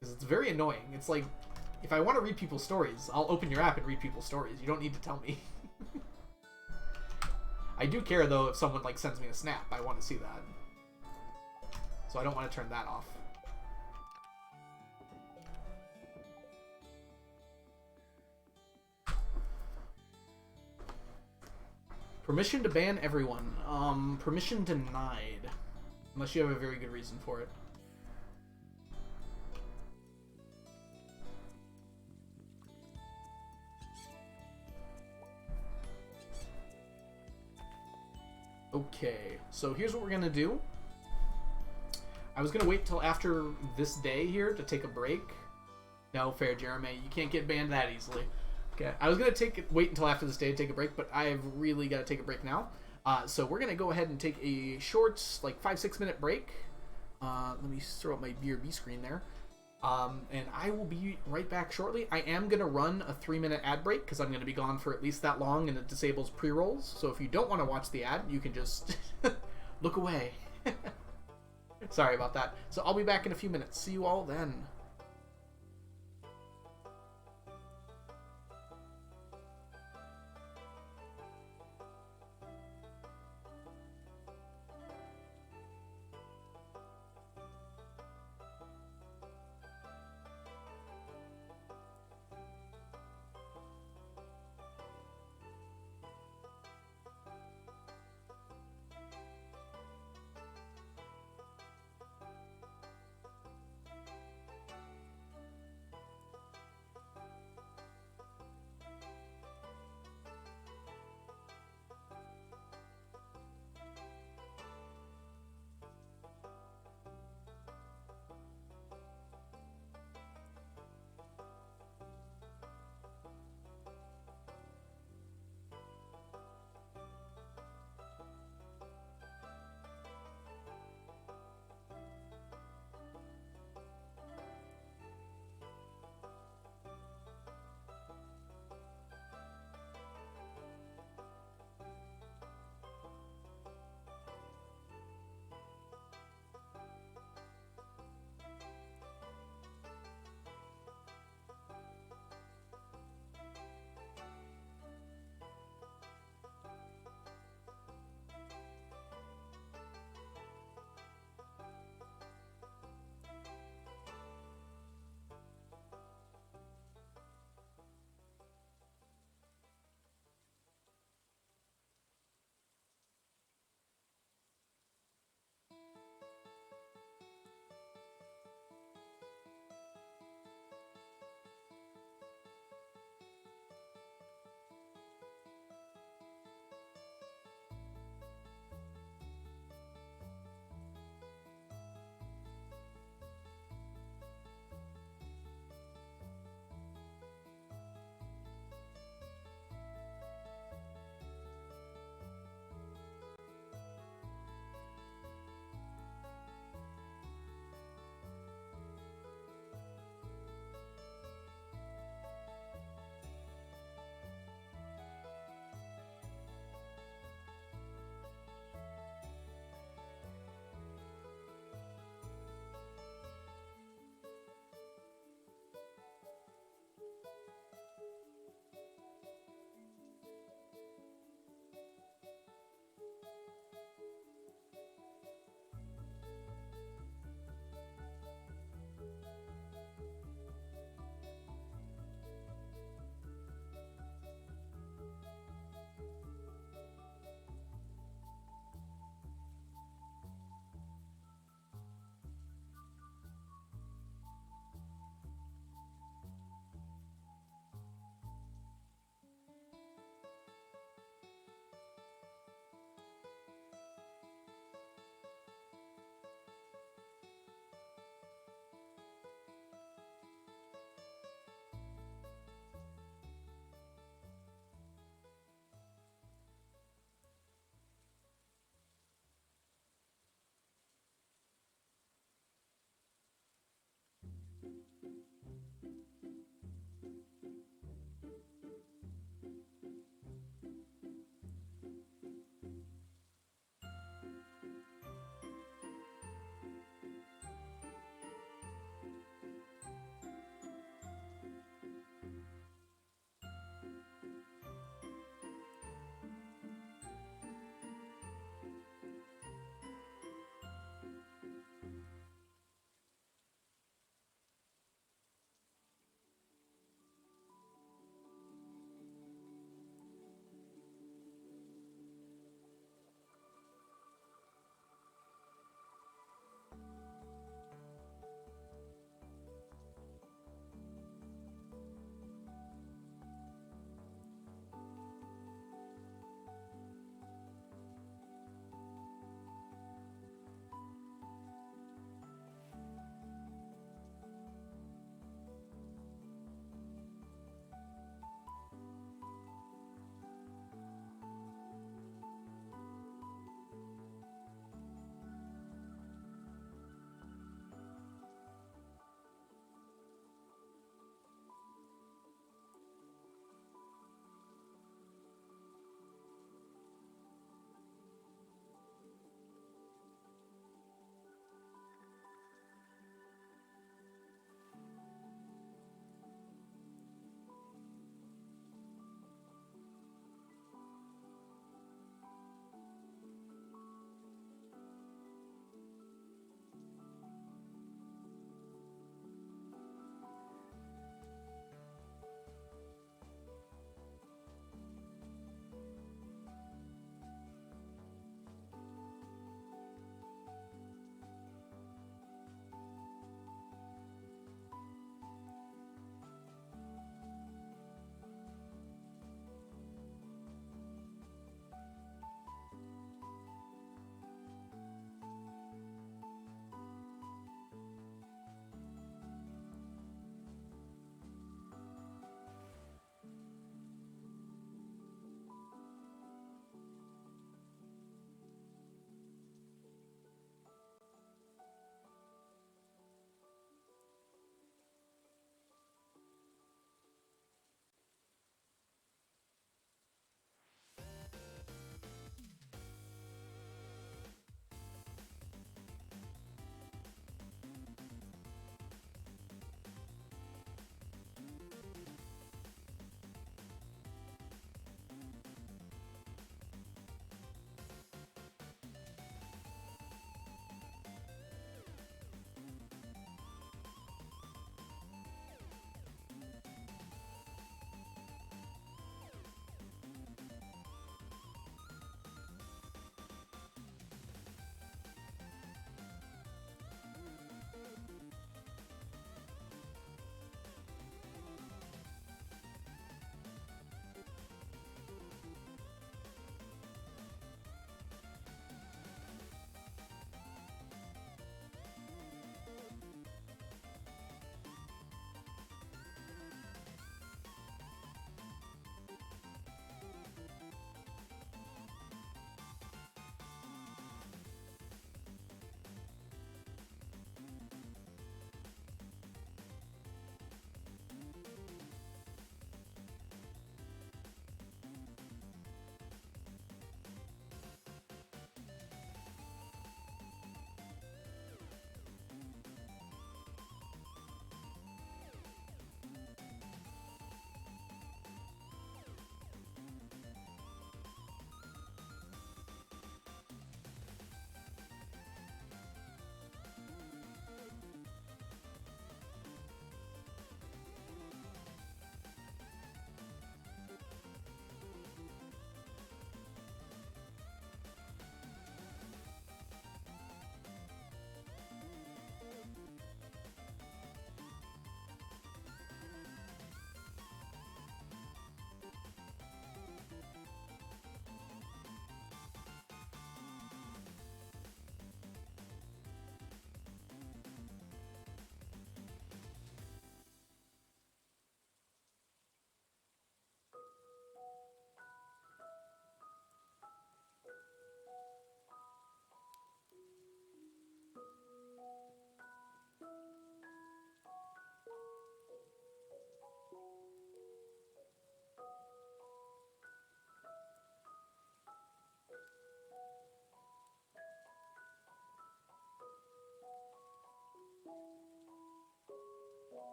Because it's very annoying. It's like, if I want to read people's stories, I'll open your app and read people's stories. You don't need to tell me. I do care, though, if someone, like, sends me a snap. I want to see that. So I don't want to turn that off. Permission to ban everyone. Permission denied. Unless you have a very good reason for it. Okay, so here's what we're gonna do. I was gonna wait till after this day here to take a break. No, fair, Jeremy. You can't get banned that easily. Okay, I was gonna wait until after this day to take a break, but I've really got to take a break now. So we're gonna go ahead and take a short, like 5-6 minute break. Let me throw up my BRB screen there. And I will be right back shortly. I am gonna run a 3-minute ad break because I'm gonna be gone for at least that long, and it disables pre-rolls. So if you don't want to watch the ad, you can just look away. Sorry about that. So I'll be back in a few minutes. See you all then.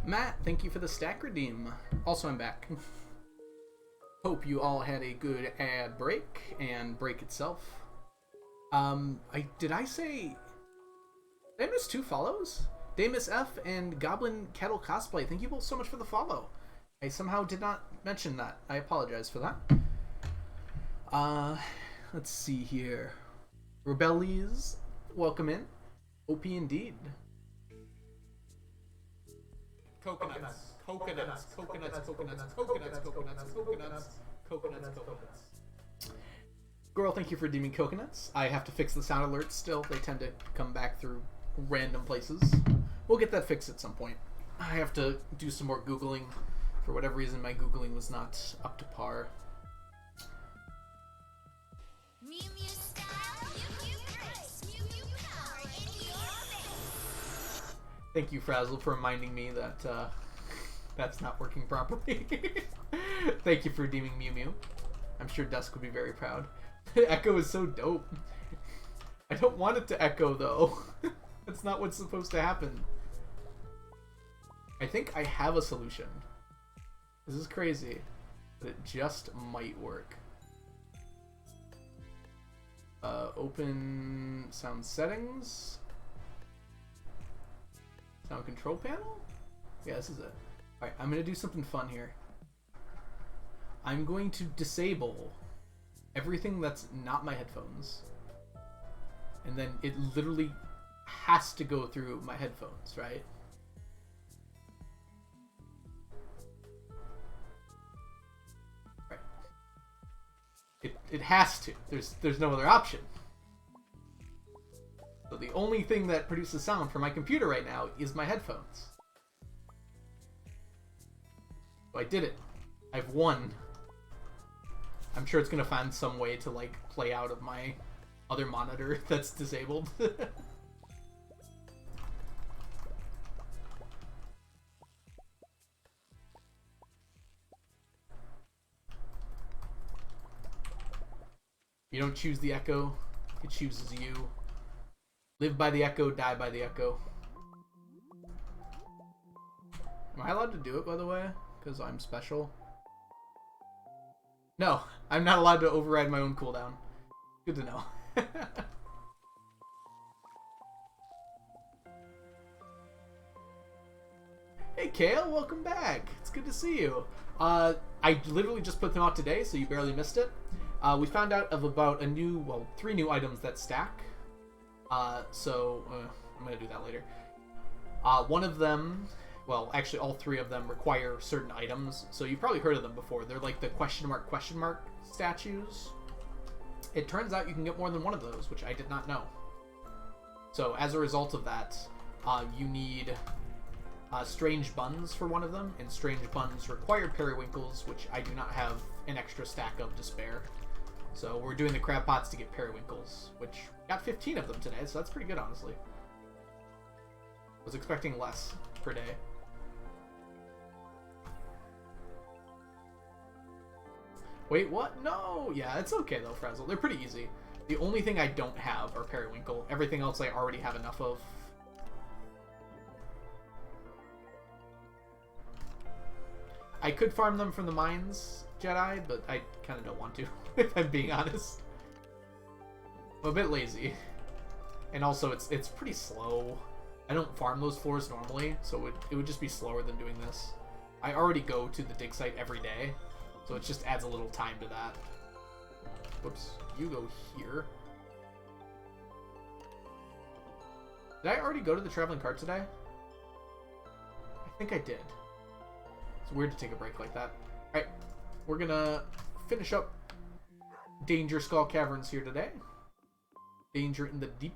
Matt, thank you for the stack redeem. Also, I'm back. Hope you all had a good ad break and break itself. Did I miss 2 follows? Damus F and Goblin Kettle Cosplay. Thank you both so much for the follow. I somehow did not mention that. I apologize for that. Let's see here. Rebellies, welcome in. OP indeed. Coconuts. Girl, thank you for redeeming coconuts. I have to fix the sound alerts still. They tend to come back through random places. We'll get that fixed at some point. I have to do some more Googling. For whatever reason, my Googling was not up to par. Mew Mew style, Mew Mew grace, Mew Mew power in your face. Thank you, Frazzle, for reminding me that that's not working properly. Thank you for redeeming Mew Mew. I'm sure Dusk would be very proud. Echo is so dope. I don't want it to echo, though. That's not what's supposed to happen. I think I have a solution. This is crazy, but it just might work. Open sound settings. Sound control panel? Yeah, this is it. Alright, I'm going to do something fun here. I'm going to disable everything that's not my headphones. And then it literally has to go through my headphones, right? Right. It has to. There's no other option. So the only thing that produces sound from my computer right now is my headphones. So I did it. I've won. I'm sure it's gonna find some way to like play out of my other monitor that's disabled. You don't choose the echo, it chooses you. Live by the echo, die by the echo. Am I allowed to do it, by the way? Because I'm special? No, I'm not allowed to override my own cooldown. Good to know. Hey Kale, welcome back. It's good to see you. I literally just put them out today, so you barely missed it. We found out of about 3 new items that stack. I'm gonna do that later. One of them, well, actually all 3 of them require certain items, so you've probably heard of them before. They're like the question mark statues. It turns out you can get more than one of those, which I did not know. So as a result of that, you need strange buns for one of them, and strange buns require periwinkles, which I do not have an extra stack of to spare. So we're doing the crab pots to get periwinkles, which got 15 of them today, so that's pretty good, honestly. Was expecting less per day. Wait, what? No! Yeah, it's okay though, Frazzle. They're pretty easy. The only thing I don't have are periwinkle. Everything else I already have enough of. I could farm them from the mines, Jedi, but I kind of don't want to, if I'm being honest. I'm a bit lazy. And also, it's pretty slow. I don't farm those floors normally, so it would just be slower than doing this. I already go to the dig site every day, so it just adds a little time to that. Whoops, you go here. Did I already go to the traveling cart today? I think I did. It's weird to take a break like that. Alright, we're gonna finish up Danger Skull Caverns here today. Danger in the deep.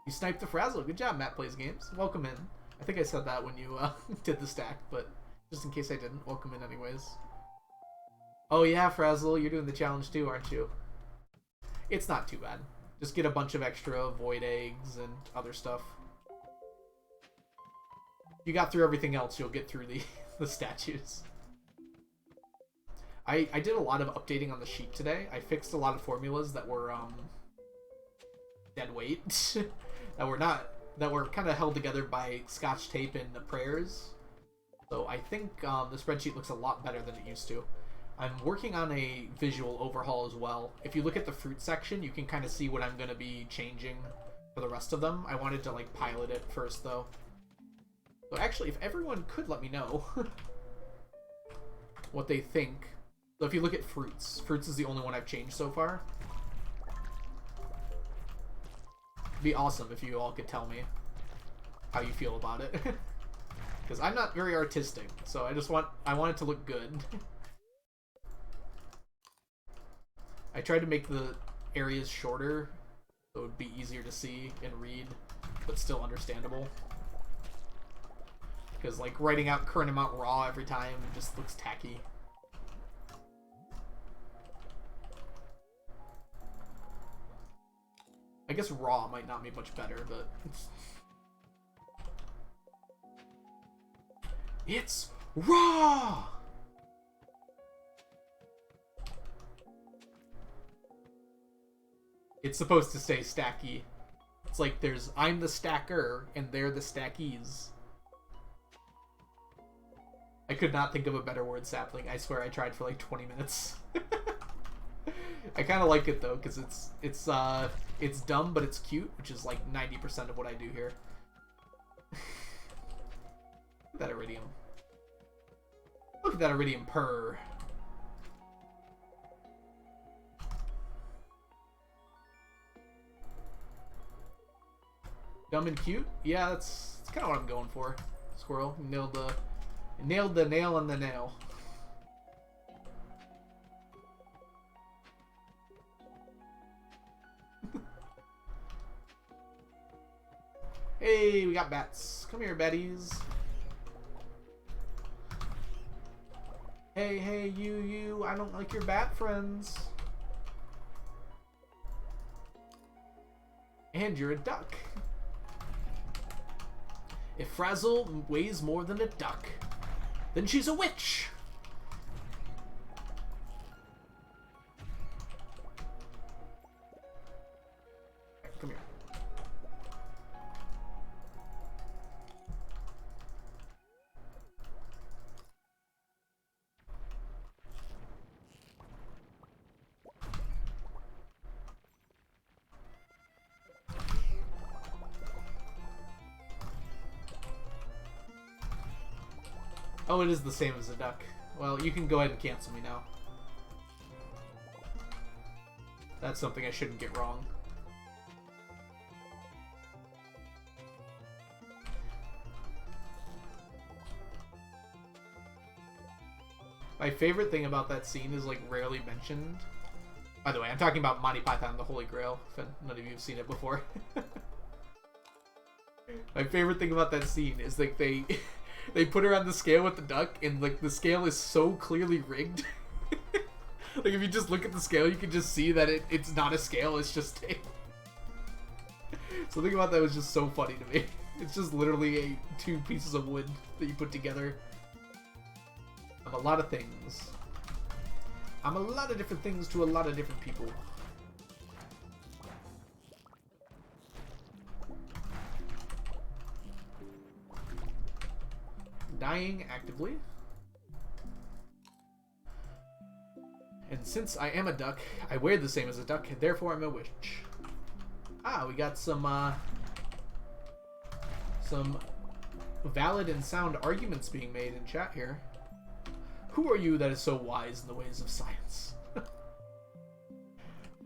You sniped the Frazzle. Good job, Matt Plays Games. Welcome in. I think I said that when you did the stack, but just in case I didn't, welcome in anyways. Oh yeah, Frazzle, you're doing the challenge too, aren't you? It's not too bad. Just get a bunch of extra void eggs and other stuff. If you got through everything else, you'll get through the statues. I did a lot of updating on the sheet today. I fixed a lot of formulas that were dead weight. that were kind of held together by scotch tape and the prayers. So I think the spreadsheet looks a lot better than it used to. I'm working on a visual overhaul as well. If you look at the fruit section, you can kind of see what I'm going to be changing for the rest of them. I wanted to like pilot it first though. So actually, if everyone could let me know what they think. So if you look at fruits, fruits is the only one I've changed so far. It'd be awesome if you all could tell me how you feel about it. Because I'm not very artistic, so I want it to look good. I tried to make the areas shorter so it would be easier to see and read, but still understandable. Because like writing out current amount raw every time just looks tacky. I guess raw might not be much better, but it's raw! It's supposed to say stacky. It's like there's I'm the stacker and they're the stackies. I could not think of a better word, sapling. I swear I tried for like 20 minutes. I kind of like it though, because it's dumb but it's cute, which is like 90% of what I do here. Look at that iridium. Look at that iridium purr. Dumb and cute? Yeah, that's kind of what I'm going for. Squirrel nailed the nail on the nail. Hey, we got bats. Come here, batties. Hey, you. I don't like your bat friends. And you're a duck. If Frazzle weighs more than a duck, then she's a witch. Come here. Oh, it is the same as a duck. Well, you can go ahead and cancel me now. That's something I shouldn't get wrong. My favorite thing about that scene is like rarely mentioned. By the way, I'm talking about Monty Python the Holy Grail, if none of you have seen it before. My favorite thing about that scene is like they put her on the scale with the duck, and like the scale is so clearly rigged. Like if you just look at the scale, you can just see that it's not a scale, it's just a... Something about that was just so funny to me. It's just literally two pieces of wood that you put together. I'm a lot of things. I'm a lot of different things to a lot of different people. Dying actively. And since I am a duck, I wear the same as a duck, and therefore I'm a witch. Ah, we got some valid and sound arguments being made in chat here. Who are you that is so wise in the ways of science?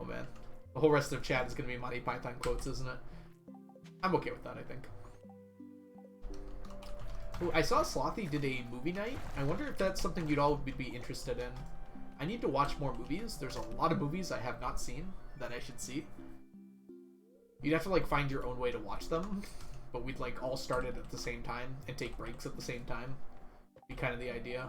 Oh man. The whole rest of chat is going to be Monty Python quotes, isn't it? I'm okay with that, I think. Ooh, I saw Slothy did a movie night. I wonder if that's something you'd all be interested in. I need to watch more movies. There's a lot of movies I have not seen that I should see. You'd have to like find your own way to watch them, but we'd like all start it at the same time and take breaks at the same time. Be kind of the idea.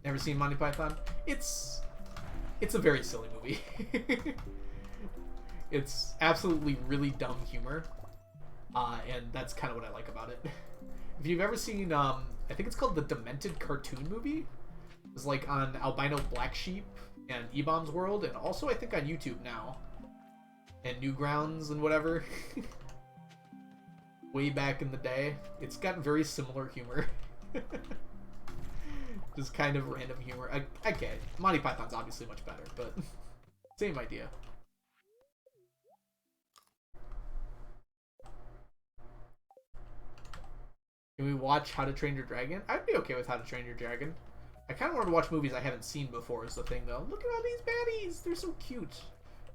Never seen Monty Python? It's a very silly movie. It's absolutely really dumb humor, and that's kind of what I like about it. If you've ever seen, I think it's called the Demented Cartoon Movie. It's like on Albino Black Sheep and E-Bomb's World, and also I think on YouTube now, and Newgrounds and whatever. way back in the day. It's got very similar humor. Just kind of random humor. Okay, Monty Python's obviously much better, but same idea. Can we watch How to Train Your Dragon? I'd be okay with How to Train Your Dragon. I kind of wanted to watch movies I haven't seen before is the thing, though. Look at all these baddies! They're so cute.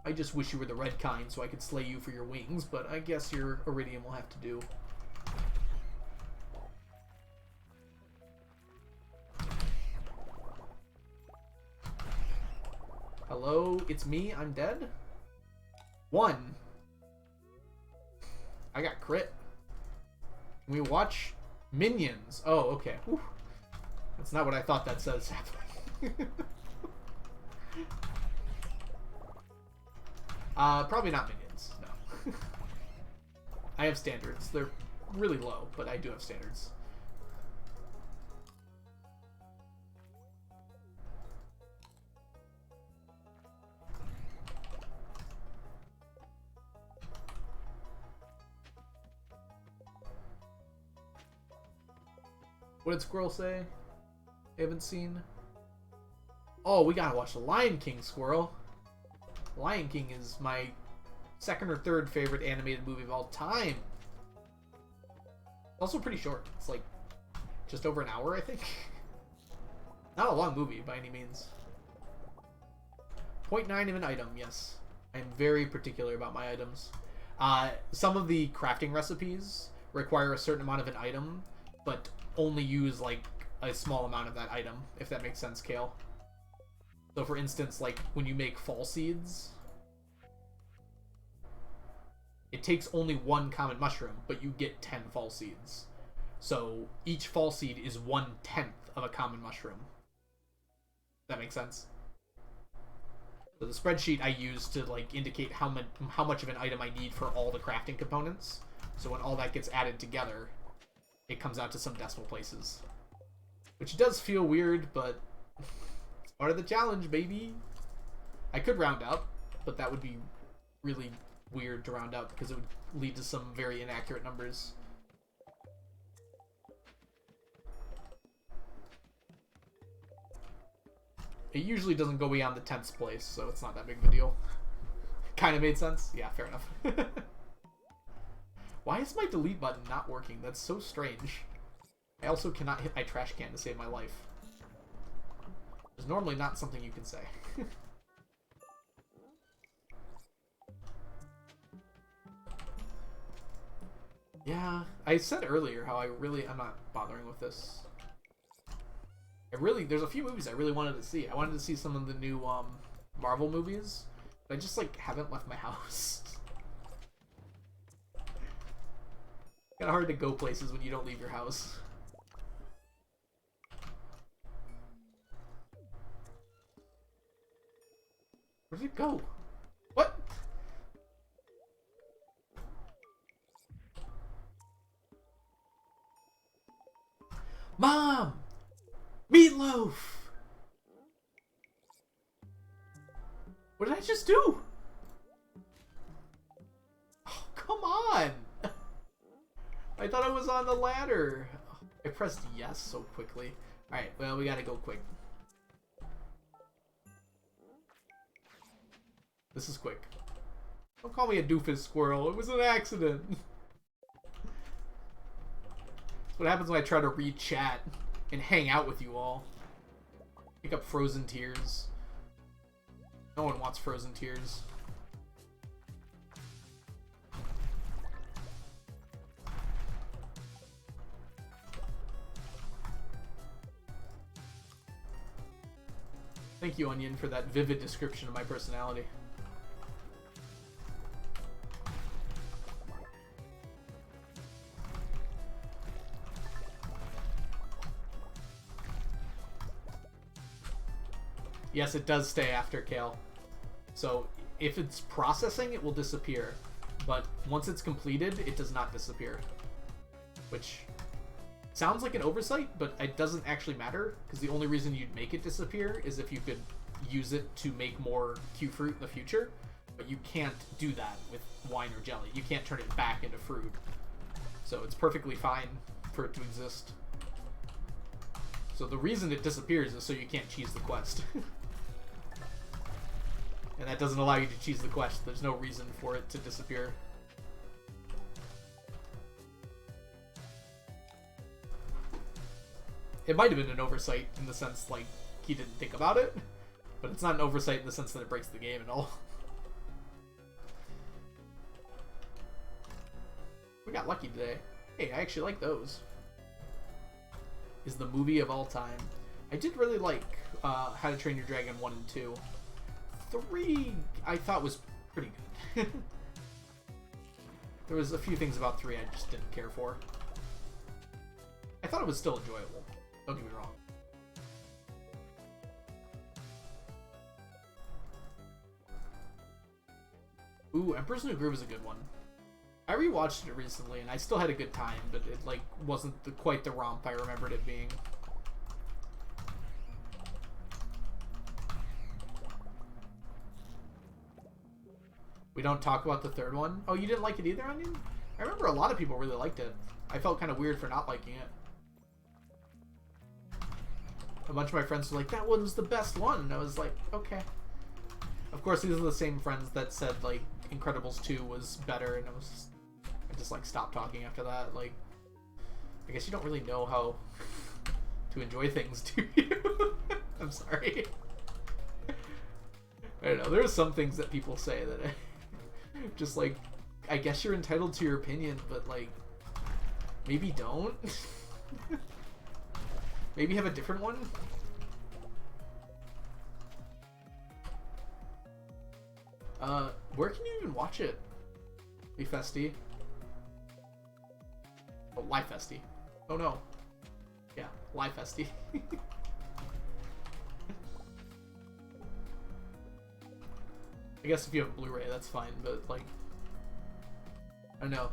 I just wish you were the red kind so I could slay you for your wings, but I guess your iridium will have to do. Hello, it's me, I'm dead? 1. I got crit. Can we watch Minions? Oh, okay. Whew. That's not what I thought that says happening. Probably not Minions, no. I have standards. They're really low, but I do have standards. What did Squirrel say? I haven't seen. Oh, we gotta watch The Lion King, Squirrel. Lion King is my second or third favorite animated movie of all time. Also pretty short. It's like just over an hour, I think. Not a long movie by any means. 0.9 of an item, yes. I'm very particular about my items. Some of the crafting recipes require a certain amount of an item, but only use like a small amount of that item, if that makes sense, Kale. So for instance, like when you make fall seeds, it takes only 1 common mushroom, but you get 10 fall seeds. So each fall seed is 1/10 of a common mushroom. That makes sense? So the spreadsheet I use to like indicate how much of an item I need for all the crafting components. So when all that gets added together, it comes out to some decimal places. Which does feel weird, but it's part of the challenge, baby. I could round up, but that would be really weird to round up because it would lead to some very inaccurate numbers. It usually doesn't go beyond the 10th place, so it's not that big of a deal. Kind of made sense? Yeah, fair enough. Why is my delete button not working? That's so strange. I also cannot hit my trash can to save my life. It's normally not something you can say. Yeah, I said earlier how I'm not bothering with this. There's a few movies I really wanted to see. I wanted to see some of the new Marvel movies, but I just like haven't left my house. Kind of hard to go places when you don't leave your house. Where did it go? What? Mom! Meatloaf! What did I just do? Oh, come on! I thought I was on the ladder. I pressed yes so quickly. Alright, well, we gotta go quick. This is quick. Don't call me a doofus, Squirrel. It was an accident. That's what happens when I try to read chat and hang out with you all. Pick up frozen tears. No one wants frozen tears. Thank you, Onion, for that vivid description of my personality. Yes, it does stay after Kale. So if it's processing, it will disappear. But once it's completed, it does not disappear. Which sounds like an oversight, but it doesn't actually matter, because the only reason you'd make it disappear is if you could use it to make more Q fruit in the future. But you can't do that with wine or jelly. You can't turn it back into fruit. So it's perfectly fine for it to exist. So the reason it disappears is so you can't cheese the quest. And that doesn't allow you to cheese the quest. There's no reason for it to disappear. It might have been an oversight in the sense, like, he didn't think about it. But it's not an oversight in the sense that it breaks the game at all. We got lucky today. Hey, I actually like those. Is the movie of all time. I did really like How to Train Your Dragon 1 and 2. 3 I thought was pretty good. There was a few things about 3 I just didn't care for. I thought it was still enjoyable. Don't get me wrong. Ooh, Emperor's New Groove is a good one. I rewatched it recently and I still had a good time, but it like wasn't quite the romp I remembered it being. We don't talk about the third one? Oh, you didn't like it either, Onion? I remember a lot of people really liked it. I felt kind of weird for not liking it. A bunch of my friends were like, that one's the best one. And I was like, okay. Of course, these are the same friends that said, like, Incredibles 2 was better, and I just, like, stopped talking after that. Like, I guess you don't really know how to enjoy things, do you? I'm sorry. I don't know. There are some things that people say that just, like, I guess you're entitled to your opinion, but, like, maybe don't. Maybe have a different one. Where can you even watch it? Be Festy. Oh, Live Festy. Oh no. Yeah, Live Festy. I guess if you have Blu-ray, that's fine, but like, I don't know.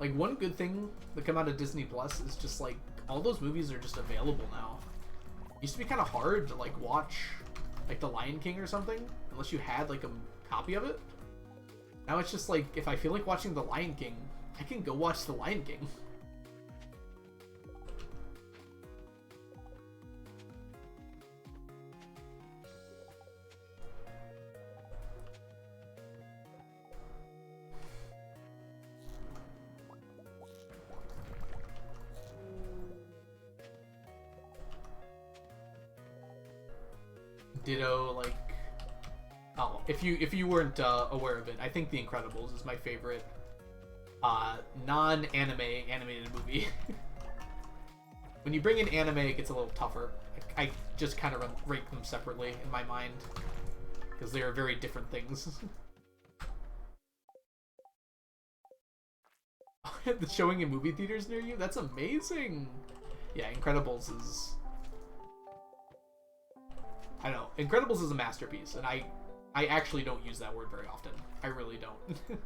Like, one good thing that come out of Disney Plus is just like all those movies are just available now. It used to be kind of hard to like watch like The Lion King or something unless you had like a copy of it. Now it's just like, if I feel like watching The Lion King, I can go watch The Lion King. Ditto, like, oh, if you weren't aware of it, I think The Incredibles is my favorite non-anime animated movie. When you bring in anime, it gets a little tougher. I just kind of rate them separately in my mind because they are very different things. The showing in movie theaters near you? That's amazing. Yeah, Incredibles is, I don't know. Incredibles is a masterpiece, and I actually don't use that word very often. I really don't.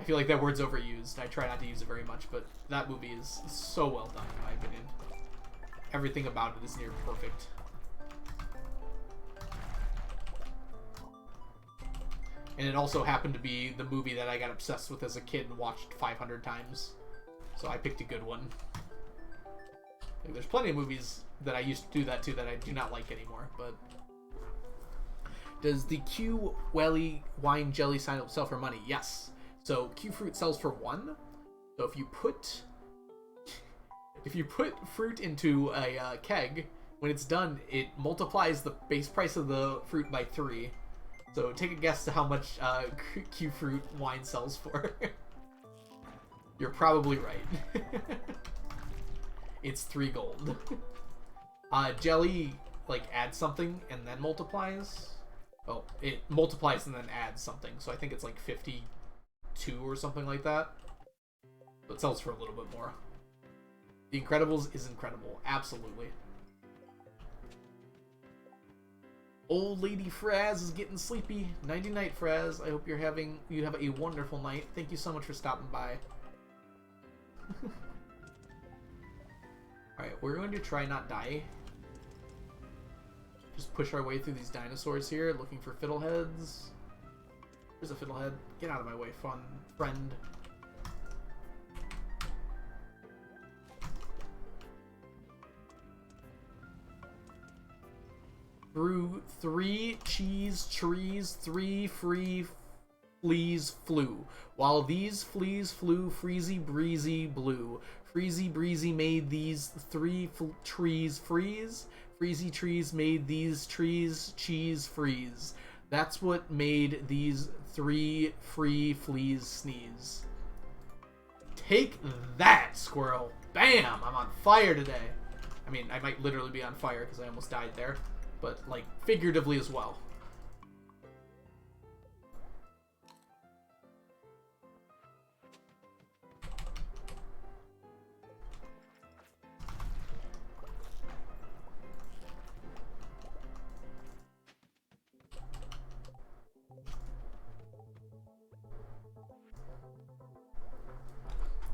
I feel like that word's overused. I try not to use it very much, but that movie is so well done, in my opinion. Everything about it is near perfect. And it also happened to be the movie that I got obsessed with as a kid and watched 500 times. So I picked a good one. Like, there's plenty of movies that I used to do that to that I do not like anymore, but... Does the Q Welly wine jelly sell for money? Yes. So Q fruit sells for 1. So if you put fruit into a keg, when it's done, it multiplies the base price of the fruit by 3. So take a guess to how much Q fruit wine sells for. You're probably right. It's 3 gold. Jelly, like, adds something and then multiplies. Oh, it multiplies and then adds something. So I think it's like 52 or something like that. So it sells for a little bit more. The Incredibles is incredible. Absolutely. Old Lady Fraz is getting sleepy. Nighty night, Fraz. I hope you have a wonderful night. Thank you so much for stopping by. Alright, we're going to try not die. Just push our way through these dinosaurs here, looking for fiddleheads. There's a fiddlehead. Get out of my way, fun friend. Through 3 cheese trees, 3 free fleas flew. While these fleas flew, freezy breezy blew. Freezy breezy made these 3 trees freeze. Freezy trees made these trees cheese freeze. That's what made these 3 free fleas sneeze. Take that, squirrel. Bam! I'm on fire today. I mean, I might literally be on fire because I almost died there. But, like, figuratively as well.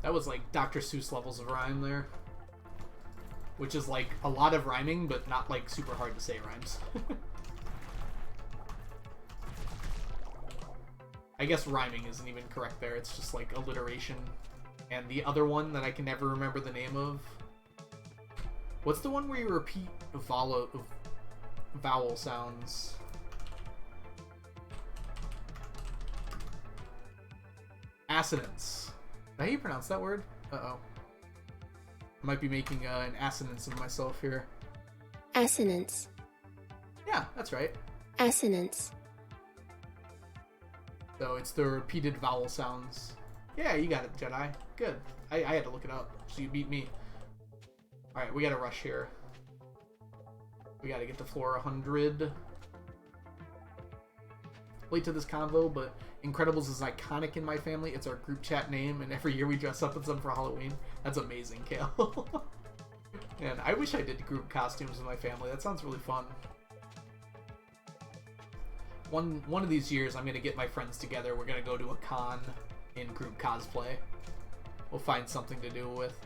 That was like Dr. Seuss levels of rhyme there. Which is like a lot of rhyming, but not like super hard to say rhymes. I guess rhyming isn't even correct there, it's just like alliteration. And the other one that I can never remember the name of. What's the one where you repeat vowel sounds? Assonance. How do you pronounce that word? Uh-oh. I might be making an assonance of myself here. Assonance. Yeah, that's right. Assonance. So it's the repeated vowel sounds. Yeah, you got it, Jedi. Good. I had to look it up, so you beat me. Alright, we gotta rush here. We gotta get to floor 100. Late to this convo, but Incredibles is iconic in my family. It's our group chat name, and every year we dress up as them for Halloween. That's amazing, Kale. And I wish I did group costumes with my family. That sounds really fun. One of these years, I'm gonna get my friends together. We're gonna go to a con in group cosplay. We'll find something to do with.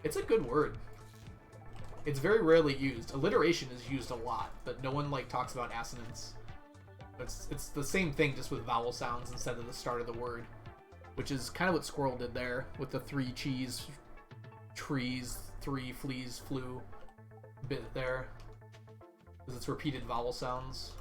It's a good word. It's very rarely used. Alliteration is used a lot, but no one like talks about assonance. It's the same thing, just with vowel sounds instead of the start of the word, which is kind of what Squirrel did there with the 3 cheese trees, 3 fleas flew bit there, because it's repeated vowel sounds.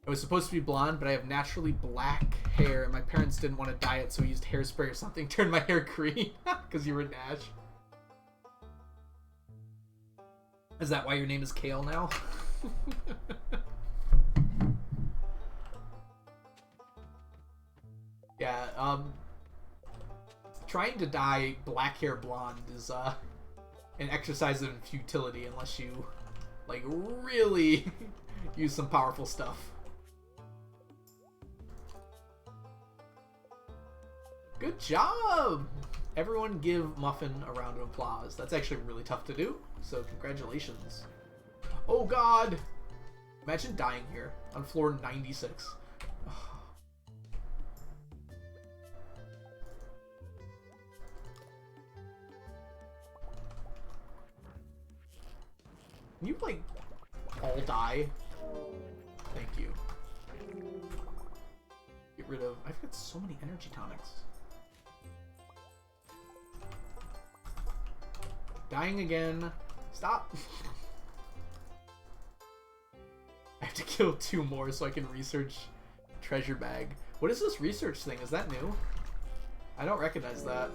I was supposed to be blonde, but I have naturally black hair, and my parents didn't want to dye it, so we used hairspray or something. Turned my hair green because you were Nash. Is that why your name is Kale now? Yeah, trying to dye black hair blonde is an exercise in futility unless you like really use some powerful stuff. Good job! Everyone give Muffin a round of applause. That's actually really tough to do, so congratulations. Oh god! Imagine dying here on floor 96. Can you, like, all die? Thank you. Get rid of... I've got so many energy tonics. Dying again. Stop! I have to kill 2 more so I can research treasure bag. What is this research thing? Is that new? I don't recognize that.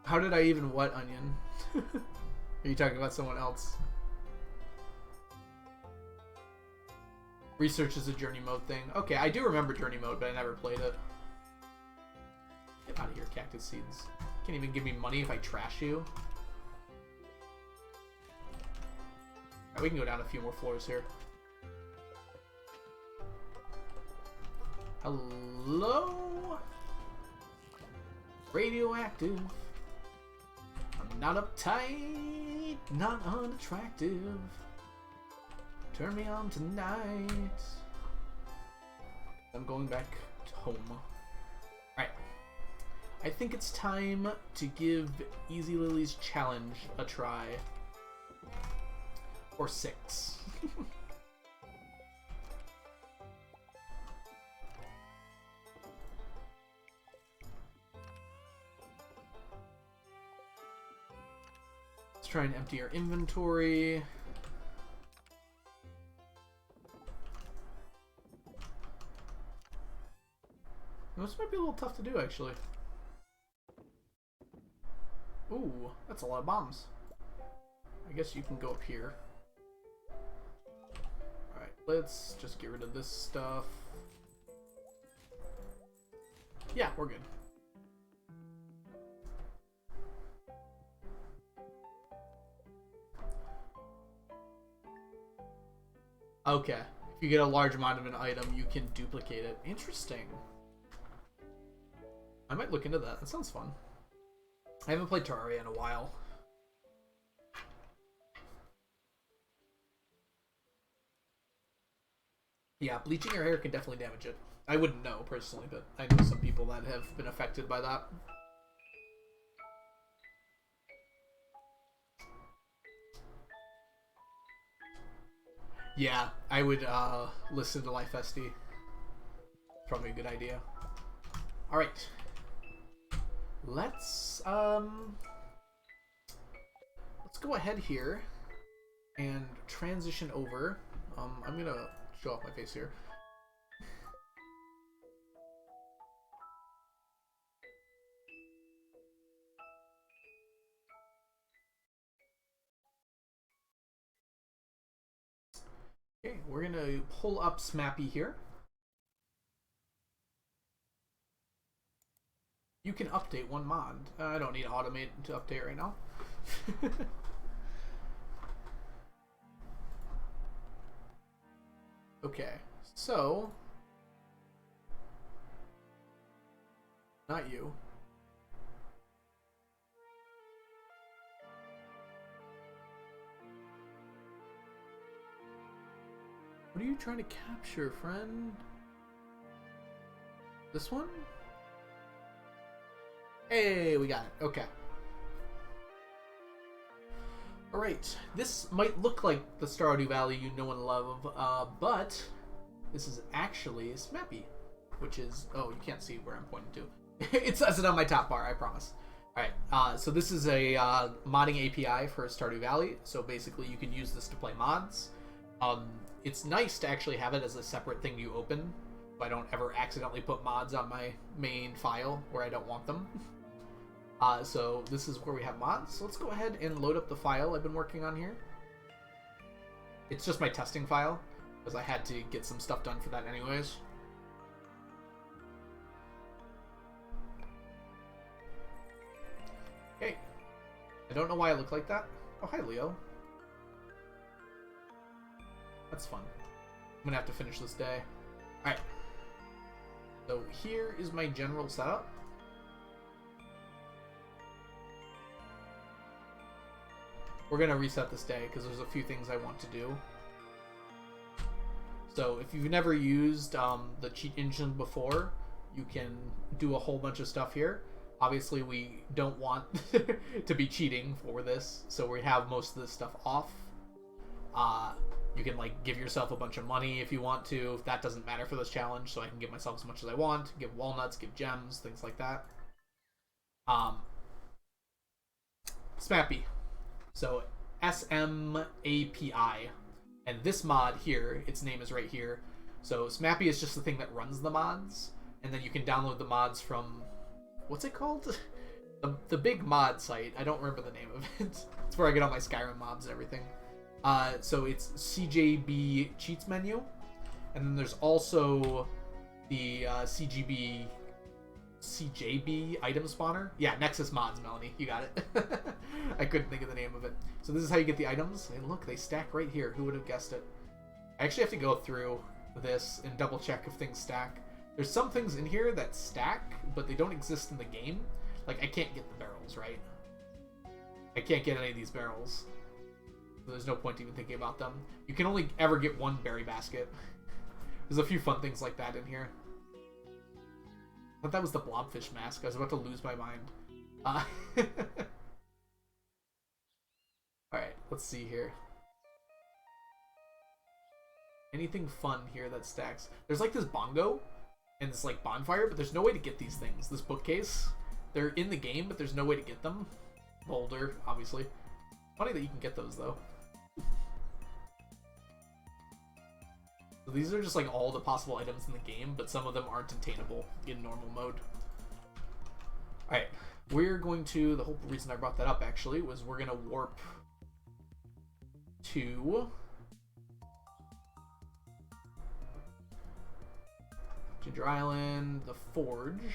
How did I even what, Onion? Are you talking about someone else? Research is a journey mode thing. Okay, I do remember journey mode, but I never played it. Get out of here, cactus seeds. Can't even give me money if I trash you. Alright, we can go down a few more floors here. Hello? Radioactive. I'm not uptight, not unattractive. Turn me on tonight. I'm going back to home. Alright. I think it's time to give Ezlily's challenge a try. Or 6. Let's try and empty our inventory. This might be a little tough to do, actually. Ooh, that's a lot of bombs. I guess you can go up here. Alright, let's just get rid of this stuff. Yeah, we're good. Okay. If you get a large amount of an item, you can duplicate it. Interesting. I might look into that. That sounds fun. I haven't played Terraria in a while. Yeah, bleaching your hair can definitely damage it. I wouldn't know, personally, but I know some people that have been affected by that. Yeah, I would listen to Life SD. Probably a good idea. Alright. Let's go ahead here and transition over. I'm gonna show off my face here. Okay, we're gonna pull up Smappy here. You can update one mod. I don't need to automate to update right now. Okay, so... Not you. What are you trying to capture, friend? This one? Hey, we got it. Okay. Alright, this might look like the Stardew Valley you know and love, but this is actually Smappy, which is... Oh, you can't see where I'm pointing to. It says it on my top bar, I promise. Alright, so this is a modding API for Stardew Valley, so basically you can use this to play mods. It's nice to actually have it as a separate thing you open, so I don't ever accidentally put mods on my main file where I don't want them. So this is where we have mods. So let's go ahead and load up the file I've been working on here. It's just my testing file, because I had to get some stuff done for that anyways. Okay. I don't know why I look like that. Oh, hi, Leo. That's fun. I'm gonna have to finish this day. Alright. So here is my general setup. We're going to reset this day because there's a few things I want to do. So if you've never used the cheat engine before, you can do a whole bunch of stuff here. Obviously, we don't want to be cheating for this, so we have most of this stuff off. You can like give yourself a bunch of money if you want to. That doesn't matter for this challenge, so I can give myself as much as I want. Give walnuts, give gems, things like that. Smappy. So SMAPI, and this mod here, its name is right here. So Smappy is just the thing that runs the mods, and then you can download the mods from, what's it called? The big mod site. I don't remember the name of it. It's where I get all my Skyrim mobs and everything. So it's CJB cheats menu, and then there's also the CJB item spawner. Yeah, Nexus mods, Melanie. You got it. I couldn't think of the name of it. So this is how you get the items. And look, they stack right here. Who would have guessed it? I actually have to go through this and double check if things stack. There's some things in here that stack, but they don't exist in the game. Like, I can't get the barrels, right? I can't get any of these barrels. So there's no point even thinking about them. You can only ever get one berry basket. There's a few fun things like that in here. thought that was the blobfish mask. I was about to lose my mind. Alright, let's see here. Anything fun here that stacks? There's like this bongo and this like bonfire, but there's no way to get these things. This bookcase, they're in the game, but there's no way to get them. Boulder, obviously. Funny that you can get those though. So these are just like all the possible items in the game, but some of them aren't attainable in normal mode. Alright, we're going to, the whole reason I brought that up actually was we're going to warp to Ginger Island, the Forge,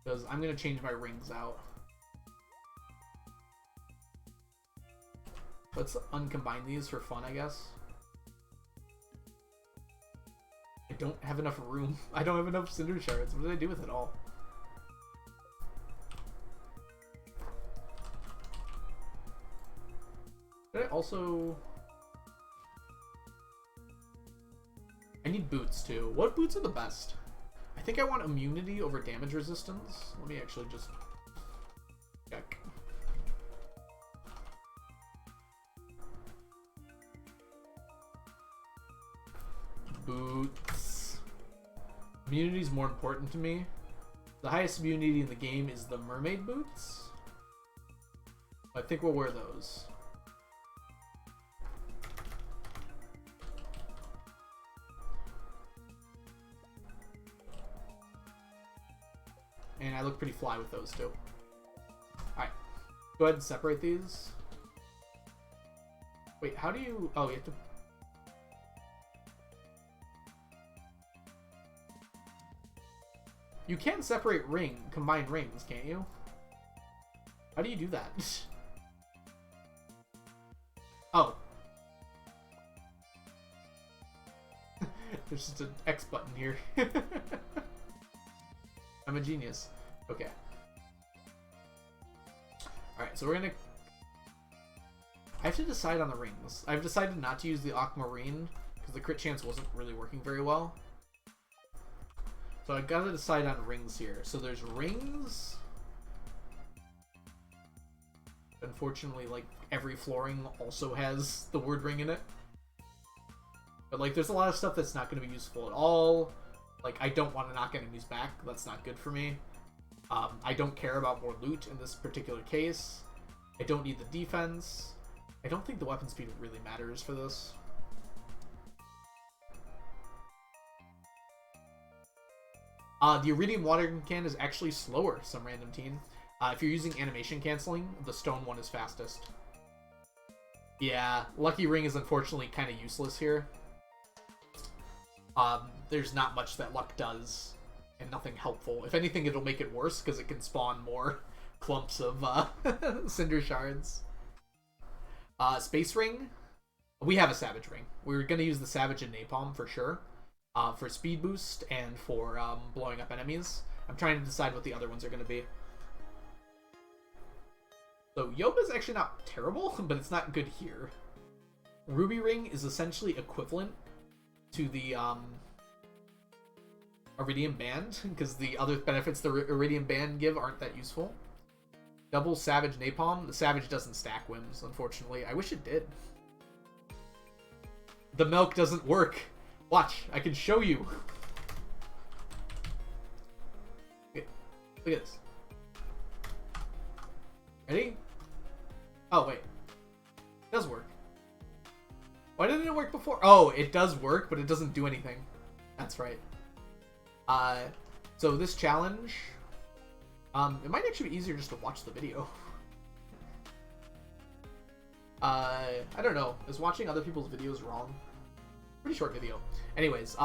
because I'm going to change my rings out. Let's uncombine these for fun, I guess. I don't have enough room. I don't have enough cinder shards. What did I do with it all? Did I also... I need boots too. What boots are the best? I think I want immunity over damage resistance. Let me actually just check. Boots. Immunity is more important to me. The highest immunity in the game is the mermaid boots. I think we'll wear those. And I look pretty fly with those too. Alright. Go ahead and separate these. Wait, how do you... Oh, you have to... You can separate combine rings, can't you? How do you do that? Oh. There's just an X button here. I'm a genius. Okay. Alright, so we're gonna... I have to decide on the rings. I've decided not to use the aquamarine because the crit chance wasn't really working very well. So I gotta decide on rings here. So there's rings. Unfortunately, like, every flooring also has the word ring in it. But, like, there's a lot of stuff that's not going to be useful at all. Like, I don't want to knock enemies back. That's not good for me. I don't care about more loot in this particular case. I don't need the defense. I don't think the weapon speed really matters for this. The Iridium watering can is actually slower, some random teen. If you're using animation canceling, the stone one is fastest. Yeah, Lucky Ring is unfortunately kind of useless here. There's not much that luck does, and nothing helpful. If anything, it'll make it worse, because it can spawn more clumps of cinder shards. Space Ring. We have a Savage Ring. We're going to use the Savage and Napalm for sure. For speed boost and for blowing up enemies. I'm trying to decide what the other ones are going to be. So Yoba's actually not terrible, but it's not good here. Ruby Ring is essentially equivalent to the Iridium Band, because the other benefits the Iridium Band give aren't that useful. Double Savage Napalm. The Savage doesn't stack whims, unfortunately. I wish it did. The milk doesn't work. Watch, I can show you. Okay, look at this. Ready? Oh, wait. It does work. Why didn't it work before? Oh, it does work, but it doesn't do anything. That's right. So this challenge, it might actually be easier just to watch the video. I don't know. Is watching other people's videos wrong? Pretty short video. Anyways,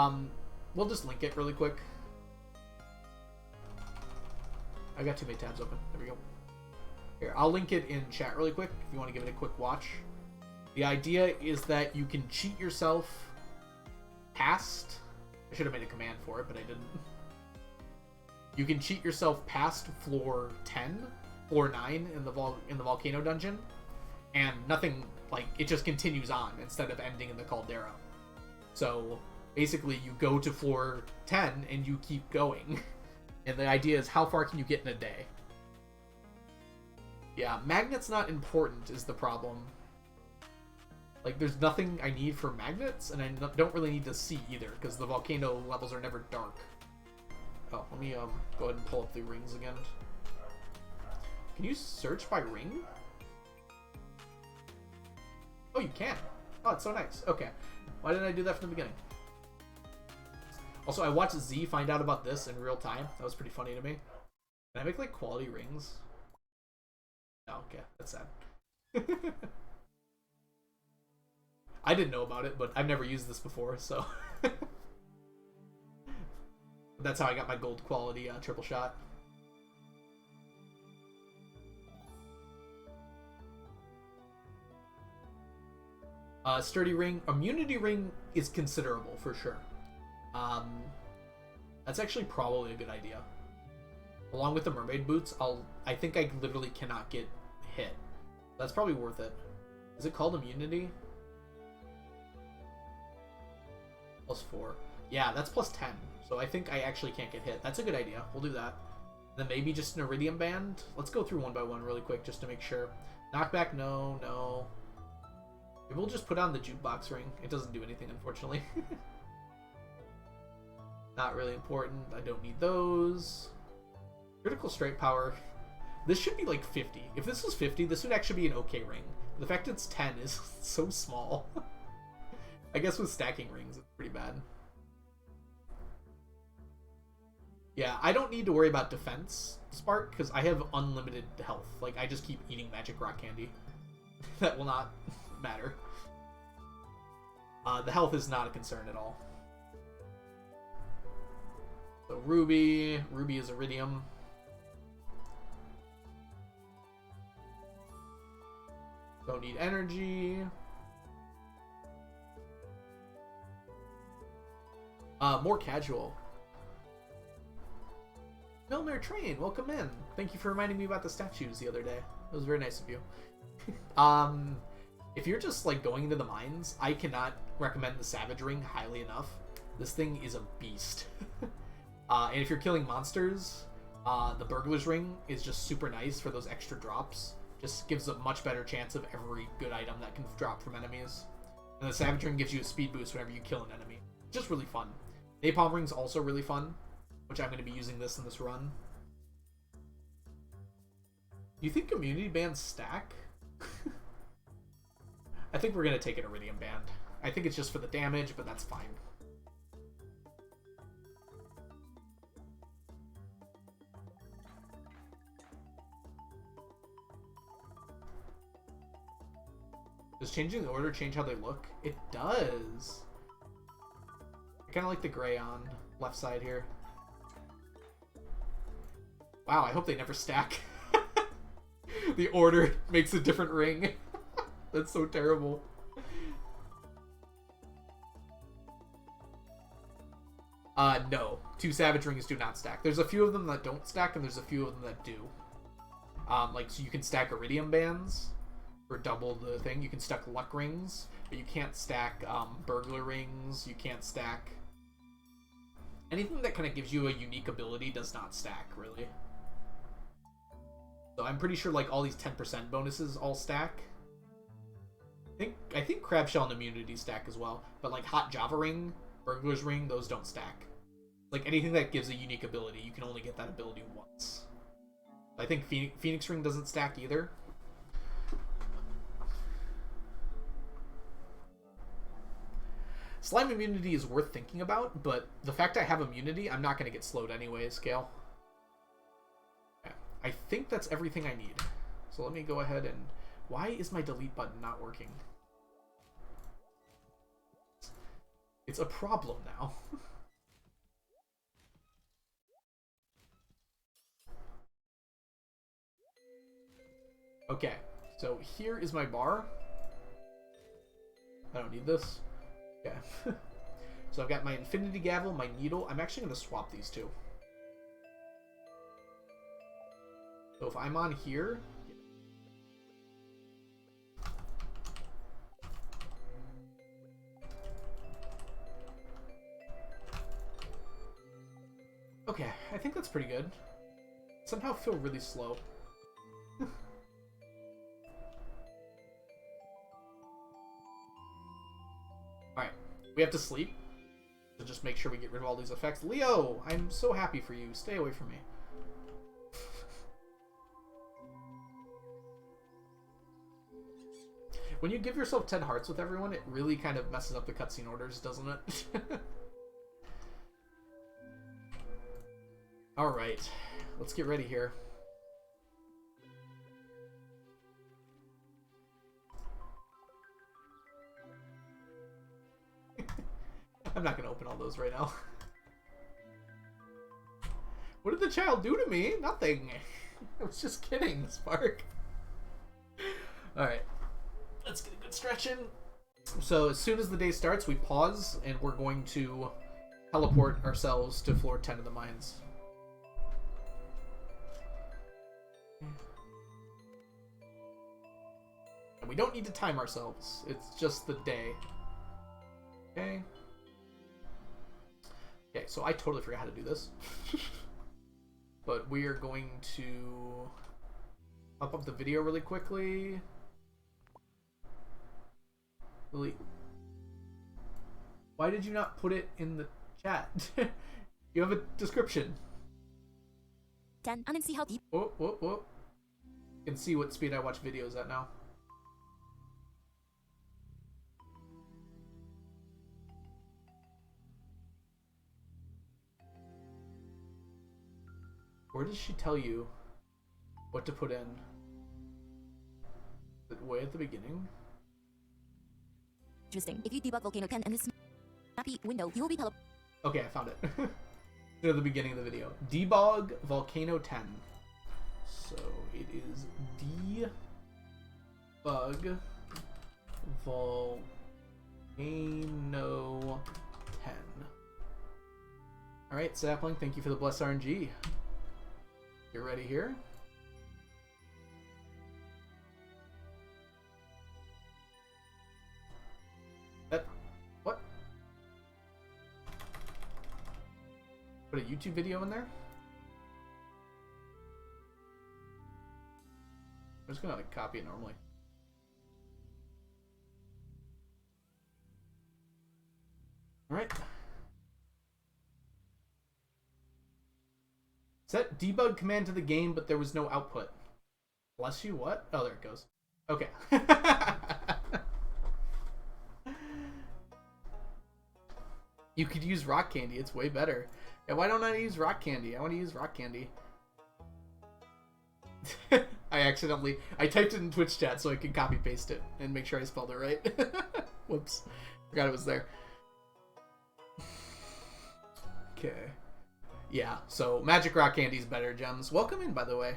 we'll just link it really quick. I got too many tabs open. There we go. Here, I'll link it in chat really quick if you want to give it a quick watch. The idea is that you can cheat yourself past... I should have made a command for it, but I didn't. You can cheat yourself past floor 10, floor 9 in the volcano dungeon, and nothing, like, it just continues on instead of ending in the caldera. So basically you go to floor 10 and you keep going. And the idea is, how far can you get in a day? Yeah, magnets not important is the problem. Like, there's nothing I need for magnets, and I don't really need to see either, because the volcano levels are never dark. Oh, let me go ahead and pull up the rings again. Can you search by ring? Oh, you can. Oh, it's so nice. Okay. Why didn't I do that from the beginning? Also, I watched Z find out about this in real time. That was pretty funny to me. Can I make, like, quality rings? No, okay. That's sad. I didn't know about it, but I've never used this before, so... That's how I got my gold quality triple shot. Sturdy ring. Immunity ring is considerable, for sure. That's actually probably a good idea. Along with the mermaid boots, I think I literally cannot get hit. That's probably worth it. Is it called immunity? +4. Yeah, that's +10. So I think I actually can't get hit. That's a good idea. We'll do that. Then maybe just an iridium band. Let's go through one by one really quick just to make sure. Knockback, no, no. Maybe we'll just put on the jukebox ring. It doesn't do anything, unfortunately. Not really important. I don't need those. Critical strike power. This should be like 50. If this was 50, this would actually be an okay ring. The fact it's 10 is so small. I guess with stacking rings, it's pretty bad. Yeah, I don't need to worry about defense, Spark, because I have unlimited health. Like, I just keep eating magic rock candy. That will not matter. The health is not a concern at all. So Ruby. Ruby is iridium. Don't need energy. More casual. Milner Train, welcome in. Thank you for reminding me about the statues the other day. It was very nice of you. If you're just like going into the mines, I cannot recommend the Savage Ring highly enough. This thing is a beast. And if you're killing monsters, the Burglar's Ring is just super nice for those extra drops. Just gives a much better chance of every good item that can drop from enemies. And the Savage Ring gives you a speed boost whenever you kill an enemy. Just really fun. Napalm Ring's also really fun, which I'm going to be using this in this run. Do you think community bands stack? I think we're going to take an Iridium Band. I think it's just for the damage, but that's fine. Does changing the order change how they look? It does. I kind of like the gray on left side here. Wow, I hope they never stack. The order makes a different ring. That's so terrible. No. 2 Savage Rings do not stack. There's a few of them that don't stack, and there's a few of them that do. Like, so you can stack Iridium Bands for double the thing. You can stack Luck Rings, but you can't stack Burglar Rings. You can't stack... Anything that kind of gives you a unique ability does not stack, really. So I'm pretty sure, like, all these 10% bonuses all stack. I think Crab Shell and Immunity stack as well. But, like, Hot Java Ring, Burglar's Ring, those don't stack. Like, anything that gives a unique ability, you can only get that ability once. I think Phoenix Ring doesn't stack either. Slime immunity is worth thinking about, but the fact I have immunity, I'm not going to get slowed anyways, Gale. Okay. I think that's everything I need. So let me go ahead and... Why is my delete button not working? It's a problem now. Okay, so here is my bar. I don't need this. Okay. So I've got my Infinity Gavel, my Needle. I'm actually going to swap these two. So if I'm on here... Okay, I think that's pretty good. Somehow feel really slow. Alright, we have to sleep. So just make sure we get rid of all these effects. Leo, I'm so happy for you. Stay away from me. When you give yourself 10 hearts with everyone, it really kind of messes up the cutscene orders, doesn't it? Alright, let's get ready here. I'm not going to open all those right now. What did the child do to me? Nothing. I was just kidding, Spark. Alright. Let's get a good stretch in. So as soon as the day starts, we pause, and we're going to teleport ourselves to floor 10 of the mines. And we don't need to time ourselves. It's just the day. Okay. Okay, so I totally forgot how to do this. But we are going to pop up the video really quickly. Lily, why did you not put it in the chat? You have a description. And then see how deep. Whoop, whoop, whoop. You can see what speed I watch videos at now. Where does she tell you what to put in? Is it way at the beginning? Interesting. If you debug Volcano 10 and this snappy window, you will be teleported. Okay, I found it. To the beginning of the video. Debug Volcano 10. So it is debug Volcano 10. Alright, Sapling, thank you for the blessed RNG. Get ready here. What? Put a YouTube video in there? I'm just gonna like copy it normally. Alright. Set debug command to the game, but there was no output. Bless you, what? Oh, there it goes. Okay. You could use rock candy, it's way better. Yeah, why don't I use rock candy? I want to use rock candy. I typed it in Twitch chat so I could copy paste it and make sure I spelled it right. Whoops. Forgot it was there. Okay. Yeah, so magic rock candy's better, Gems. Welcome in, by the way.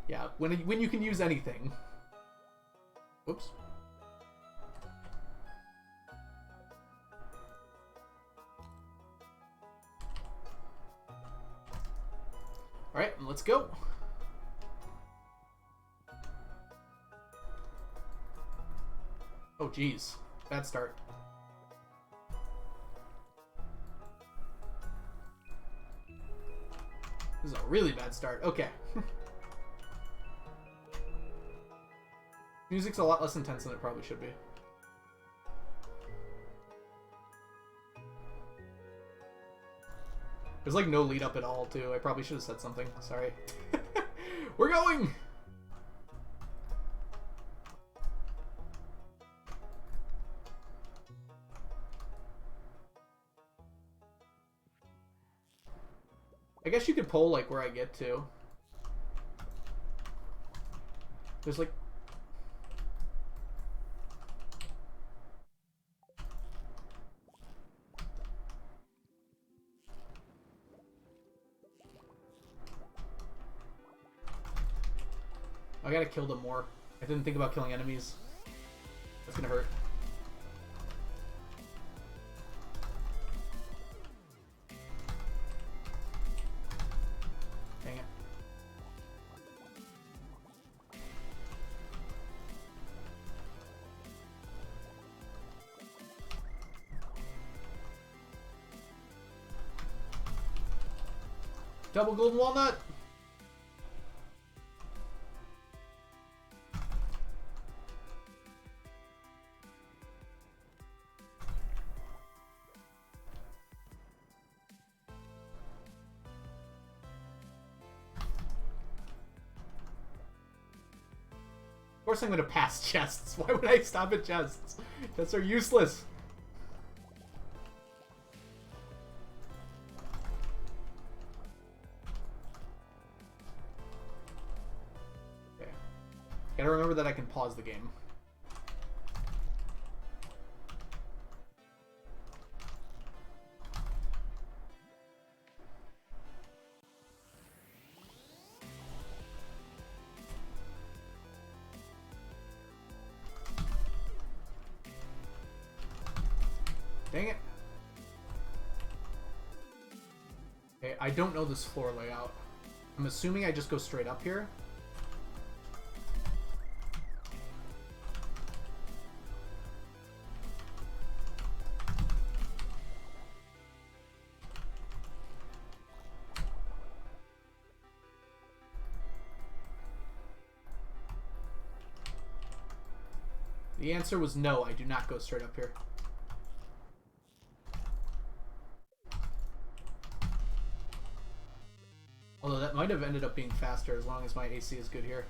Yeah, when you can use anything. Whoops. Alright, let's go. Oh, geez. Bad start. This is a really bad start. Okay. Music's a lot less intense than it probably should be. There's like no lead up at all, too. I probably should have said something. Sorry. We're going! I guess you could poll like where I get to. There's like... I gotta kill them more. I didn't think about killing enemies. That's gonna hurt. Dang it. Double golden walnut. Of course I'm going to pass chests. Why would I stop at chests? Chests are useless. Okay. Gotta remember that I can pause the game. Dang it. Okay, I don't know this floor layout. I'm assuming I just go straight up here. The answer was no, I do not go straight up here. Although that might have ended up being faster as long as my AC is good here.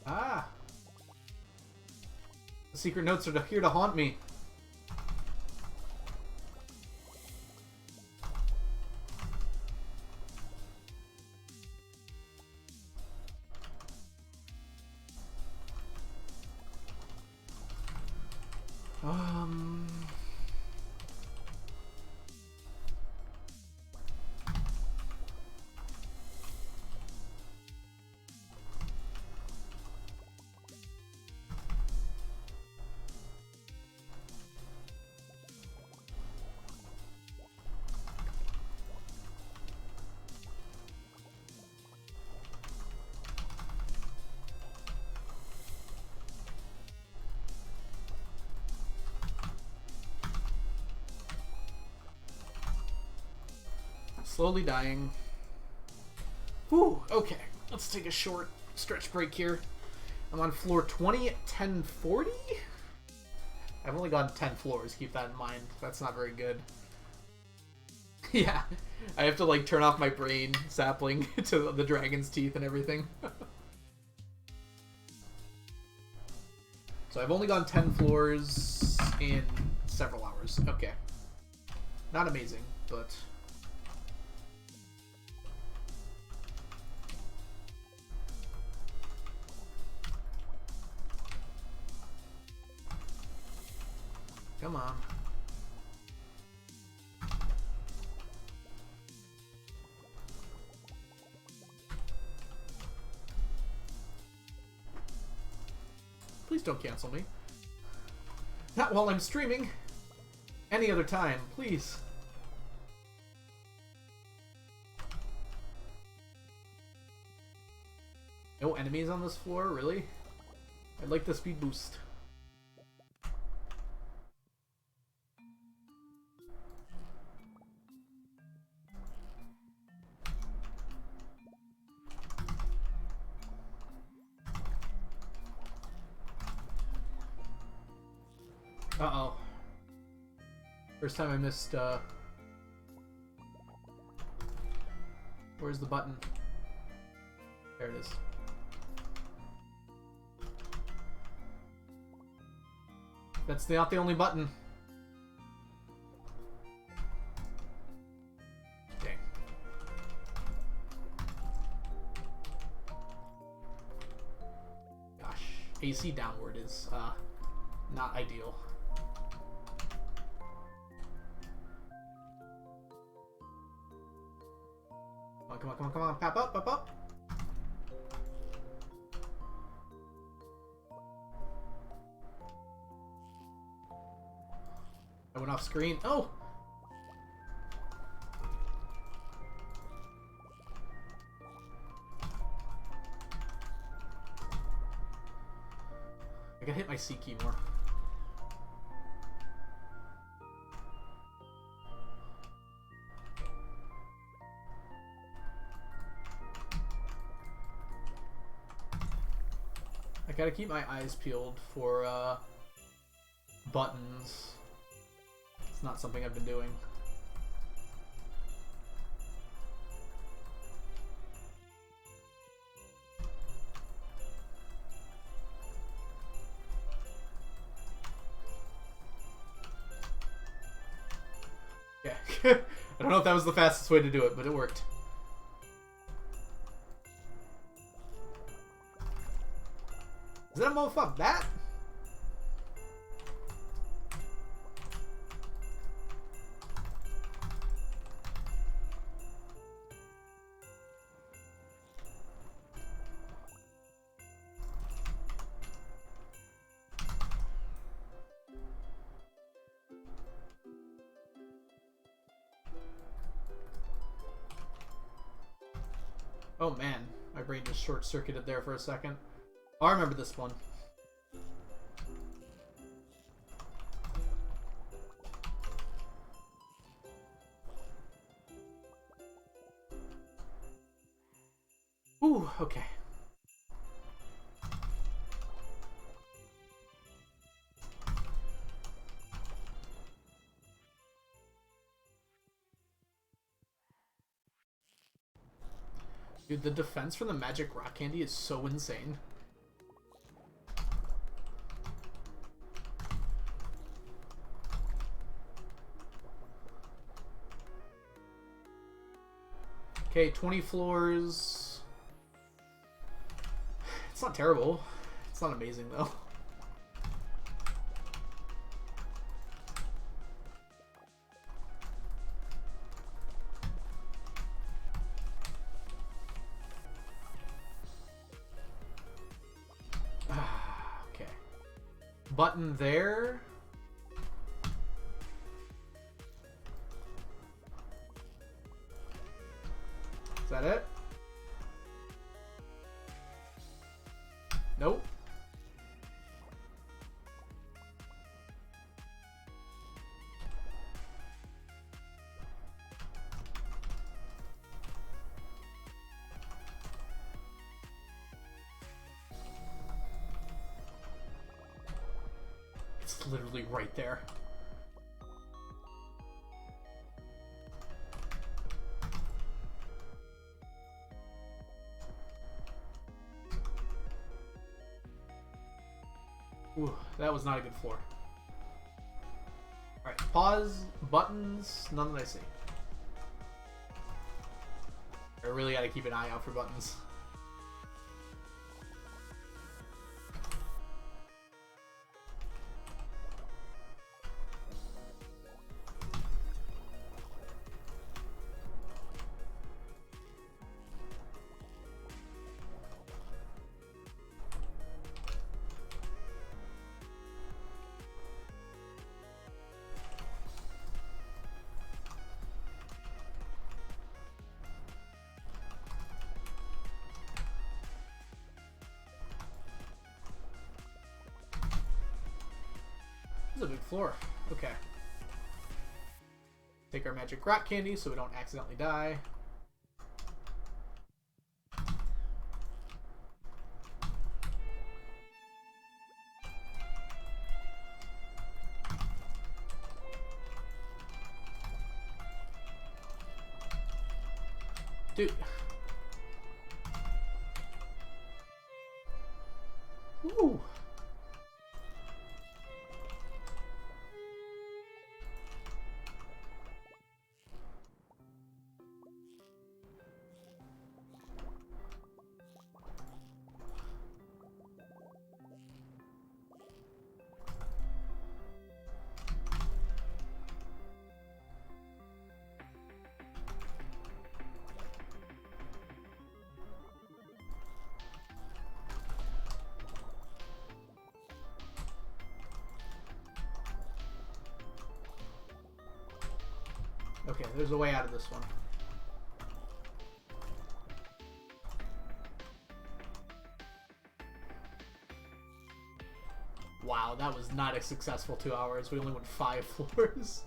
Ah! The secret notes are here to haunt me. Slowly dying. Whew, okay. Let's take a short stretch break here. I'm on floor 20 at 1040? I've only gone 10 floors, keep that in mind. That's not very good. Yeah, I have to like turn off my brain sapling to the dragon's teeth and everything. So I've only gone 10 floors in several hours. Okay. Not amazing, but... Come on. Please don't cancel me. Not while I'm streaming. Any other time, please. No enemies on this floor, really? I'd like the speed boost. Uh-oh. First time I missed, Where's the button? There it is. That's not the only button. Dang. Gosh. AC downward is, not ideal. Come on, come on, come on, pop up, pop up. I went off screen. Oh! I gotta hit my C key more. I gotta keep my eyes peeled for buttons. It's not something I've been doing. Yeah. I don't know if that was the fastest way to do it, but it worked. Is that a motherfucking bat? Oh man, my brain just short-circuited there for a second. Oh, I remember this one. Ooh, okay. Dude, the defense from the magic rock candy is so insane. Okay, 20 floors. It's not terrible. It's not amazing, though. Okay. Button there. Is that it? Nope. It's literally right there. Ooh, that was not a good floor. Alright, pause, buttons, none that I see. I really gotta keep an eye out for buttons. This is a big floor. Okay. Take our magic rock candy so we don't accidentally die. Dude. Woo. Okay, there's a way out of this one. Wow, that was not a successful 2 hours. We only went 5 floors.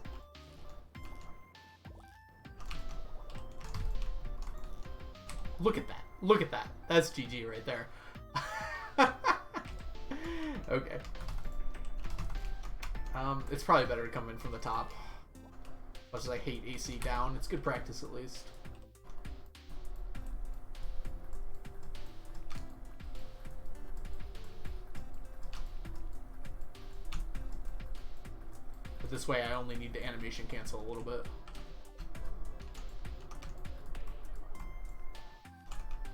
Look at that. Look at that. That's GG right there. Okay. It's probably better to come in from the top. Much as I hate AC down, it's good practice at least. But this way I only need to animation cancel a little bit.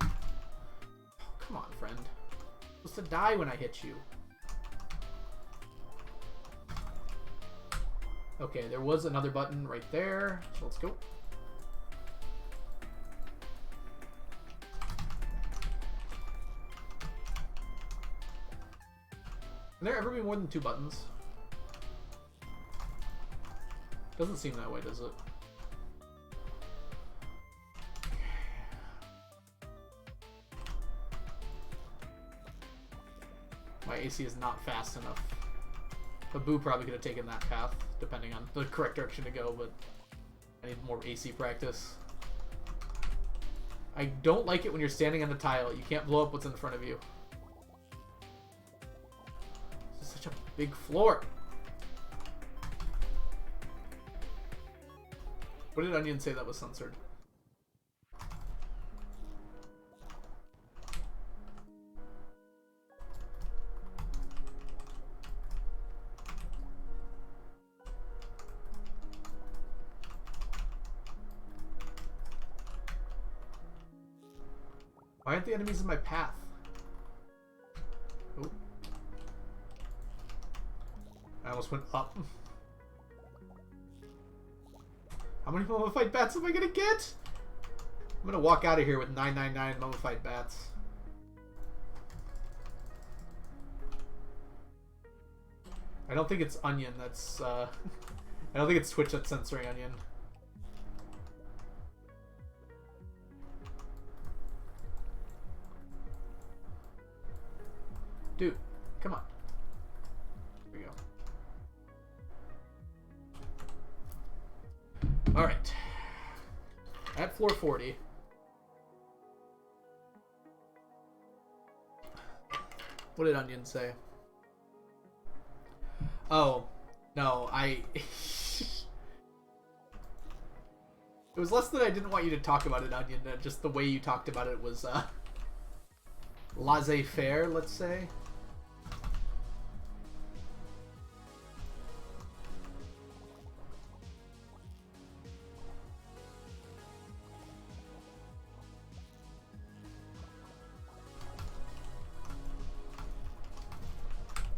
Oh, come on, friend. You're supposed to die when I hit you. Okay, there was another button right there, so let's go. Can there ever be more than 2 buttons? Doesn't seem that way, does it? My AC is not fast enough. Boo probably could have taken that path, depending on the correct direction to go, but I need more AC practice. I don't like it when you're standing on the tile. You can't blow up what's in front of you. This is such a big floor. What did Onion say that was censored? Why aren't the enemies in my path? Oh. I almost went up. How many mummified bats am I gonna get? I'm gonna walk out of here with 999 mummified bats. I don't think it's Onion that's, I don't think it's Twitch that's censoring Onion. Dude, come on. Here we go. Alright. At floor 40. What did Onion say? Oh, no, it was less that I didn't want you to talk about it, Onion. Just the way you talked about it was, laissez-faire, let's say.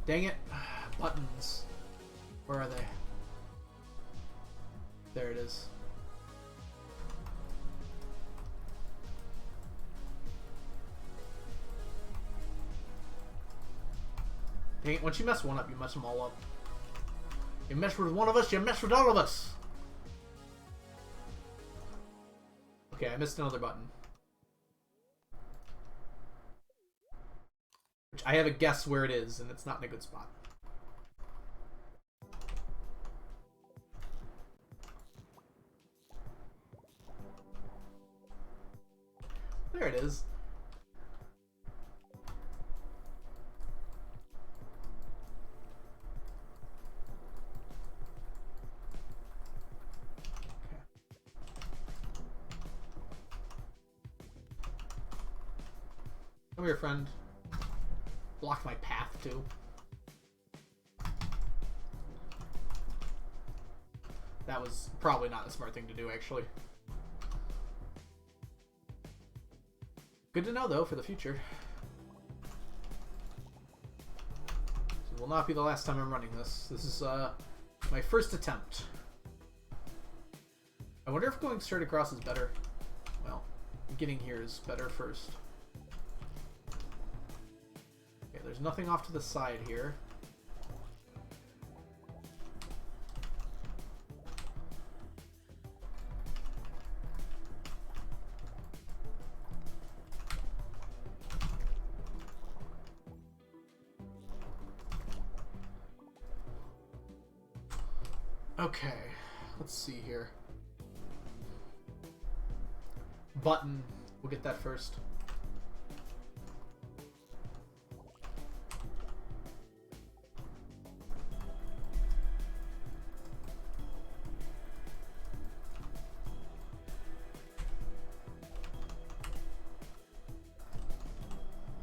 Dang it. Buttons. Where are they? There it is. Dang it, once you mess one up, you mess them all up. You mess with one of us, you mess with all of us! Okay, I missed another button. Which I have a guess where it is, and it's not in a good spot. There it is. Come here, friend. Block my path, too. That was probably not a smart thing to do, actually. Good to know, though, for the future. This will not be the last time I'm running this. This is, my first attempt. I wonder if going straight across is better. Well, getting here is better first. Okay, there's nothing off to the side here. Okay, let's see here. Button. We'll get that first.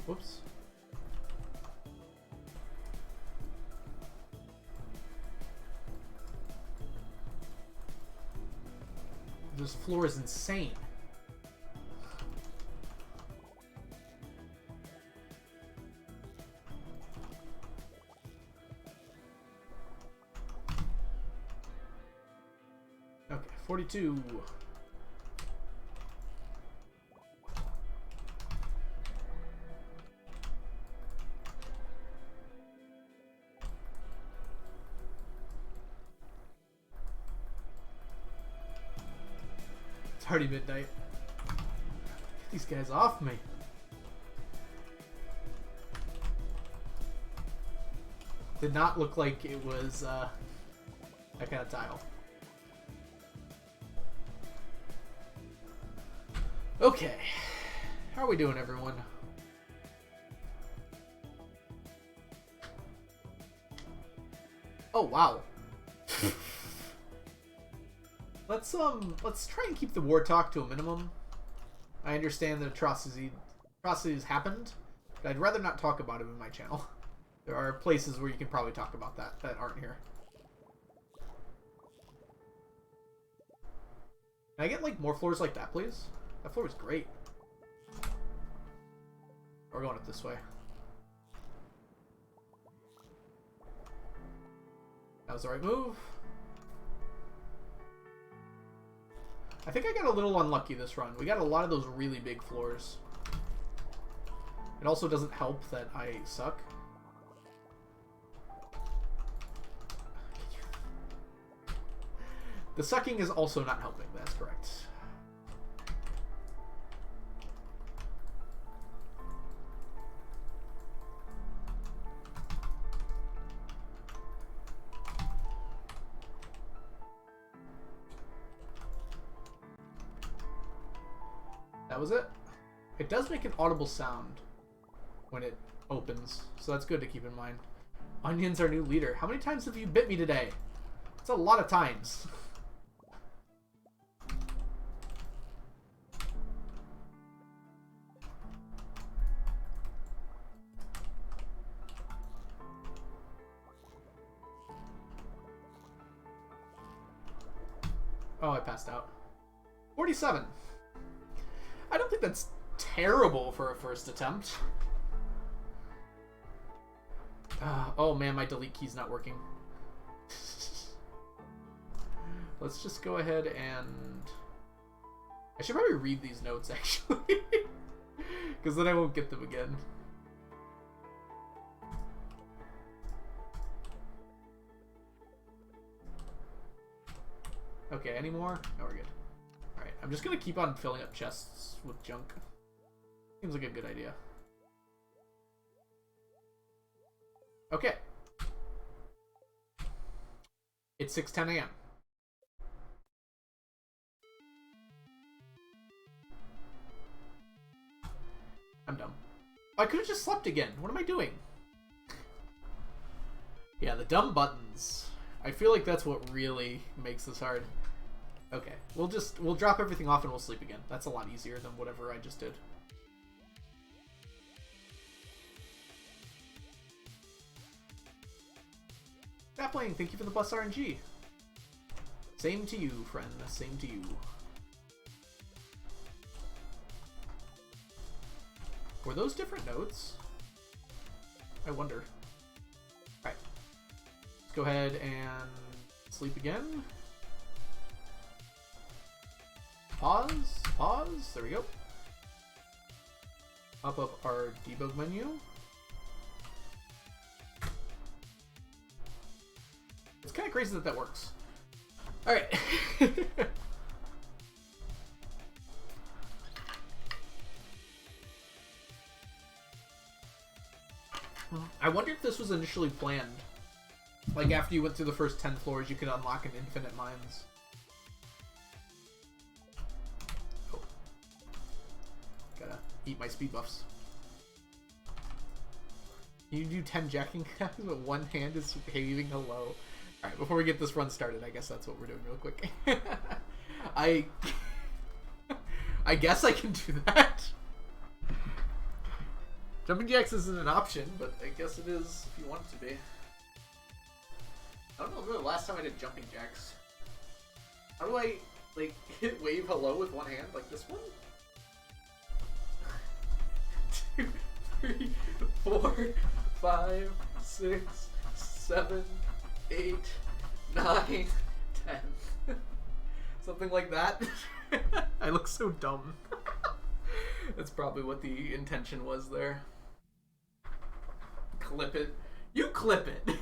Whoops. This floor is insane. Okay, 42. It's already midnight. Get these guys off me. Did not look like it was that kind of tile. Okay. How are we doing, everyone? Oh, wow. Let's try and keep the war talk to a minimum. I understand that atrocities happened, but I'd rather not talk about them in my channel. There are places where you can probably talk about that aren't here. Can I get like more floors like that, please? That floor was great. We're going it this way. That was the right move. I think I got a little unlucky this run. We got a lot of those really big floors. It also doesn't help that I suck. The sucking is also not helping, that's correct. That was it. It does make an audible sound when it opens, so that's good to keep in mind. Onion's our new leader. How many times have you bit me today? It's a lot of times. Oh, I passed out. 47. I don't think that's terrible for a first attempt. Oh man, my delete key's not working. Let's just go ahead and... I should probably read these notes, actually. Because then I won't get them again. Okay, any more? No, we're good. Alright, I'm just going to keep on filling up chests with junk. Seems like a good idea. Okay. It's 6:10 a.m. I'm dumb. I could have just slept again. What am I doing? Yeah, the dumb buttons. I feel like that's what really makes this hard. Okay, we'll drop everything off and we'll sleep again. That's a lot easier than whatever I just did. Sapling, thank you for the plus RNG. Same to you, friend. Same to you. Were those different notes? I wonder. Alright. Let's go ahead and sleep again. Pause. Pause. There we go. Pop up our debug menu. It's kind of crazy that that works. Alright. I wonder if this was initially planned. Like, after you went through the first 10 floors, you could unlock an infinite mines. Oh. Gotta eat my speed buffs. You do 10 jacking jacks, but one hand is waving hello. Alright, before we get this run started, I guess that's what we're doing real quick. I guess I can do that. Jumping jacks isn't an option, but I guess it is if you want it to be. I don't know the last time I did jumping jacks. How do I, like, hit wave hello with one hand? Like this one? 2, 3, 4, 5, 6, 7, 8, 9, 10. Something like that. I look so dumb. That's probably what the intention was there. Clip it. You clip it!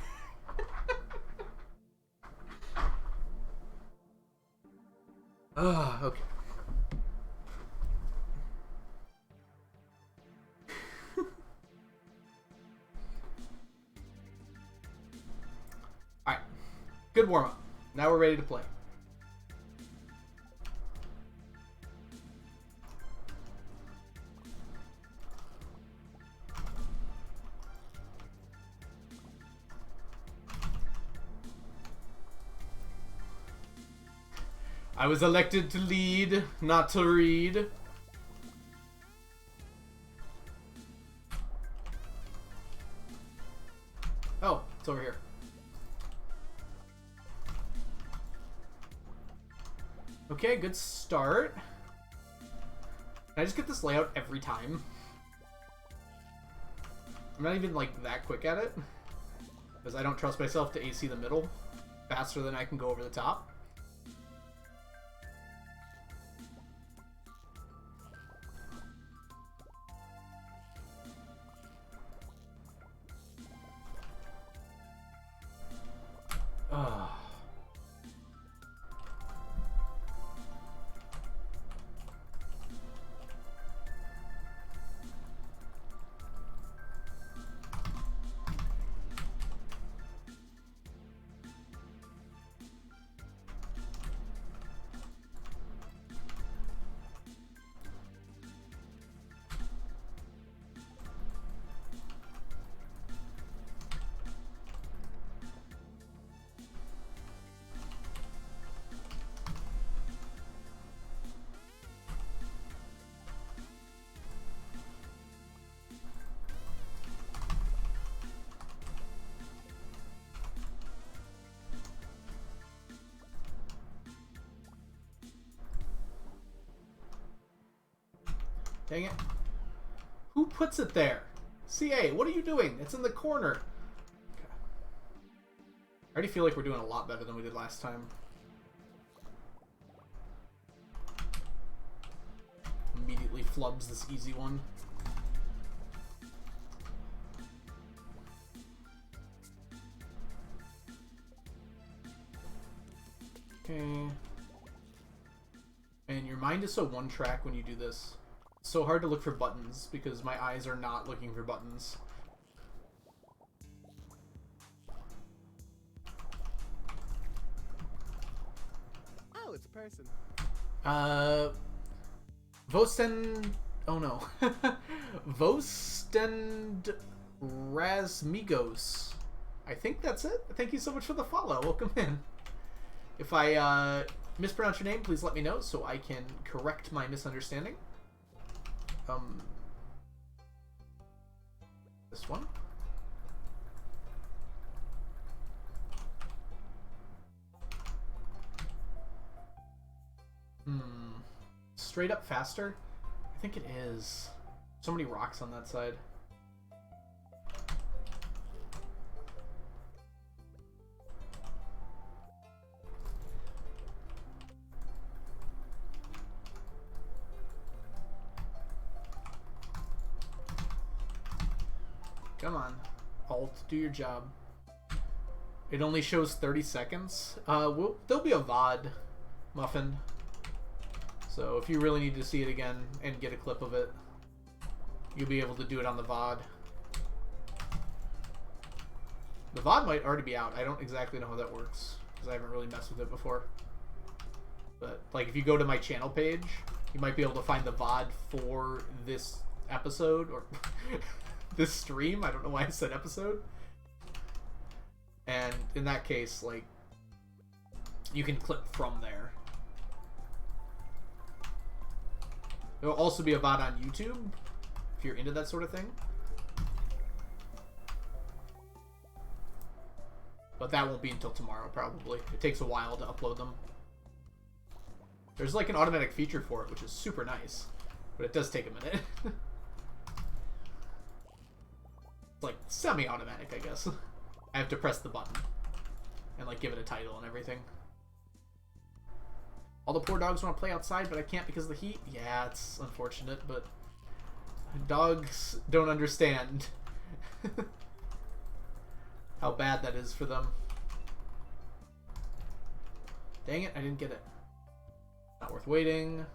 Ah, okay. Alright. Good warm-up. Now we're ready to play. I was elected to lead, not to read. Oh, it's over here. Okay, good start. Can I just get this layout every time? I'm not even, like, that quick at it. Because I don't trust myself to AC the middle faster than I can go over the top. Dang it. Who puts it there? CA, what are you doing? It's in the corner. Okay. I already feel like we're doing a lot better than we did last time. Immediately flubs this easy one. Okay. And your mind is so one track when you do this. It's so hard to look for buttons because my eyes are not looking for buttons. Oh, it's a person. Vosten... Oh no. Vostend Razmigos. I think that's it. Thank you so much for the follow. Welcome in. If I mispronounce your name, please let me know so I can correct my misunderstanding. This one. Straight up faster? I think it is. So many rocks on that side. Come on. Alt, do your job. It only shows 30 seconds. There'll be a VOD, Muffin. So if you really need to see it again and get a clip of it, you'll be able to do it on the VOD. The VOD might already be out. I don't exactly know how that works because I haven't really messed with it before. But like, if you go to my channel page, you might be able to find the VOD for this episode or this stream. I don't know why I said episode. And in that case, like, you can clip from there. There will also be a VOD on YouTube if you're into that sort of thing. But that won't be until tomorrow, probably. It takes a while to upload them. There's like an automatic feature for it, which is super nice. But it does take a minute. It's like semi-automatic, I guess. I have to press the button. And like give it a title and everything. All the poor dogs want to play outside, but I can't because of the heat. Yeah, it's unfortunate, but dogs don't understand how bad that is for them. Dang it, I didn't get it. Not worth waiting.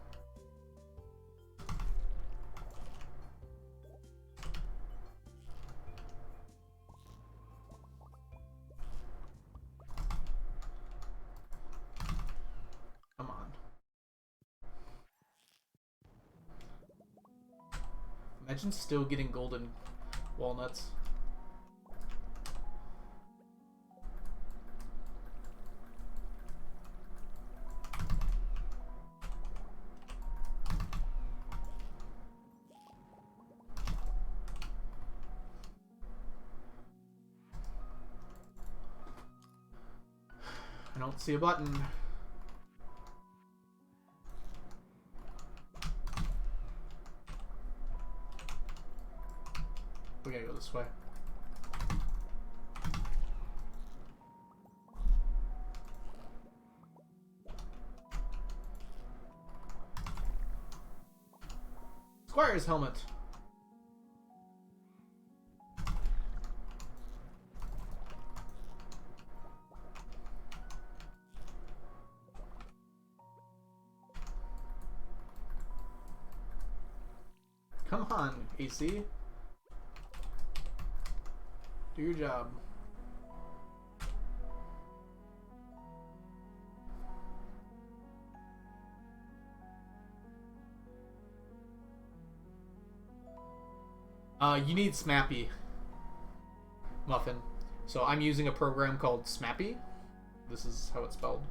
Come on. Imagine still getting golden walnuts. I don't see a button. We gotta go this way. Squire's helmet. Come on, AC. Do your job. You need Smappy, Muffin. So I'm using a program called Smappy. This is how it's spelled.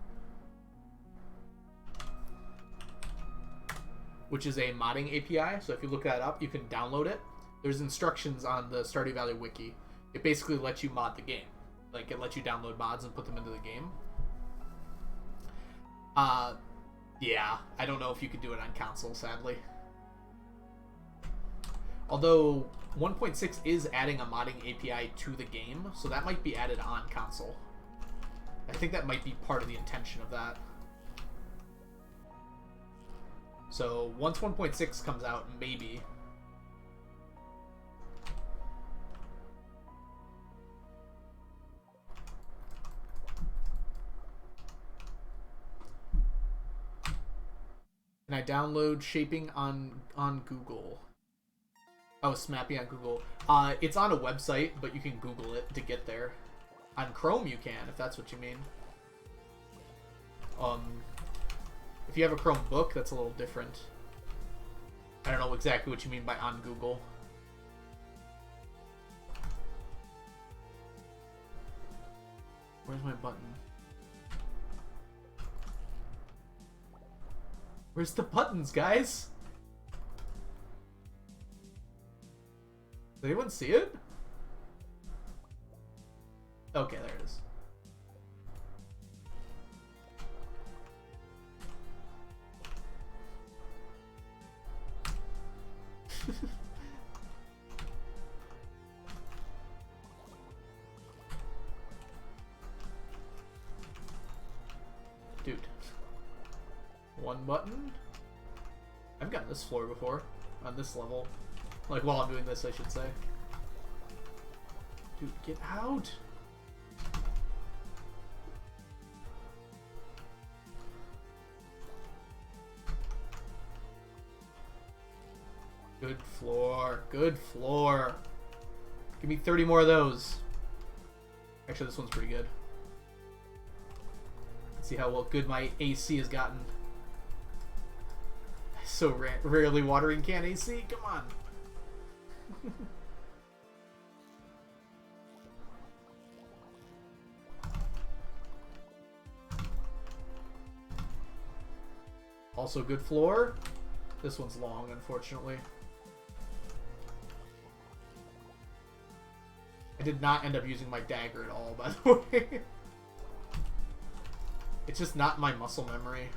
Which is a modding API. So if you look that up, you can download it. There's instructions on the Stardew Valley wiki. It basically lets you mod the game. Like, it lets you download mods and put them into the game. Yeah, I don't know if you could do it on console, sadly. Although 1.6 is adding a modding API to the game, so that might be added on console. I think that might be part of the intention of that. So once 1.6 comes out, maybe. Can I download shaping on Google? Oh, Smappy on Google. It's on a website, but you can Google it to get there. On Chrome you can, if that's what you mean. If you have a Chromebook, that's a little different. I don't know exactly what you mean by on Google. Where's my button? Where's the buttons, guys? Did anyone see it? Okay, there it is. Dude. One button? I've gotten this floor before. On this level. Like, while I'm doing this, I should say. Dude, get out! Good floor. Good floor. Give me 30 more of those. Actually, this one's pretty good. Let's see how well good my AC has gotten. So rarely watering can AC. Come on. Also good floor. This one's long, unfortunately. I did not end up using my dagger at all, by the way. It's just not my muscle memory.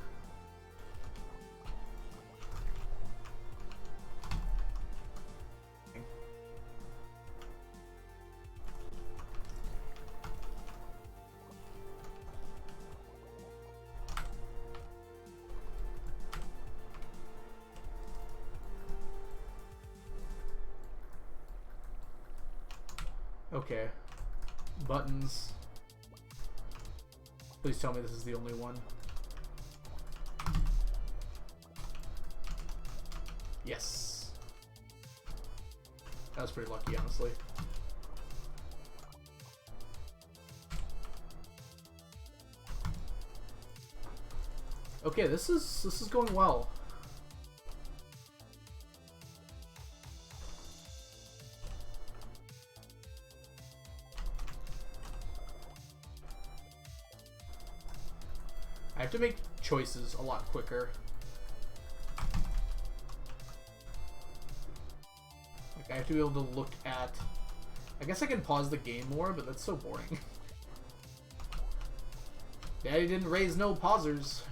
Okay. Buttons. Please tell me this is the only one. Yes. That was pretty lucky, honestly. Okay, this is going well. I have to make choices a lot quicker. Like, I have to be able to look at... I guess I can pause the game more, but that's so boring. Daddy didn't raise no pausers.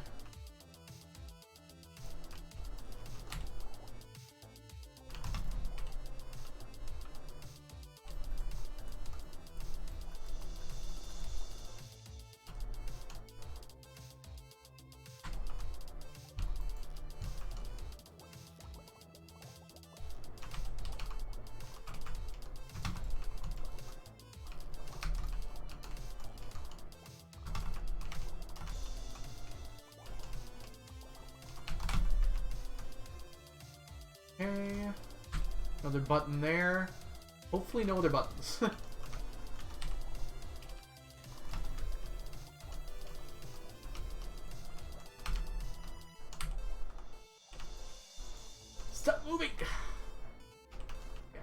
Okay. Another button there. Hopefully no other buttons. Stop moving! Yeah.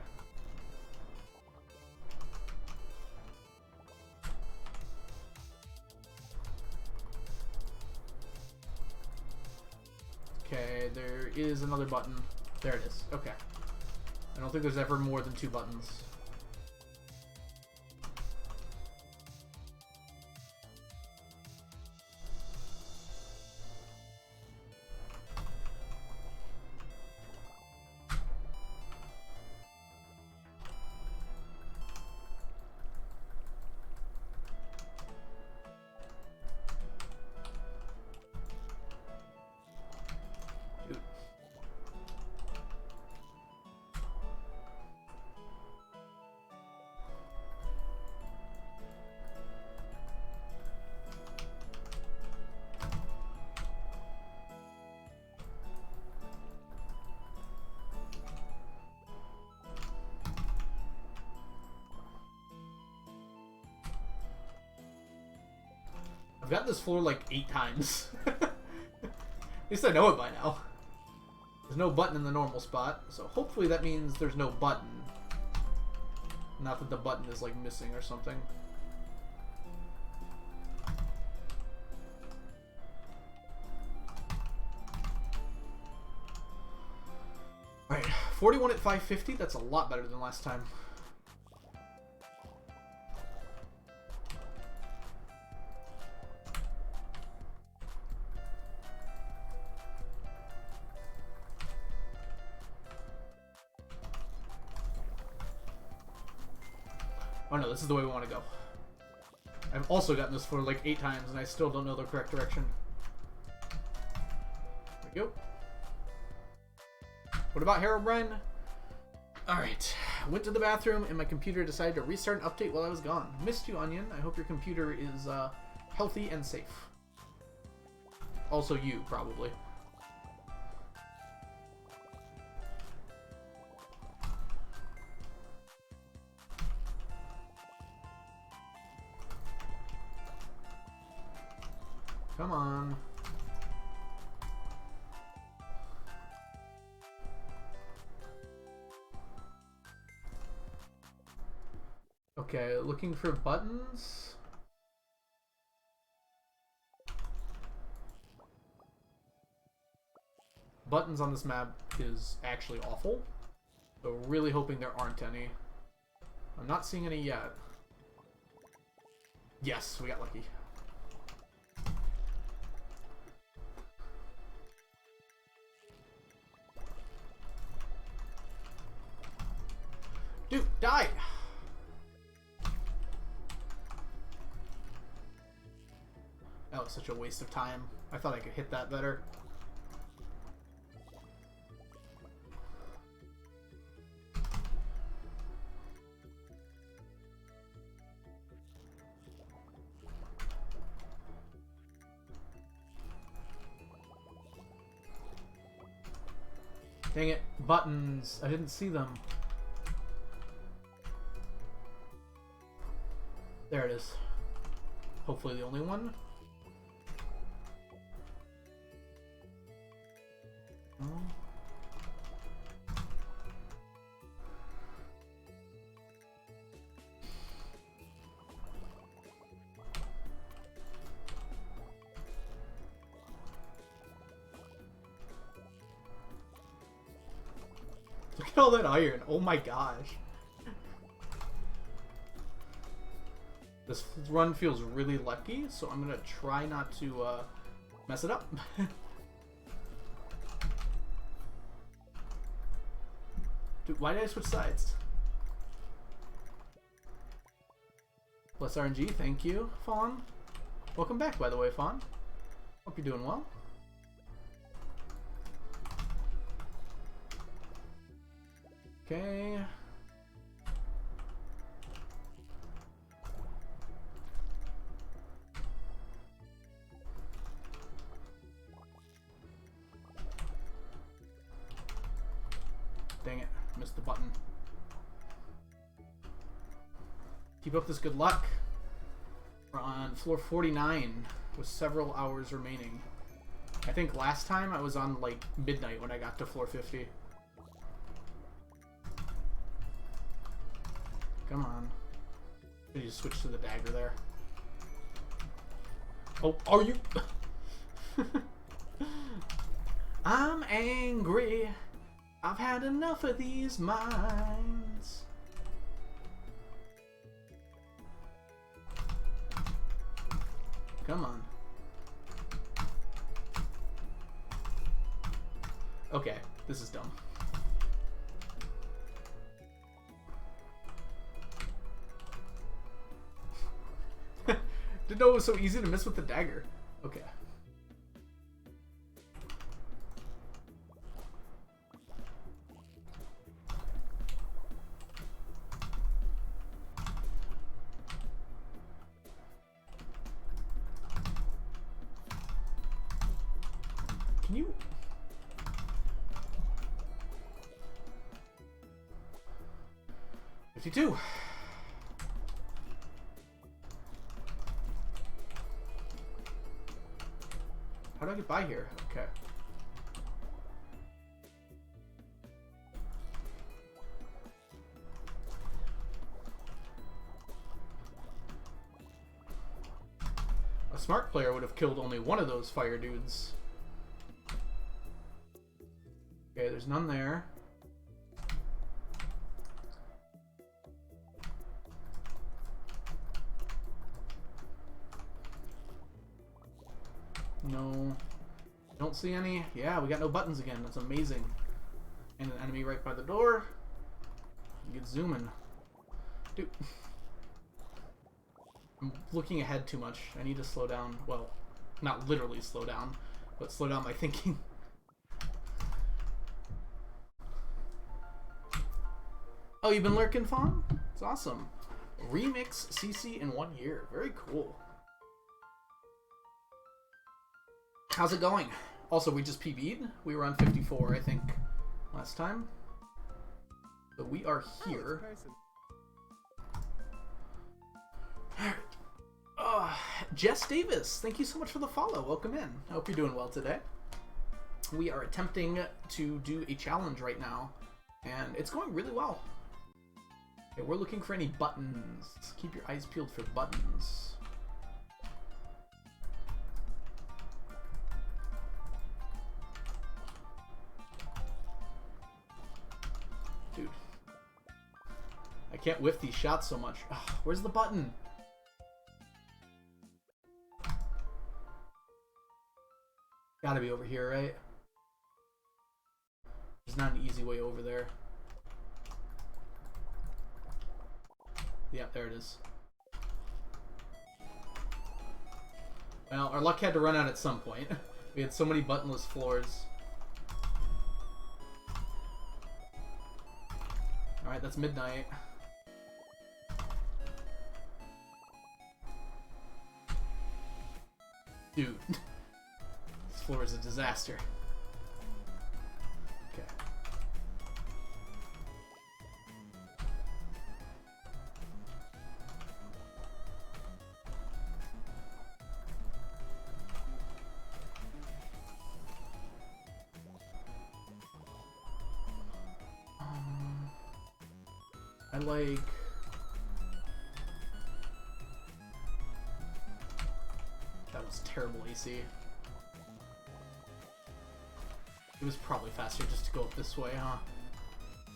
Okay, there is another button. There it is. Okay. I don't think there's ever more than 2 buttons. Dude. I've gotten this floor like 8 times. At least I know it by now. There's no button in the normal spot, so hopefully that means there's no button. Not that the button is like missing or something. Alright, 41 at 550, that's a lot better than last time. Oh no, this is the way we want to go. I've also gotten this floor like 8 times and I still don't know the correct direction. There we go. What about Herobrine? Alright, went to the bathroom and my computer decided to restart and update while I was gone. Missed you, Onion. I hope your computer is healthy and safe. Also you, probably. Come on. Okay, looking for buttons. Buttons on this map is actually awful. So really hoping there aren't any. I'm not seeing any yet. Yes, we got lucky. Dude, die! That was such a waste of time. I thought I could hit that better. Dang it, buttons. I didn't see them. There it is. Hopefully the only one. Oh. Look at all that iron. Oh my gosh. This run feels really lucky, so I'm gonna try not to mess it up. Dude, why did I switch sides? Plus RNG, thank you, Fawn. Welcome back, by the way, Fawn. Hope you're doing well. Okay. Dang it, missed the button. Keep up this good luck. We're on floor 49 with several hours remaining. I think last time I was on like midnight when I got to floor 50. Come on. I need to switch to the dagger there. Oh, are you? I'm angry. I've had enough of these mines. Come on. Okay, this is dumb. Didn't know it was so easy to miss with the dagger. Okay. Can you... $52. How do I get by here? Okay. A smart player would have killed only one of those fire dudes. Okay, there's none there. No. Don't see any. Yeah, we got no buttons again. That's amazing. And an enemy right by the door. Get zooming. Dude. I'm looking ahead too much. I need to slow down. Well, not literally slow down, but slow down my thinking. Oh, you've been lurking, Fawn? It's awesome. Remix CC in 1 year. Very cool. How's it going? Also, we just PB'd. We were on 54, I think, last time. So we are here. Jess Davis, thank you so much for the follow. Welcome in. I hope you're doing well today. We are attempting to do a challenge right now, and it's going really well. Okay, we're looking for any buttons. Keep your eyes peeled for buttons. Dude. I can't whiff these shots so much. Ugh, where's the button? Gotta be over here, right? There's not an easy way over there. Yeah, there it is. Well, our luck had to run out at some point. We had so many buttonless floors. Alright, that's midnight. Dude. This floor is a disaster. Okay. I like... That was terrible AC. It was probably faster just to go up this way, huh?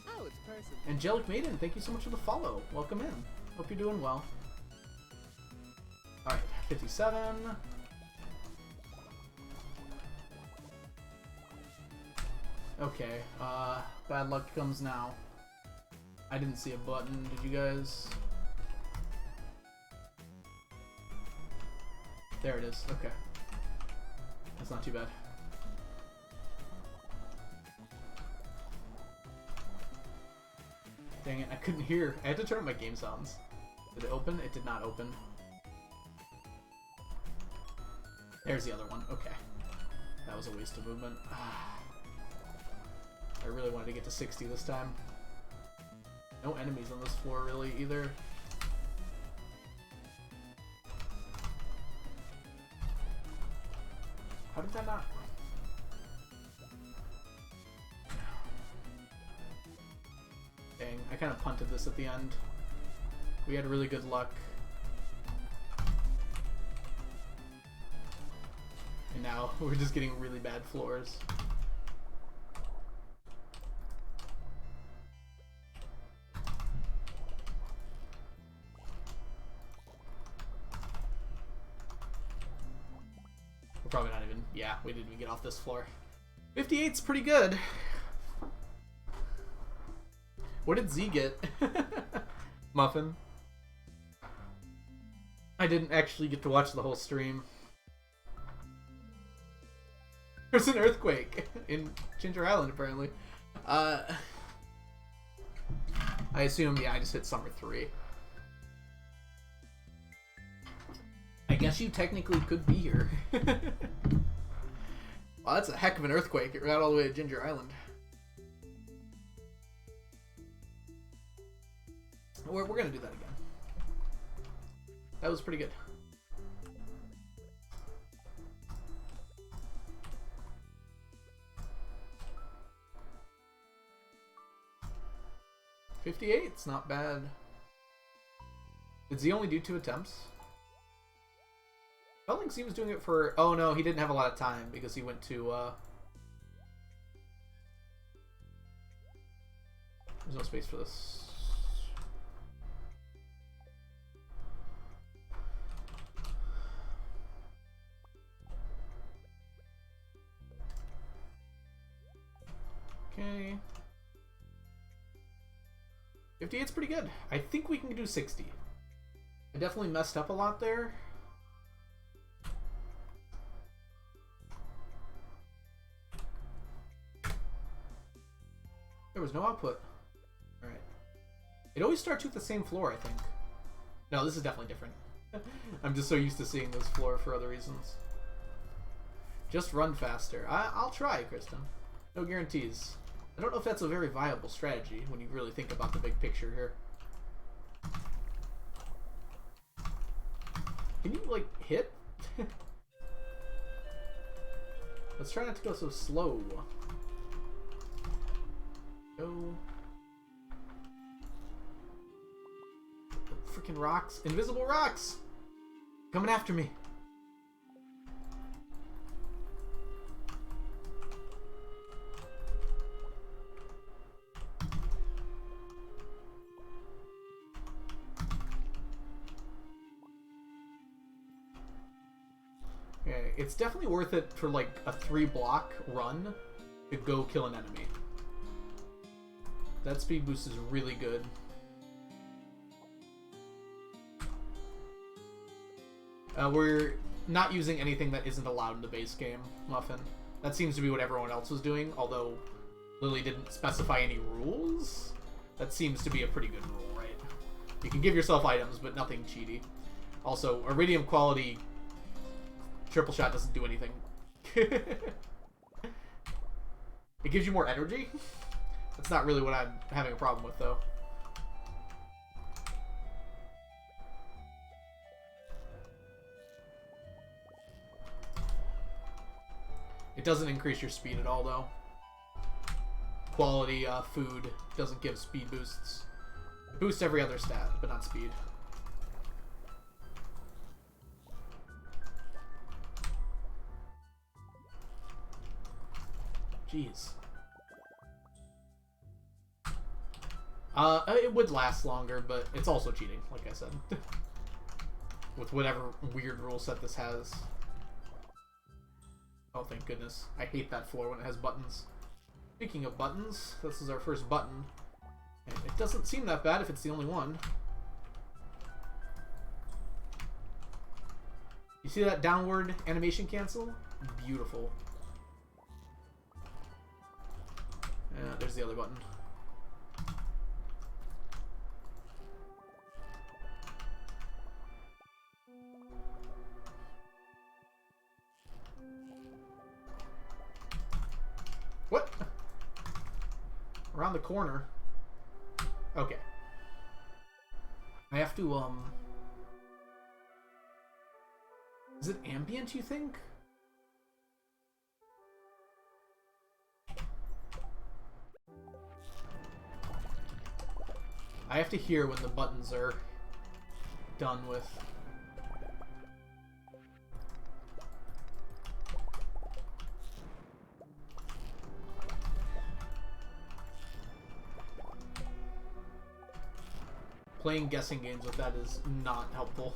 Oh, it's a person. Angelic Maiden, thank you so much for the follow. Welcome in. Hope you're doing well. Alright, 57. Okay, bad luck comes now. I didn't see a button, did you guys? There it is, okay. That's not too bad. Dang it, I couldn't hear. I had to turn up my game sounds. Did it open? It did not open. There's the other one, okay. That was a waste of movement. I really wanted to get to 60 this time. No enemies on this floor really either. How did that not? Dang, I kind of punted this at the end. We had really good luck. And now we're just getting really bad floors. We're probably not even... Yeah, we didn't even get off this floor. 58's pretty good. What did Z get? Muffin. I didn't actually get to watch the whole stream. There's an earthquake in Ginger Island, apparently. I assume, yeah, I just hit Summer 3. I guess you technically could be here. Wow, that's a heck of an earthquake. It ran all the way to Ginger Island. We're gonna do that again. That was pretty good. $58's not bad. Did Z only do 2 attempts? I don't think Z was doing it for... Oh no, he didn't have a lot of time because he went to... There's no space for this. Okay. 58's pretty good. I think we can do 60. I definitely messed up a lot there. There was no output. Alright. It always starts with the same floor, I think. No, this is definitely different. I'm just so used to seeing this floor for other reasons. Just run faster. I'll try, Kristen. No guarantees. I don't know if that's a very viable strategy when you really think about the big picture here. Can you, like, hit? Let's try not to go so slow. Go. Freaking rocks. Invisible rocks! Coming after me. Okay, it's definitely worth it for like a 3-block run to go kill an enemy. That speed boost is really good. We're not using anything that isn't allowed in the base game, Muffin. That seems to be what everyone else was doing, although Lily didn't specify any rules. That seems to be a pretty good rule, right? You can give yourself items, but nothing cheaty. Also, iridium quality triple shot doesn't do anything. It gives you more energy. That's not really what I'm having a problem with, though. It doesn't increase your speed at all, though. Quality food doesn't give speed boosts. It boosts every other stat, but not speed. Jeez. It would last longer, but it's also cheating, like I said. With whatever weird rule set this has. Oh, thank goodness. I hate that floor when it has buttons. Speaking of buttons, this is our first button. And it doesn't seem that bad if it's the only one. You see that downward animation cancel? Beautiful. Yeah, there's the other button. What? Around the corner. Okay. I have to, Is it ambient, you think? I have to hear when the buttons are done with. Playing guessing games with that is not helpful.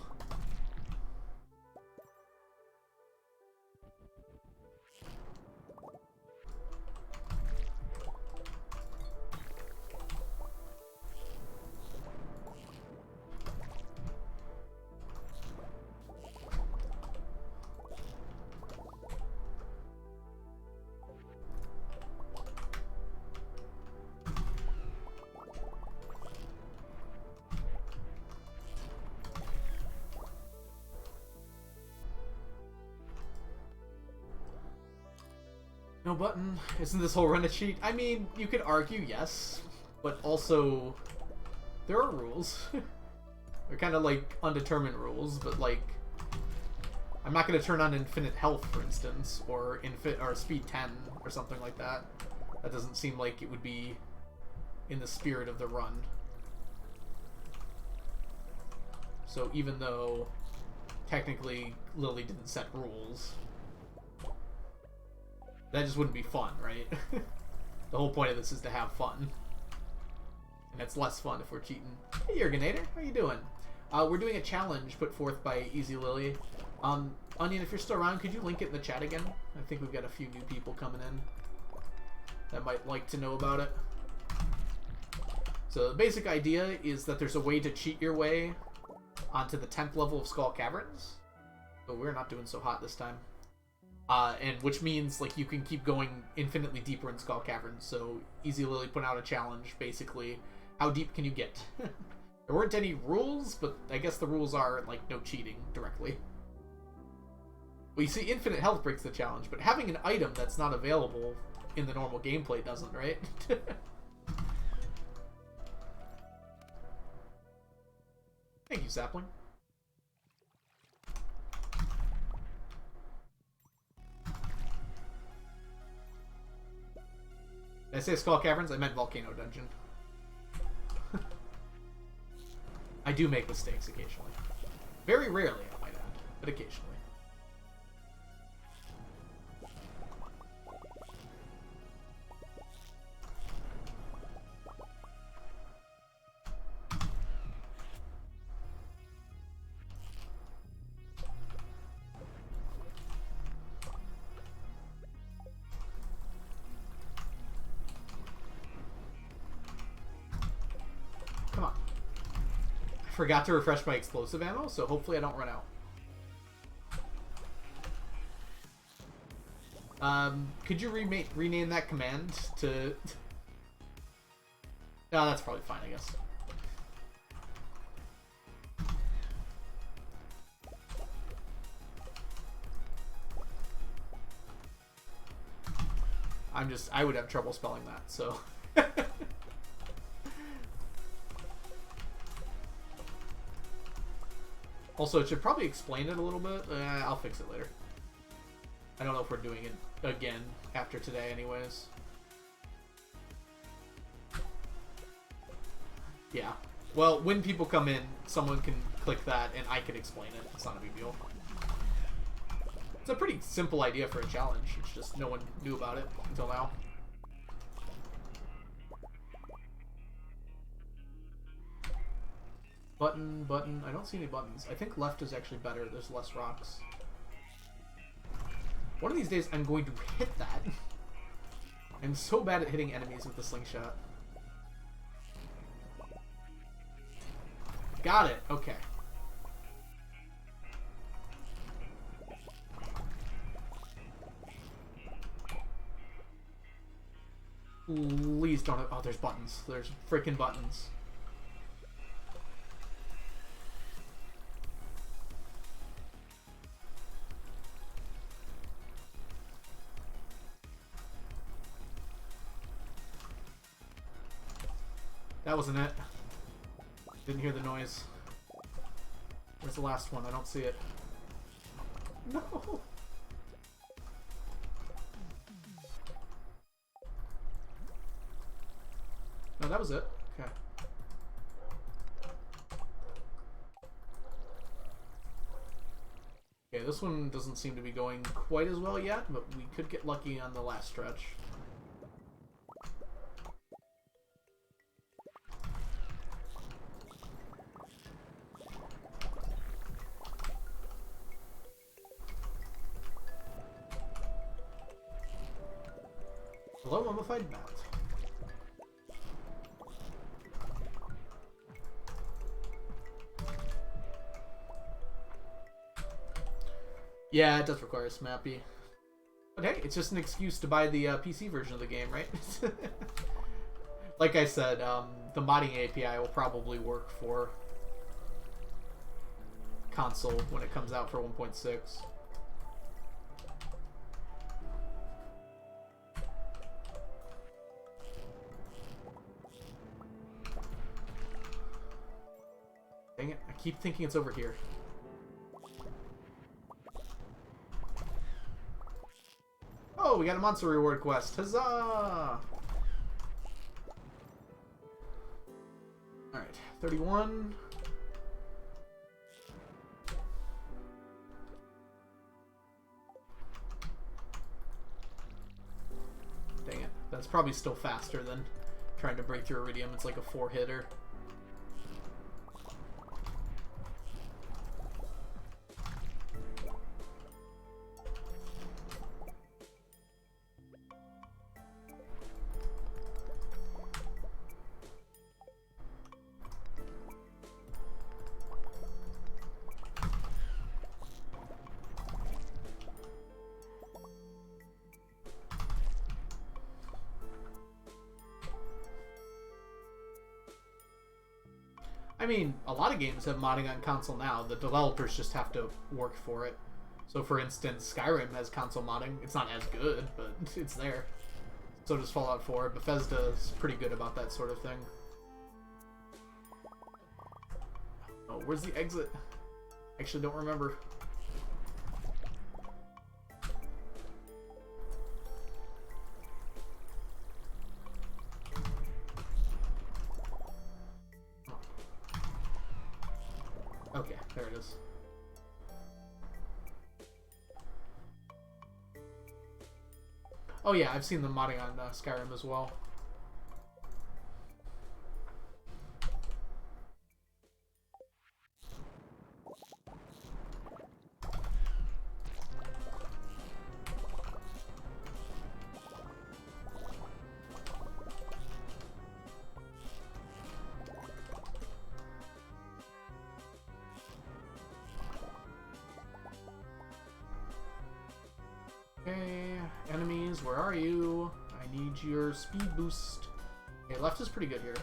No button. Isn't this whole run a cheat? I mean, you could argue yes, but also there are rules. They're kind of like undetermined rules, but like I'm not going to turn on infinite health, for instance, or speed 10 or something like that. That doesn't seem like it would be in the spirit of the run. So even though technically Lily didn't set rules, that just wouldn't be fun, right? The whole point of this is to have fun. And it's less fun if we're cheating. Hey, Yerganator, how you doing? We're doing a challenge put forth by Ezlilyy. Onion, if you're still around, could you link it in the chat again? I think we've got a few new people coming in that might like to know about it. So the basic idea is that there's a way to cheat your way onto the 10th level of Skull Caverns. But we're not doing so hot this time. And which means like you can keep going infinitely deeper in Skull Caverns. So Ezlilyy put out a challenge, basically. How deep can you get? There weren't any rules, but I guess the rules are like no cheating directly. Well, you see, infinite health breaks the challenge, but having an item that's not available in the normal gameplay doesn't, right? Thank you, Sapling. I say Skull Caverns? I meant Volcano Dungeon. I do make mistakes occasionally. Very rarely, I might add, but occasionally. Come on. I forgot to refresh my explosive ammo, so hopefully I don't run out. Could you rename that command to... No, that's probably fine, I guess. I would have trouble spelling that, so... Also, it should probably explain it a little bit. I'll fix it later. I don't know if we're doing it again after today anyways. Yeah. Well, when people come in, someone can click that and I can explain it. It's not a big deal. It's a pretty simple idea for a challenge. It's just no one knew about it until now. Button, button. I don't see any buttons. I think left is actually better. There's less rocks. One of these days, I'm going to hit that. I'm so bad at hitting enemies with the slingshot. Got it. Okay. Please don't... Oh, there's buttons. There's freaking buttons. That wasn't it. Didn't hear the noise. Where's the last one? I don't see it. No! No, that was it. Okay. Okay, this one doesn't seem to be going quite as well yet, but we could get lucky on the last stretch. Hello, mummified mat. Yeah, it does require a Smappy. But hey, it's just an excuse to buy the PC version of the game, right? Like I said, the modding API will probably work for console when it comes out for 1.6. Dang it, I keep thinking it's over here. Oh, we got a monster reward quest. Huzzah! Alright, 31. Dang it. That's probably still faster than trying to break through Iridium. It's like a 4-hitter. I mean, a lot of games have modding on console now. The developers just have to work for it. So, for instance, Skyrim has console modding. It's not as good, but it's there. So does Fallout 4. Bethesda is pretty good about that sort of thing. Oh, where's the exit? Actually, don't remember. Okay, there it is. Oh yeah, I've seen them modding on Skyrim as well. Okay, enemies, where are you? I need your speed boost. Okay, left is pretty good here.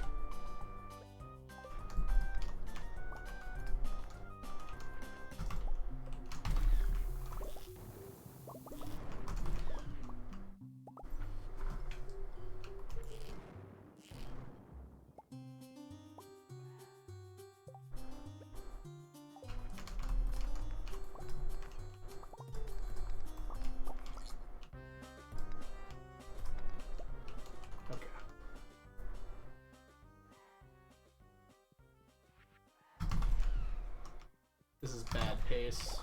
Okay. This is bad pace.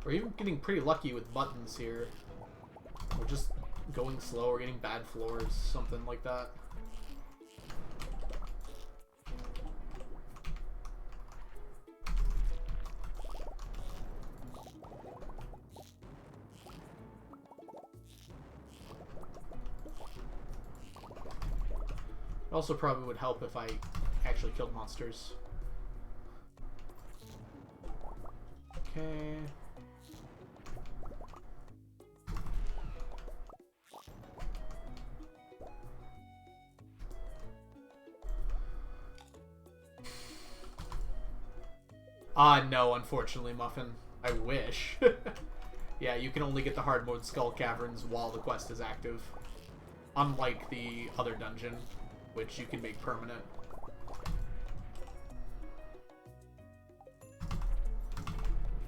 We're even getting pretty lucky with buttons here. We're just going slow, we're getting bad floors, something like that. It also probably would help if I actually killed monsters. Okay. No, unfortunately, Muffin. I wish. Yeah, you can only get the hard mode Skull Caverns while the quest is active. Unlike the other dungeon, which you can make permanent.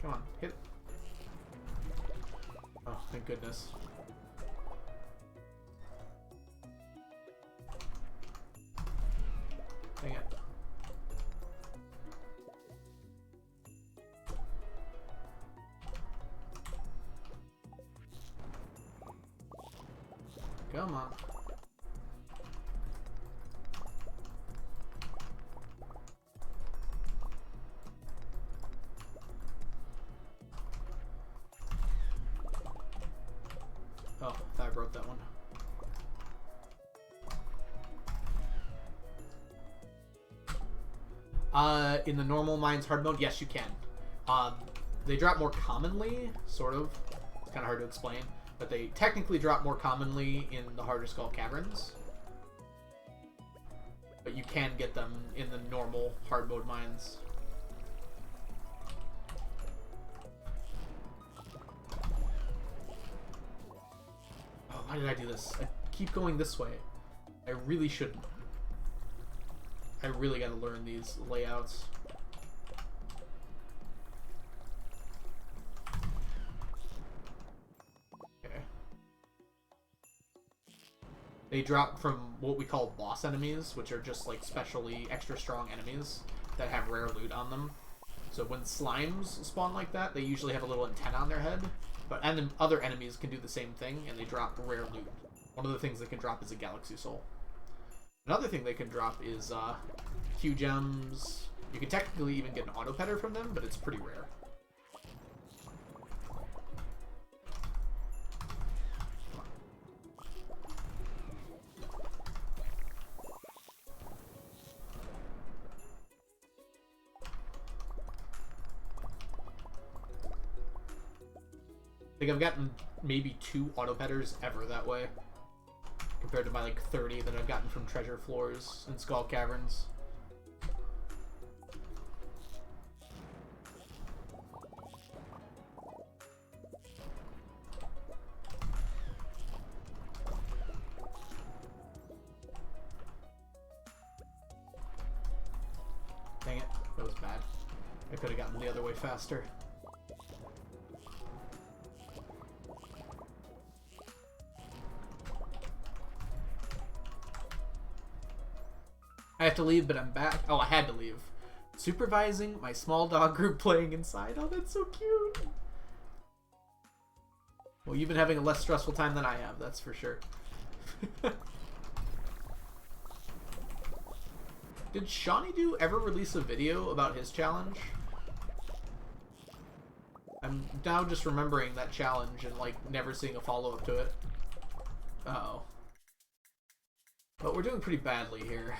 Come on, hit. Oh, thank goodness. Dang it. Come on. Oh, I thought I broke that one. In the normal mines hard mode, yes, you can. They drop more commonly, sort of. It's kind of hard to explain. But they technically drop more commonly in the harder Skull Caverns. But you can get them in the normal hard mode mines. Oh, why did I do this? I keep going this way. I really shouldn't. I really gotta learn these layouts. They drop from what we call boss enemies, which are just like specially extra strong enemies that have rare loot on them. So when slimes spawn like that, they usually have a little antenna on their head. But other enemies can do the same thing, and they drop rare loot. One of the things they can drop is a galaxy soul. Another thing they can drop is Q gems. You can technically even get an auto petter from them, but it's pretty rare. I think I've gotten maybe 2 auto petters ever that way, compared to my like 30 that I've gotten from treasure floors and Skull Caverns. Dang it, that was bad. I could have gotten the other way faster. I have to leave, but I'm back. Oh, I had to leave. Supervising my small dog group playing inside. Oh, that's so cute. Well, you've been having a less stressful time than I have, that's for sure. Did Shawneedo ever release a video about his challenge? I'm now just remembering that challenge and, like, never seeing a follow-up to it. Uh-oh. But we're doing pretty badly here.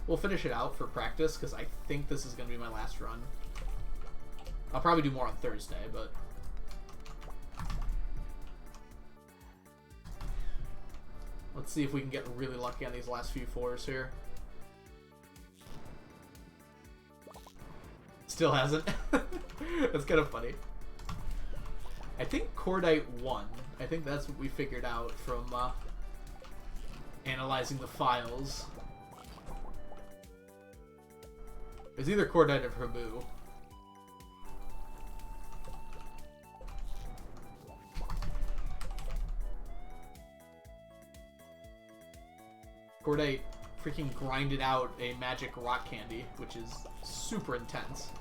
We'll finish it out for practice, because I think this is going to be my last run. I'll probably do more on Thursday, but... Let's see if we can get really lucky on these last few floors here. Still hasn't. That's kind of funny. I think Cordite won. I think that's what we figured out from analyzing the files. It's either Cordite or Habu. Cordite freaking grinded out a magic rock candy, which is super intense.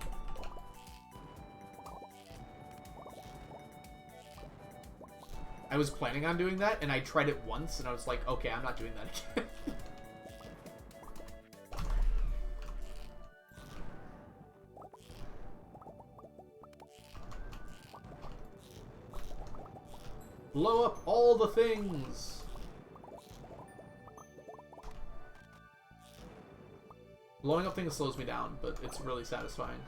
I was planning on doing that, and I tried it once, and I was like, okay, I'm not doing that again. Blow up all the things! Blowing up things slows me down, but it's really satisfying.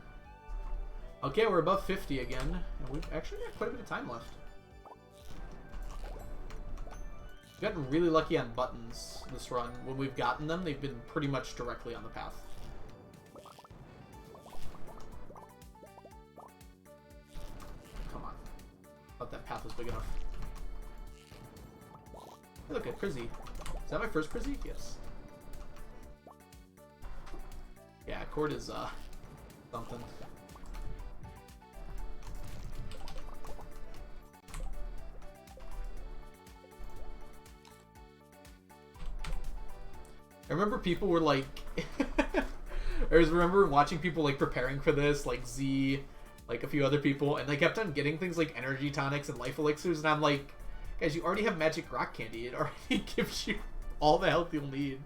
Okay, we're above 50 again, and we've actually got quite a bit of time left. We've gotten really lucky on buttons this run. When we've gotten them, they've been pretty much directly on the path. Come on. I thought that path was big enough. Hey, look at Prizzy. Is that my first Prizzy? Yes. Yeah, Cord is, something. I remember people were like... I remember watching people, like, preparing for this, like Z, like a few other people, and they kept on getting things like energy tonics and life elixirs, and I'm like, guys, you already have magic rock candy. It already gives you all the health you'll need.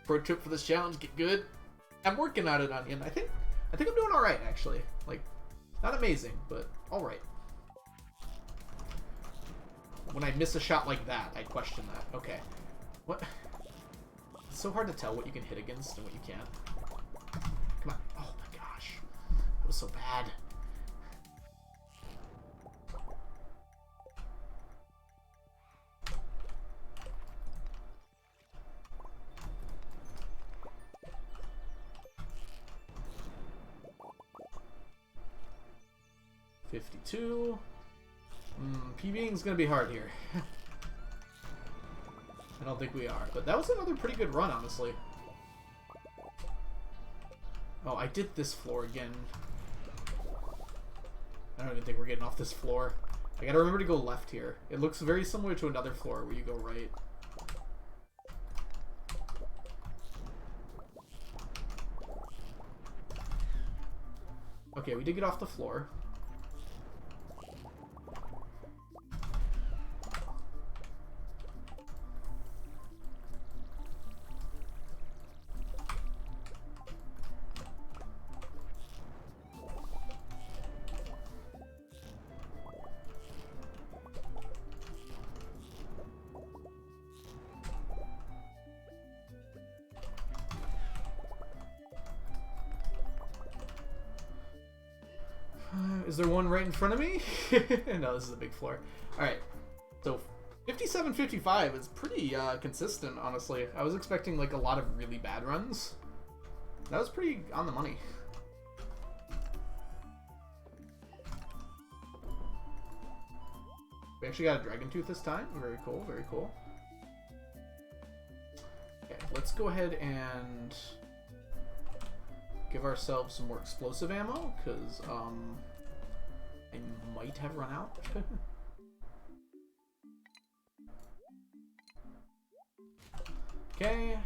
Pro tip for this challenge, get good. I'm working on it, Onion. I think I'm doing alright, actually. Like, not amazing, but alright. When I miss a shot like that, I question that. Okay. What? It's so hard to tell what you can hit against and what you can't. Come on. Oh my gosh. That was so bad. $52. PBing's gonna be hard here. I don't think we are, but that was another pretty good run, honestly. Oh, I did this floor again. I don't even think we're getting off this floor. I gotta remember to go left here. It looks very similar to another floor where you go right. Okay, we did get off the floor. Is there one right in front of me? No, this is a big floor. Alright, so 57-55 is pretty consistent, honestly. I was expecting like a lot of really bad runs. That was pretty on the money. We actually got a Dragon Tooth this time. Very cool, very cool. Okay, let's go ahead and give ourselves some more explosive ammo, because I might have run out. Okay.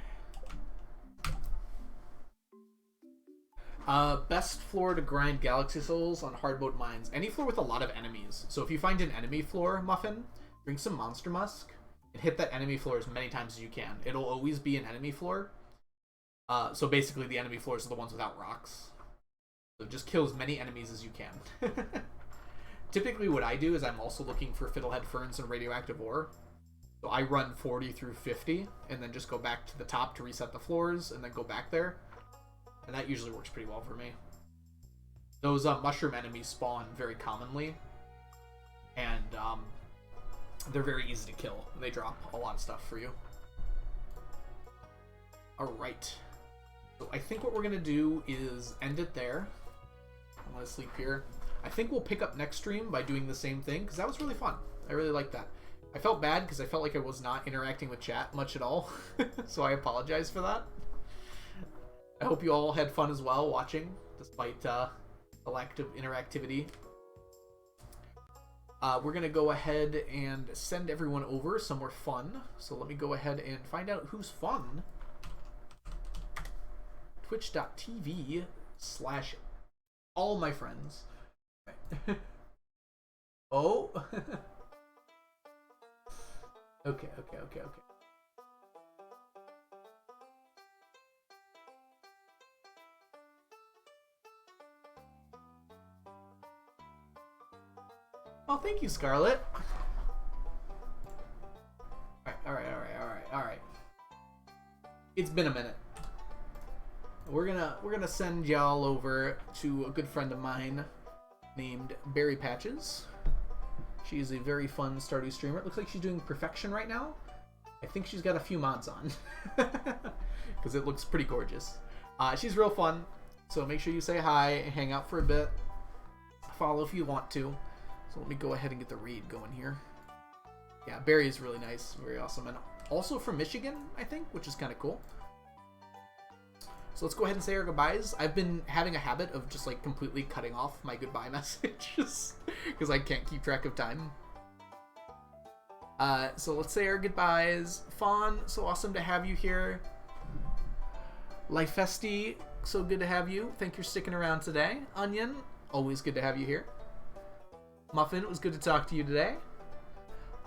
Best floor to grind galaxy souls on hard mode mines. Any floor with a lot of enemies. So if you find an enemy floor, Muffin, drink some Monster Musk and hit that enemy floor as many times as you can. It'll always be an enemy floor. So basically the enemy floors are the ones without rocks. So just kill as many enemies as you can. Typically what I do is I'm also looking for Fiddlehead Ferns and Radioactive Ore. So I run 40 through 50 and then just go back to the top to reset the floors and then go back there. And that usually works pretty well for me. Those mushroom enemies spawn very commonly. And they're very easy to kill. They drop a lot of stuff for you. Alright. So I think what we're going to do is end it there. I'm going to sleep here. I think we'll pick up next stream by doing the same thing, because that was really fun. I really liked that. I felt bad because I felt like I was not interacting with chat much at all. So I apologize for that. I hope you all had fun as well watching, despite the lack of interactivity. We're going to go ahead and send everyone over somewhere fun. So let me go ahead and find out who's fun. Twitch.tv/all my friends. Oh. Okay. Oh, thank you, Scarlet. All right. It's been a minute. We're gonna send y'all over to a good friend of mine named Berry Patches. She's a very fun Stardew streamer. It looks like she's doing Perfection right now. I think she's got a few mods on because it looks pretty gorgeous. She's real fun, so make sure you say hi, hang out for a bit, follow if you want to. So let me go ahead and get the raid going here. Yeah, Barry is really nice, very awesome, and also from Michigan, I think, which is kind of cool. So let's go ahead and say our goodbyes. I've been having a habit of just like completely cutting off my goodbye messages because I can't keep track of time. So let's say our goodbyes. Fawn, so awesome to have you here. Lifesti, so good to have you. Thank you for sticking around today. Onion, always good to have you here. Muffin, it was good to talk to you today.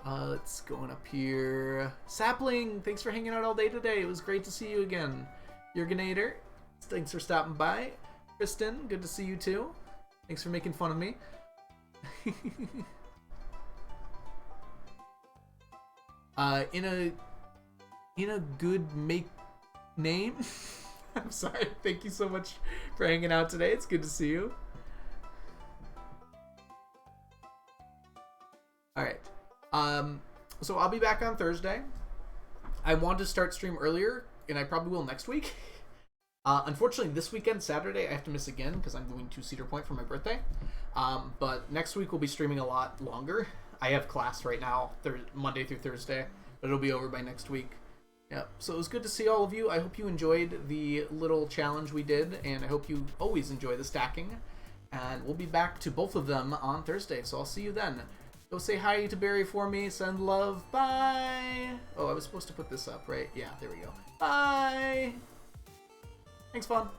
Let's go on up here. Sapling, thanks for hanging out all day today. It was great to see you again. Jurgenator, thanks for stopping by. Kristen, good to see you too. Thanks for making fun of me. In a good name. I'm sorry. Thank you so much for hanging out today. It's good to see you. All right. So I'll be back on Thursday. I wanted to start stream earlier, and I probably will next week. Unfortunately, this weekend, Saturday, I have to miss again because I'm going to Cedar Point for my birthday. But next week we'll be streaming a lot longer. I have class right now, Monday through Thursday, but it'll be over by next week. Yeah, so it was good to see all of you. I hope you enjoyed the little challenge we did, and I hope you always enjoy the stacking. And we'll be back to both of them on Thursday, so I'll see you then. Go say hi to Barry for me. Send love. Bye. Oh, I was supposed to put this up, right? Yeah, there we go. Bye. Thanks, Fawn.